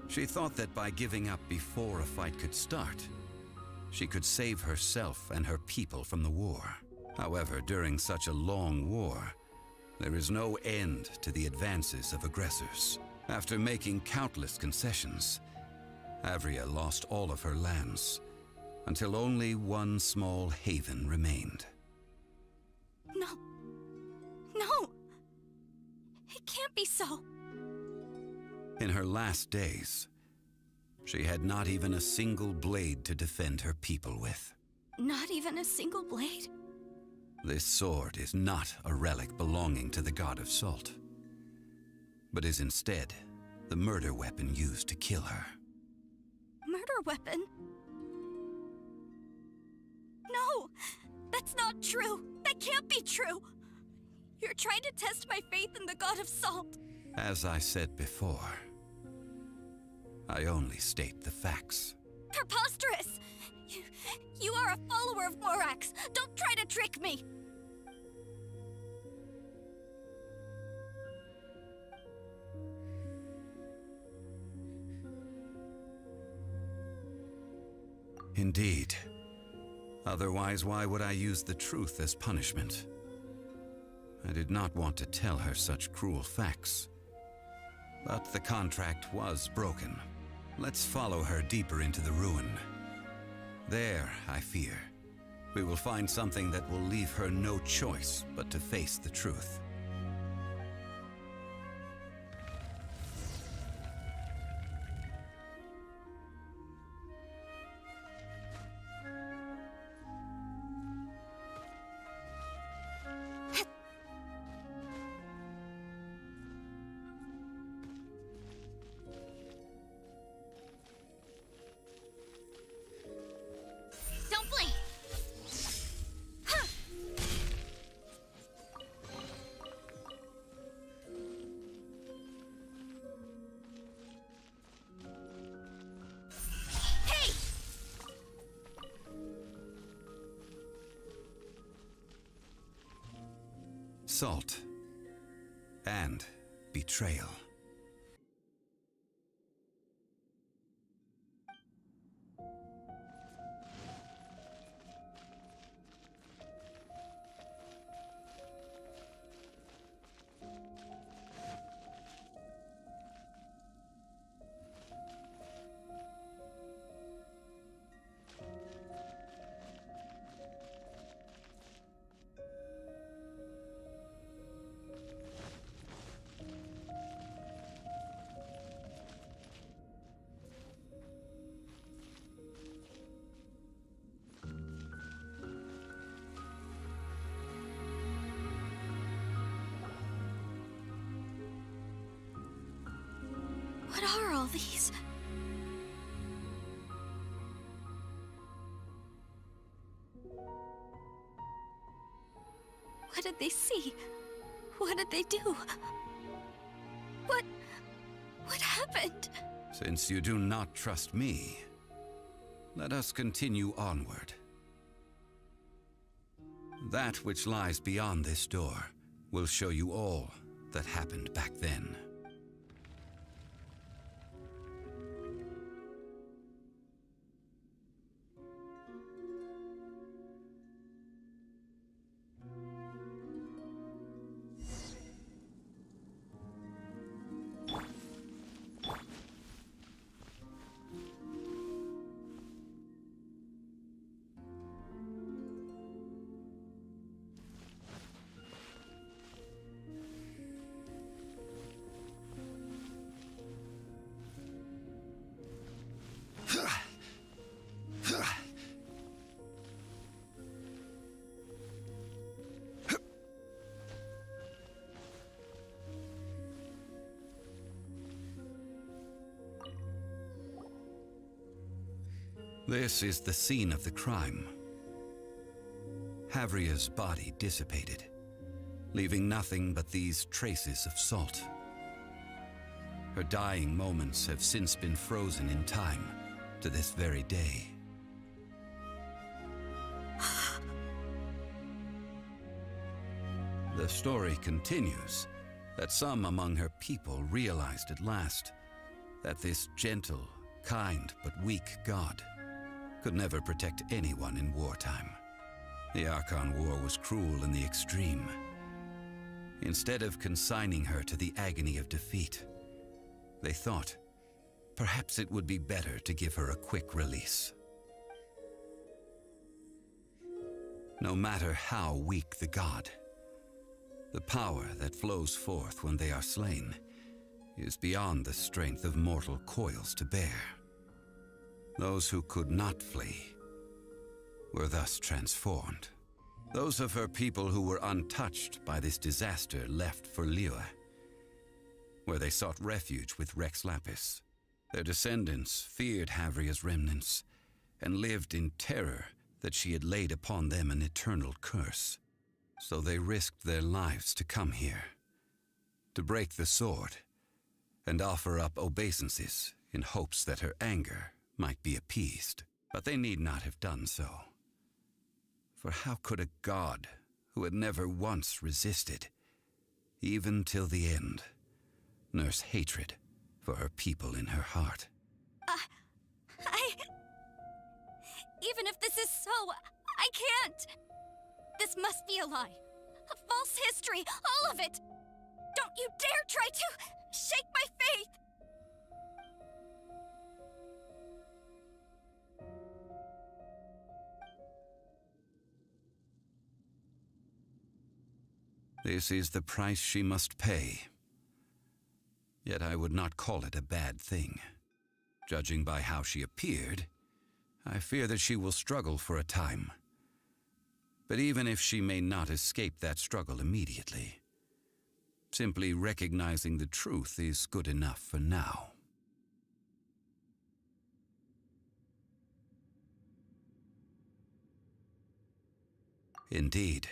She thought that by giving up before a fight could start, she could save herself and her people from the war. However, during such a long war, there is no end to the advances of aggressors. After making countless concessions, Havria lost all of her lands, until only one small haven remained. No. No! It can't be so. In her last days, she had not even a single blade to defend her people with. Not even a single blade? This sword is not a relic belonging to the God of Salt, but is instead the murder weapon used to kill her. Murder weapon? No! That's not true! That can't be true! You're trying to test my faith in the God of Salt! As I said before, I only state the facts. Preposterous! You are a follower of Morax! Don't try to trick me! Indeed. Otherwise, why would I use the truth as punishment? I did not want to tell her such cruel facts. But the contract was broken. Let's follow her deeper into the ruin. There, I fear, we will find something that will leave her no choice but to face the truth. Don't blink! Huh. Hey! Salt and betrayal. What are all these? What did they see? What did they do? What happened? Since you do not trust me, let us continue onward. That which lies beyond this door will show you all that happened back then. This is the scene of the crime. Havria's body dissipated, leaving nothing but these traces of salt. Her dying moments have since been frozen in time to this very day. The story continues that some among her people realized at last that this gentle, kind, but weak god could never protect anyone in wartime. The Archon War was cruel in the extreme. Instead of consigning her to the agony of defeat, they thought perhaps it would be better to give her a quick release. No matter how weak the god, the power that flows forth when they are slain is beyond the strength of mortal coils to bear. Those who could not flee were thus transformed. Those of her people who were untouched by this disaster left for Liyue, where they sought refuge with Rex Lapis. Their descendants feared Havria's remnants and lived in terror that she had laid upon them an eternal curse. So they risked their lives to come here, to break the sword and offer up obeisances in hopes that her anger might be appeased. But they need not have done so. For how could a god who had never once resisted, even till the end, nurse hatred for her people in her heart? Even if this is so, I can't! This must be a lie. A false history, all of it! Don't you dare try to shake my faith! This is the price she must pay. Yet I would not call it a bad thing. Judging by how she appeared, I fear that she will struggle for a time. But even if she may not escape that struggle immediately, simply recognizing the truth is good enough for now. Indeed,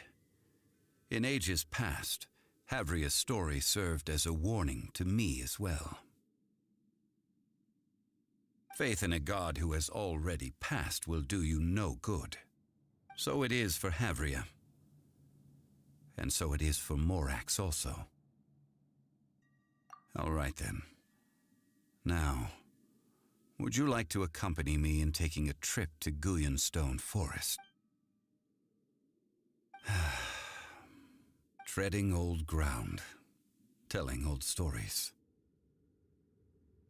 in ages past, Havria's story served as a warning to me as well. Faith in a god who has already passed will do you no good. So it is for Havria. And so it is for Morax also. All right then. Now, would you like to accompany me in taking a trip to Guyonstone Forest? Treading old ground, telling old stories.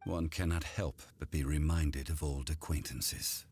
One cannot help but be reminded of old acquaintances.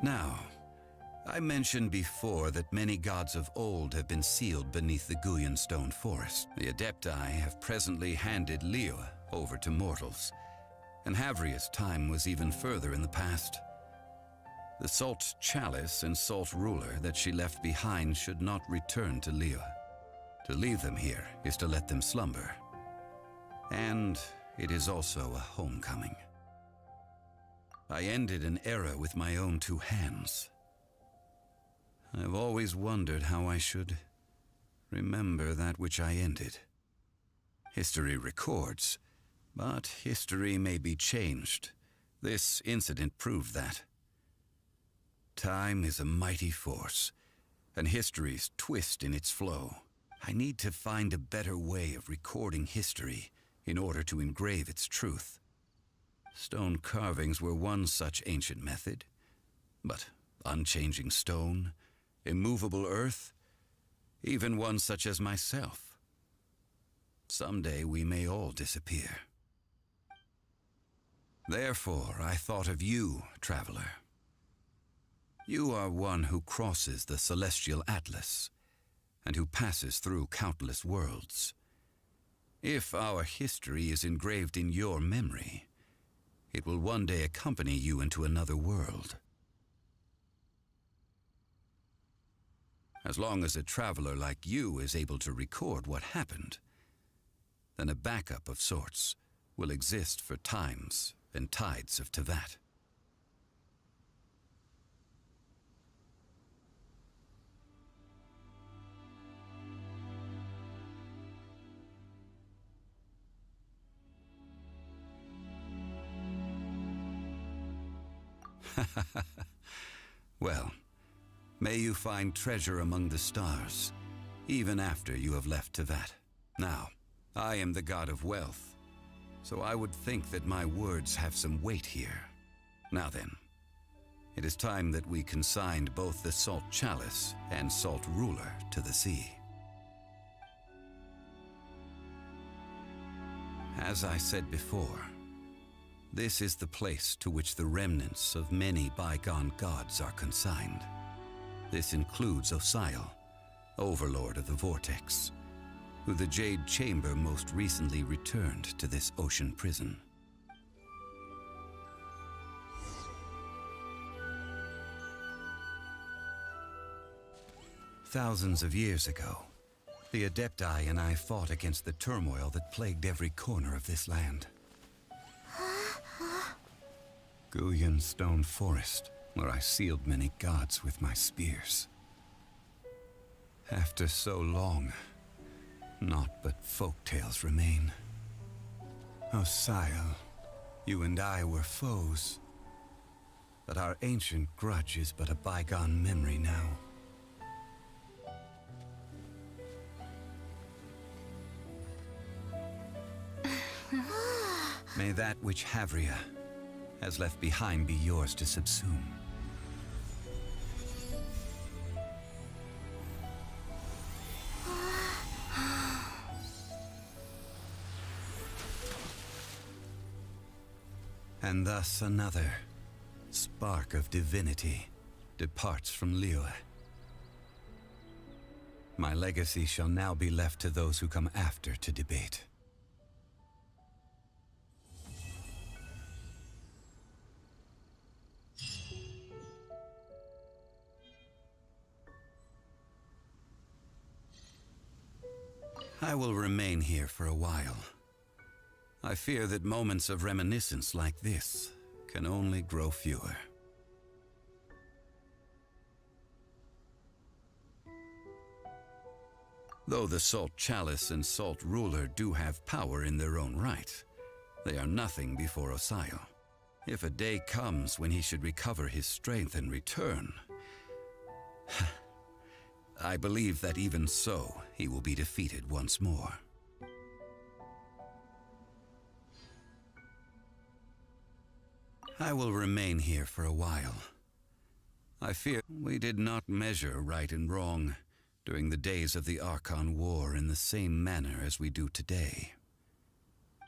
Now, I mentioned before that many gods of old have been sealed beneath the Guyan stone forest. The Adepti have presently handed Liyue over to mortals, and Havria's time was even further in the past. The Salt Chalice and Salt Ruler that she left behind should not return to Liyue. To leave them here is to let them slumber. And it is also a homecoming. I ended an era with my own two hands. I've always wondered how I should remember that which I ended. History records, but history may be changed. This incident proved that. Time is a mighty force, and history's twist in its flow. I need to find a better way of recording history in order to engrave its truth. Stone carvings were one such ancient method, but unchanging stone, immovable earth, even one such as myself. Someday we may all disappear. Therefore, I thought of you, traveler. You are one who crosses the celestial atlas, and who passes through countless worlds. If our history is engraved in your memory, it will one day accompany you into another world. As long as a traveler like you is able to record what happened, then a backup of sorts will exist for times and tides of Teyvat. Well, may you find treasure among the stars, even after you have left Teyvat. Now, I am the god of wealth, so I would think that my words have some weight here. Now then, it is time that we consigned both the Salt Chalice and Salt Ruler to the sea. As I said before, this is the place to which the remnants of many bygone gods are consigned. This includes Osial, Overlord of the Vortex, who the Jade Chamber most recently returned to this ocean prison. Thousands of years ago, the Adepti and I fought against the turmoil that plagued every corner of this land. Guyan Stone Forest, where I sealed many gods with my spears. After so long, naught but folk tales remain. Osial, you and I were foes, but our ancient grudge is but a bygone memory now. May that which Havria has left behind be yours to subsume. And thus another spark of divinity departs from Liyue. My legacy shall now be left to those who come after to debate. I will remain here for a while. I fear that moments of reminiscence like this can only grow fewer. Though the Salt Chalice and Salt Ruler do have power in their own right, they are nothing before Osial. If a day comes when he should recover his strength and return, I believe that even so, he will be defeated once more. I will remain here for a while. I fear we did not measure right and wrong during the days of the Archon War in the same manner as we do today.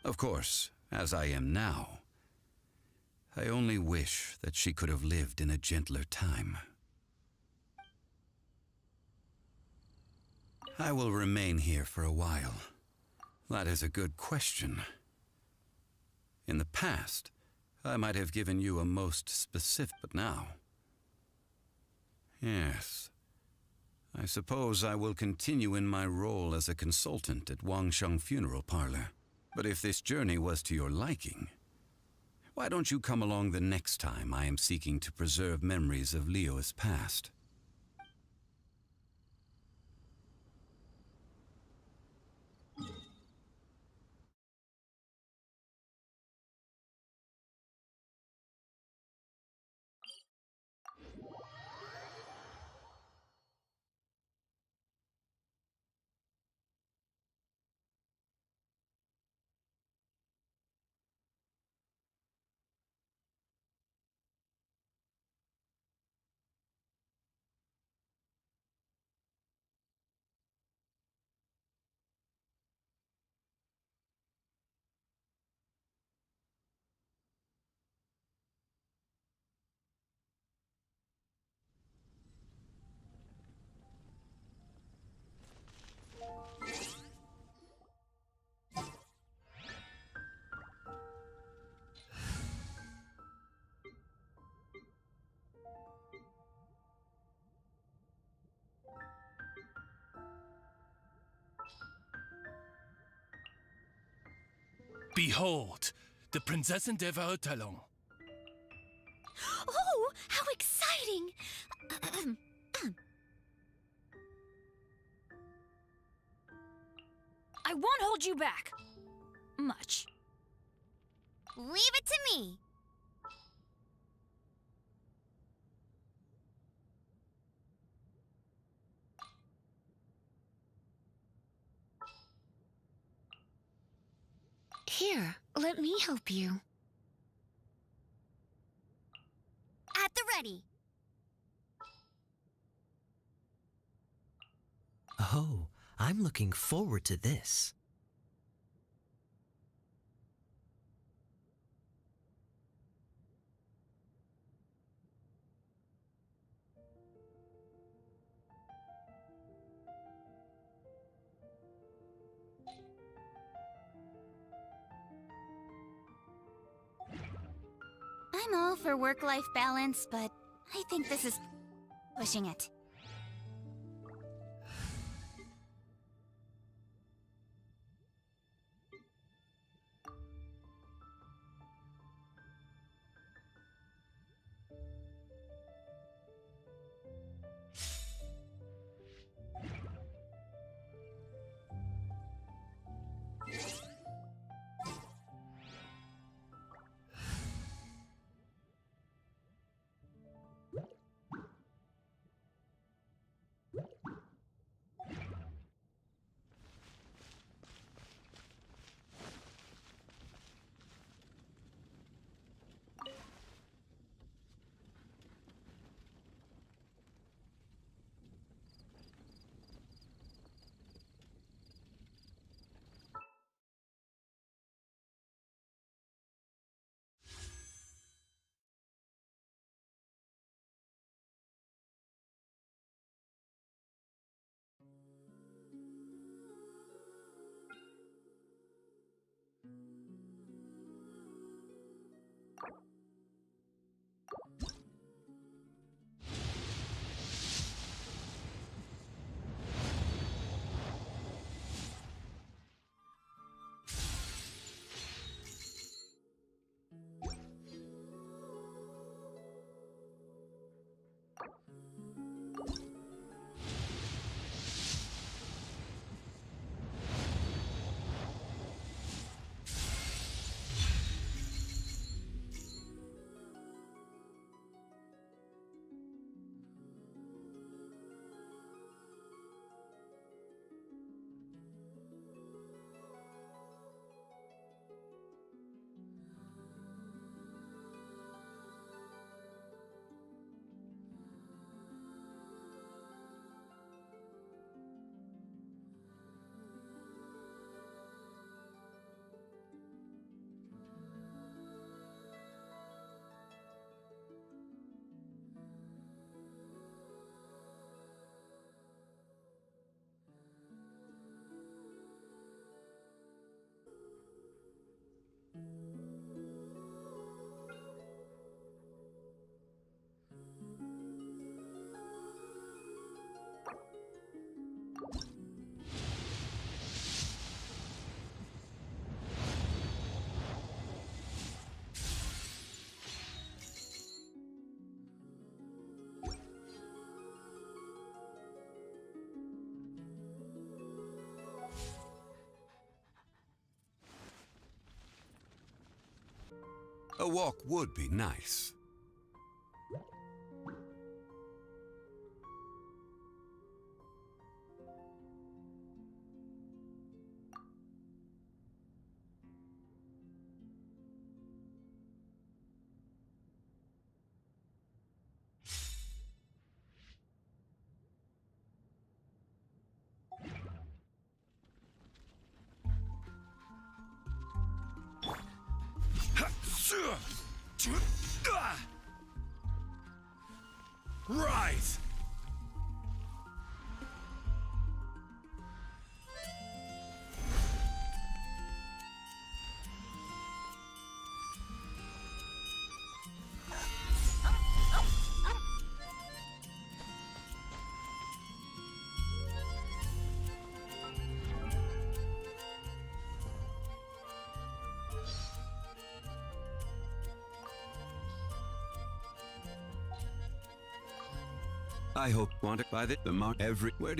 Of course, as I am now, I only wish that she could have lived in a gentler time. I will remain here for a while. That is a good question. In the past, I might have given you a most specific, but now... Yes. I suppose I will continue in my role as a consultant at Wangsheng Funeral Parlor. But if this journey was to your liking, why don't you come along the next time I am seeking to preserve memories of Leo's past? Behold, the Prinzessin der Talon. Oh, how exciting! I won't hold you back. Much. Leave it to me. Here, let me help you. At the ready. Oh, I'm looking forward to this. I'm all for work-life balance, but I think this is pushing it. A walk would be nice. Right! I hope wanted by the mark everywhere.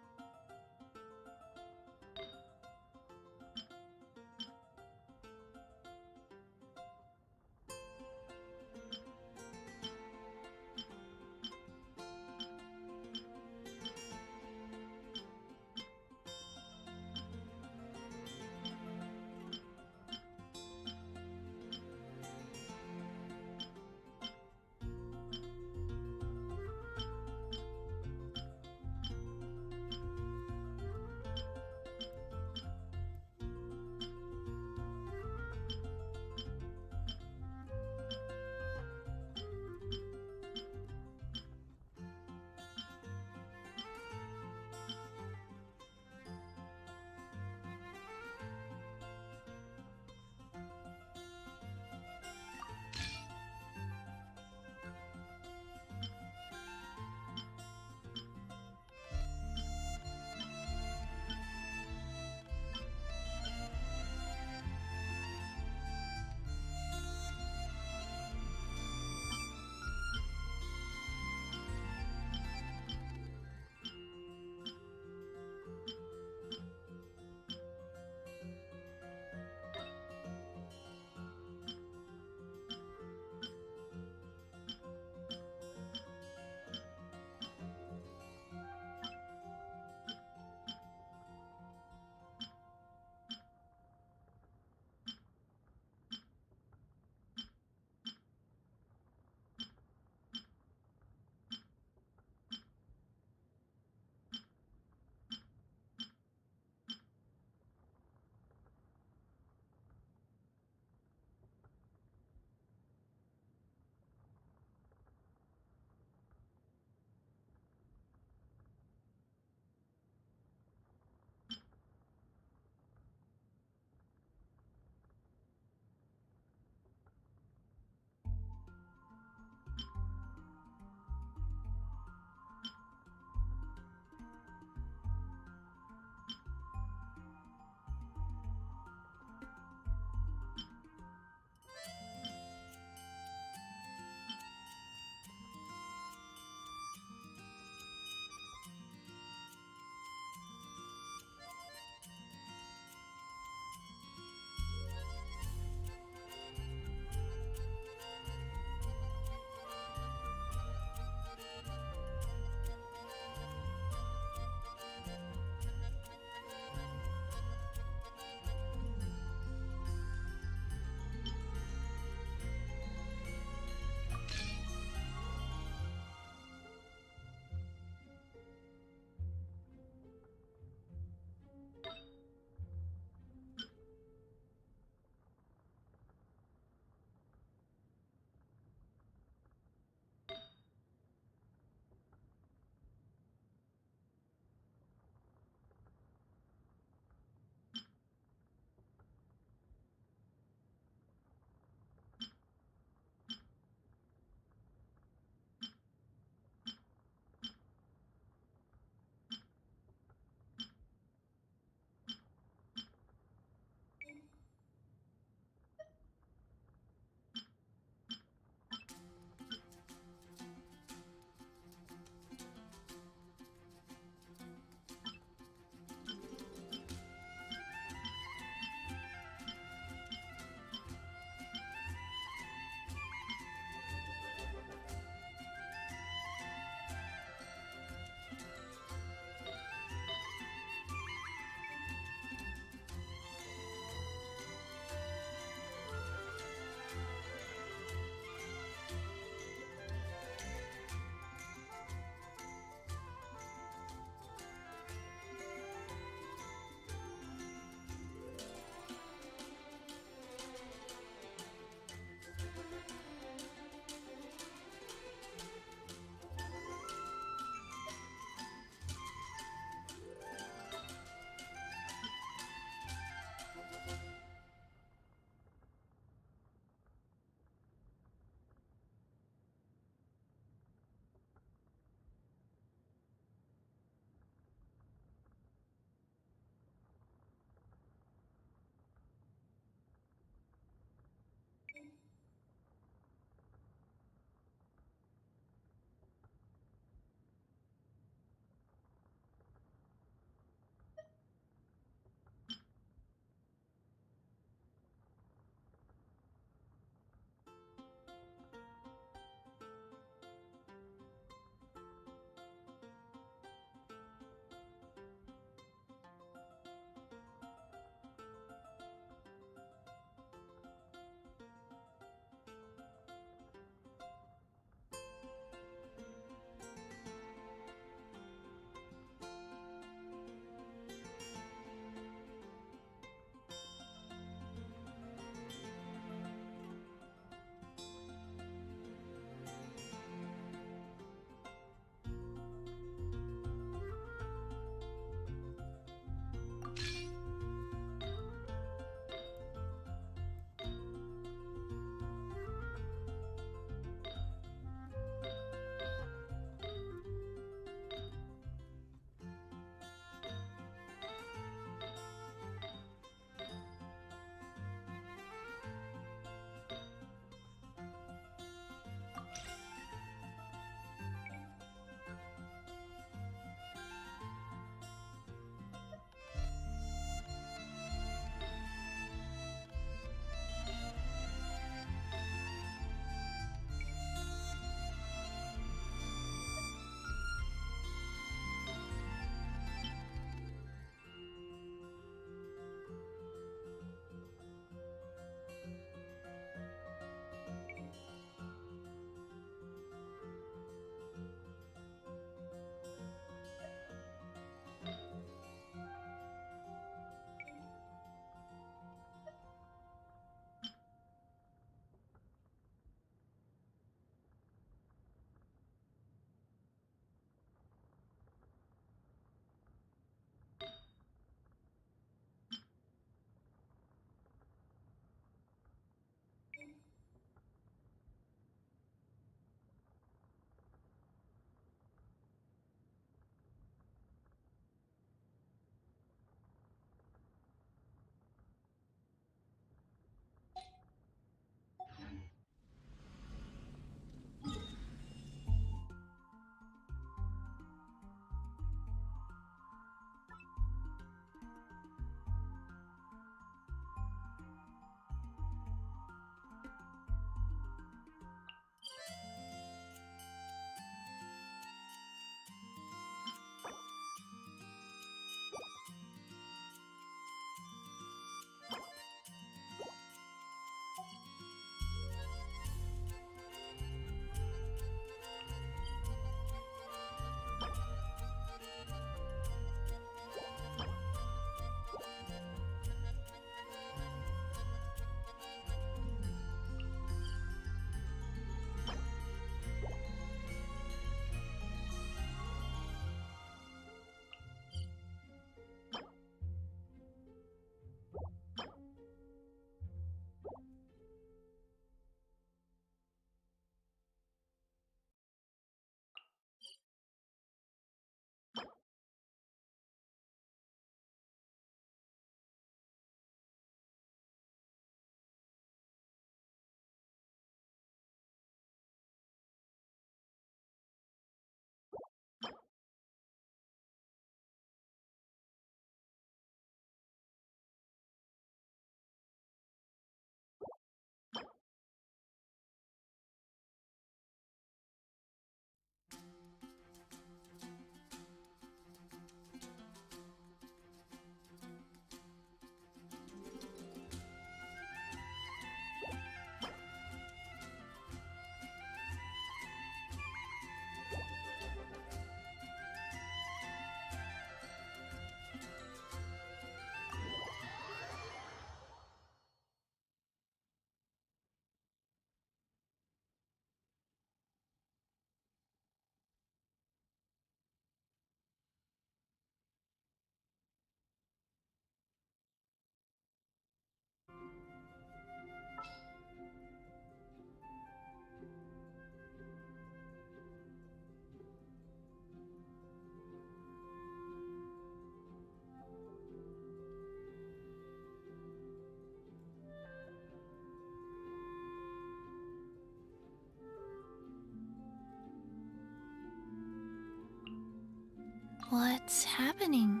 What's happening?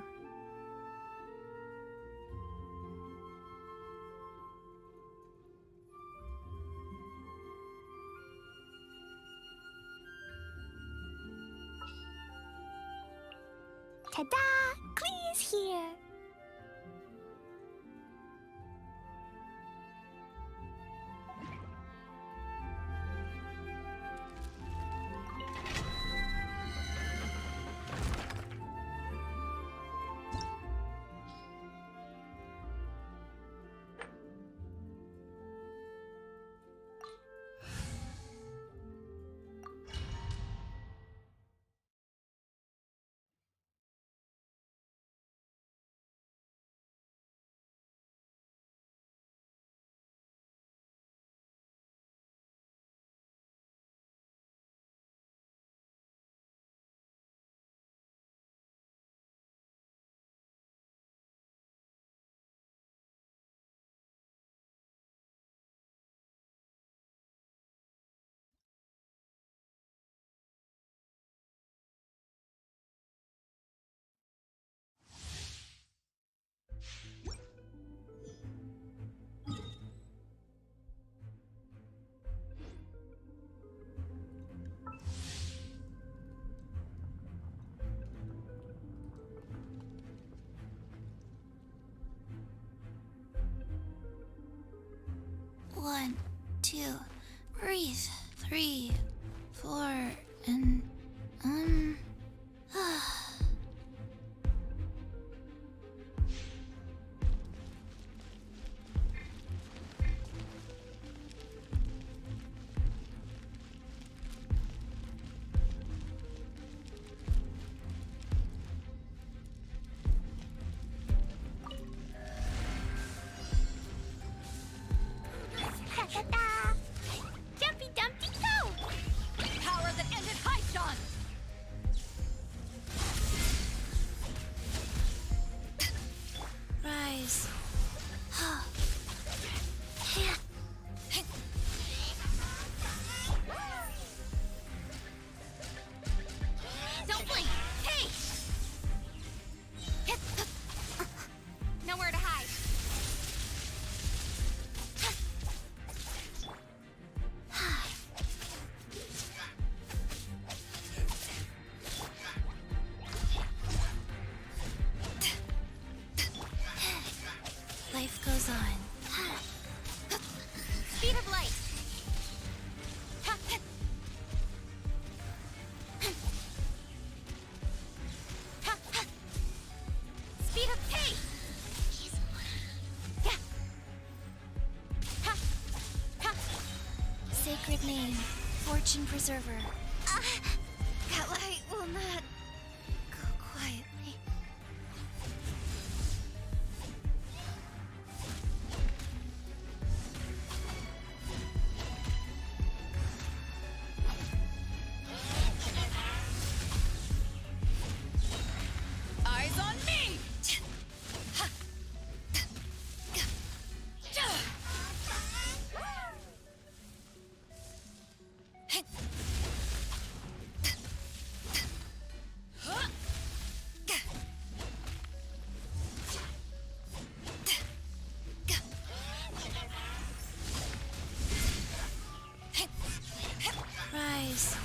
Ta-da! Clee's here! One, two, breathe. 3, 4, and Ta-da-da! Jumpy Dumpty go! Power that ended Hydon! rise. Don't blink! Hey! Nowhere to hide. Life goes on. Speed of light. Speed of pace. Sacred name, Fortune Preserver. That light will not go quietly. Eyes on me! Rise.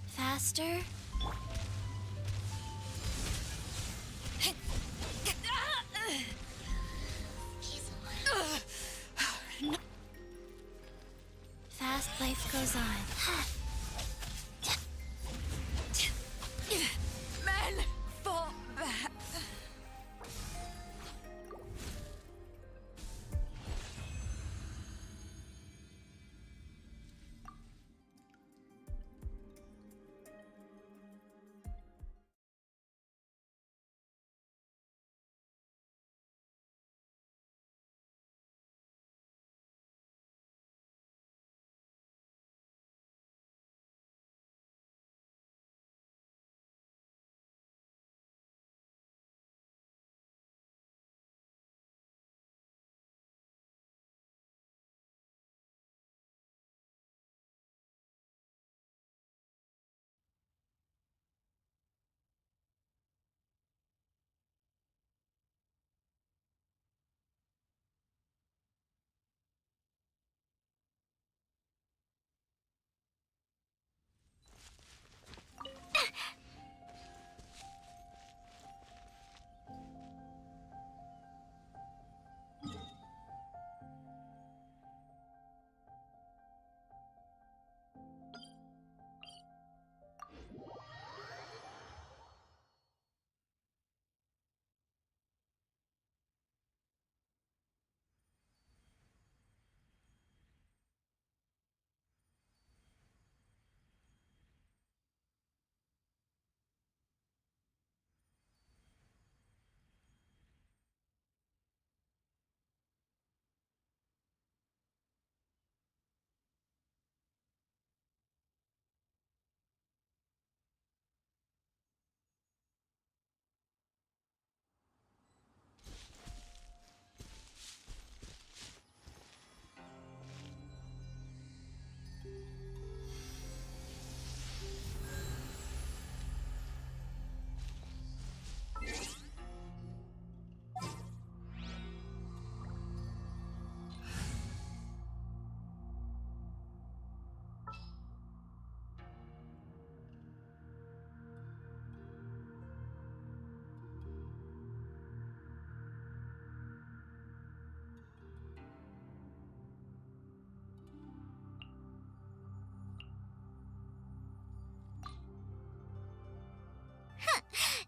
Faster. Fast life goes on.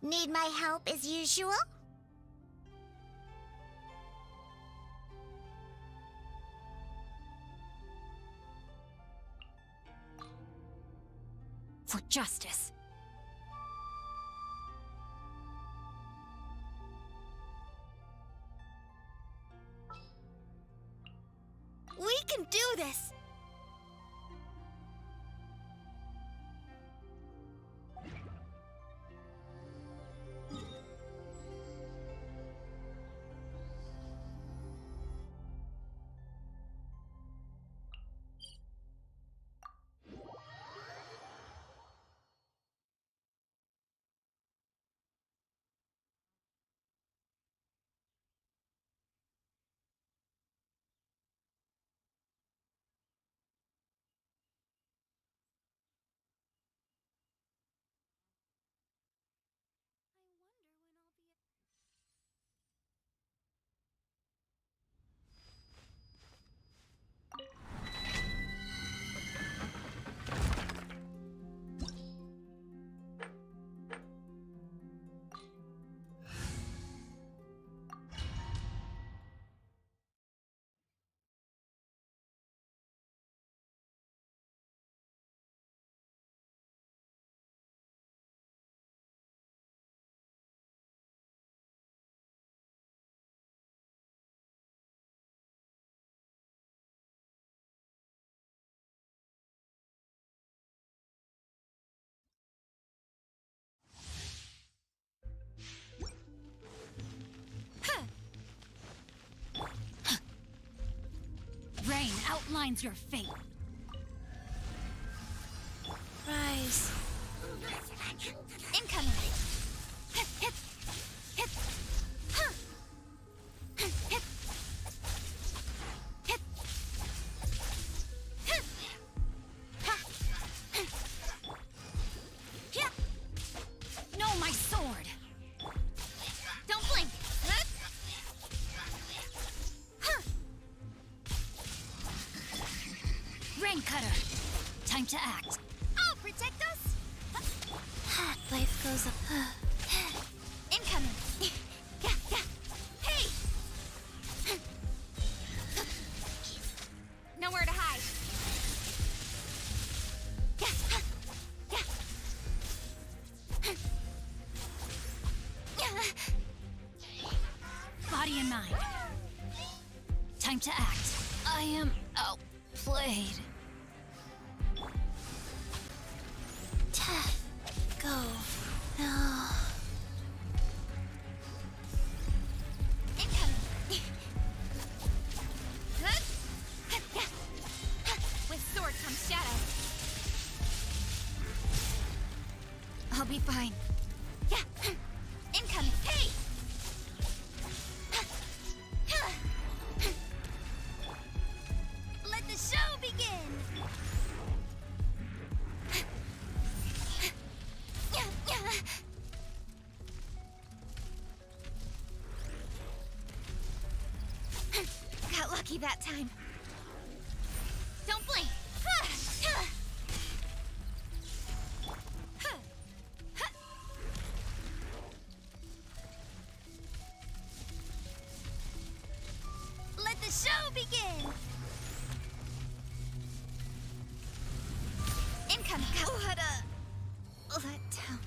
Need my help as usual? For justice. We can do this! Rain outlines your fate. Rise. Incoming! Hit, hit, hit! Huh. Hit, hit, hit! Huh. Ha. Yeah. No, my sword! Don't blink! Huh. Rain cutter! Time to act. I'll protect us! Life goes up. Incoming! Yeah, yeah! Hey! Nowhere to hide! Yeah! Yeah! Body and mind. Time to act. I am outplayed. Go. No. Incoming! With sword comes shadow. I'll be fine. Yeah! Incoming! Hey! Let the show begin! Got lucky that time. Don't blink! Let the show begin! Incoming! What a letdown.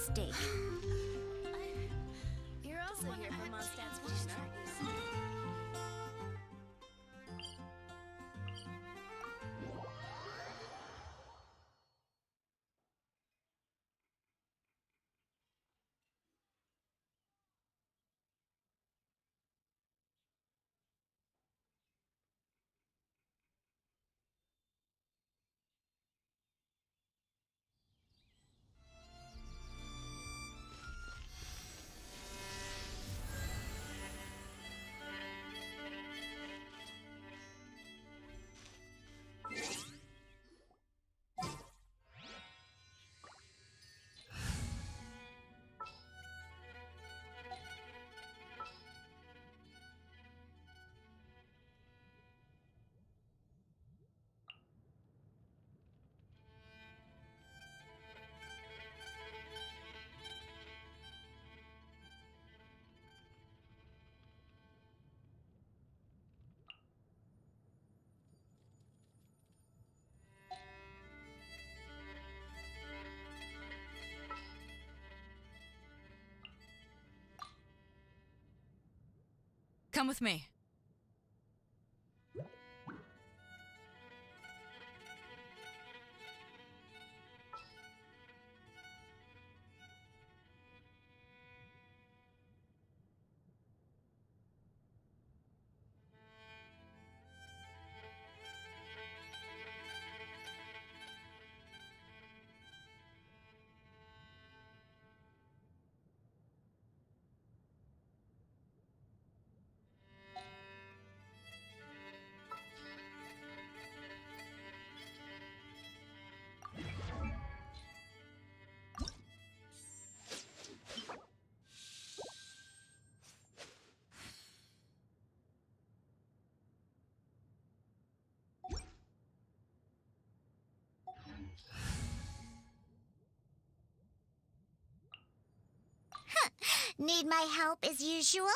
mistake. You're also here for Mondstadt's question, aren't you? Come with me. Need my help as usual?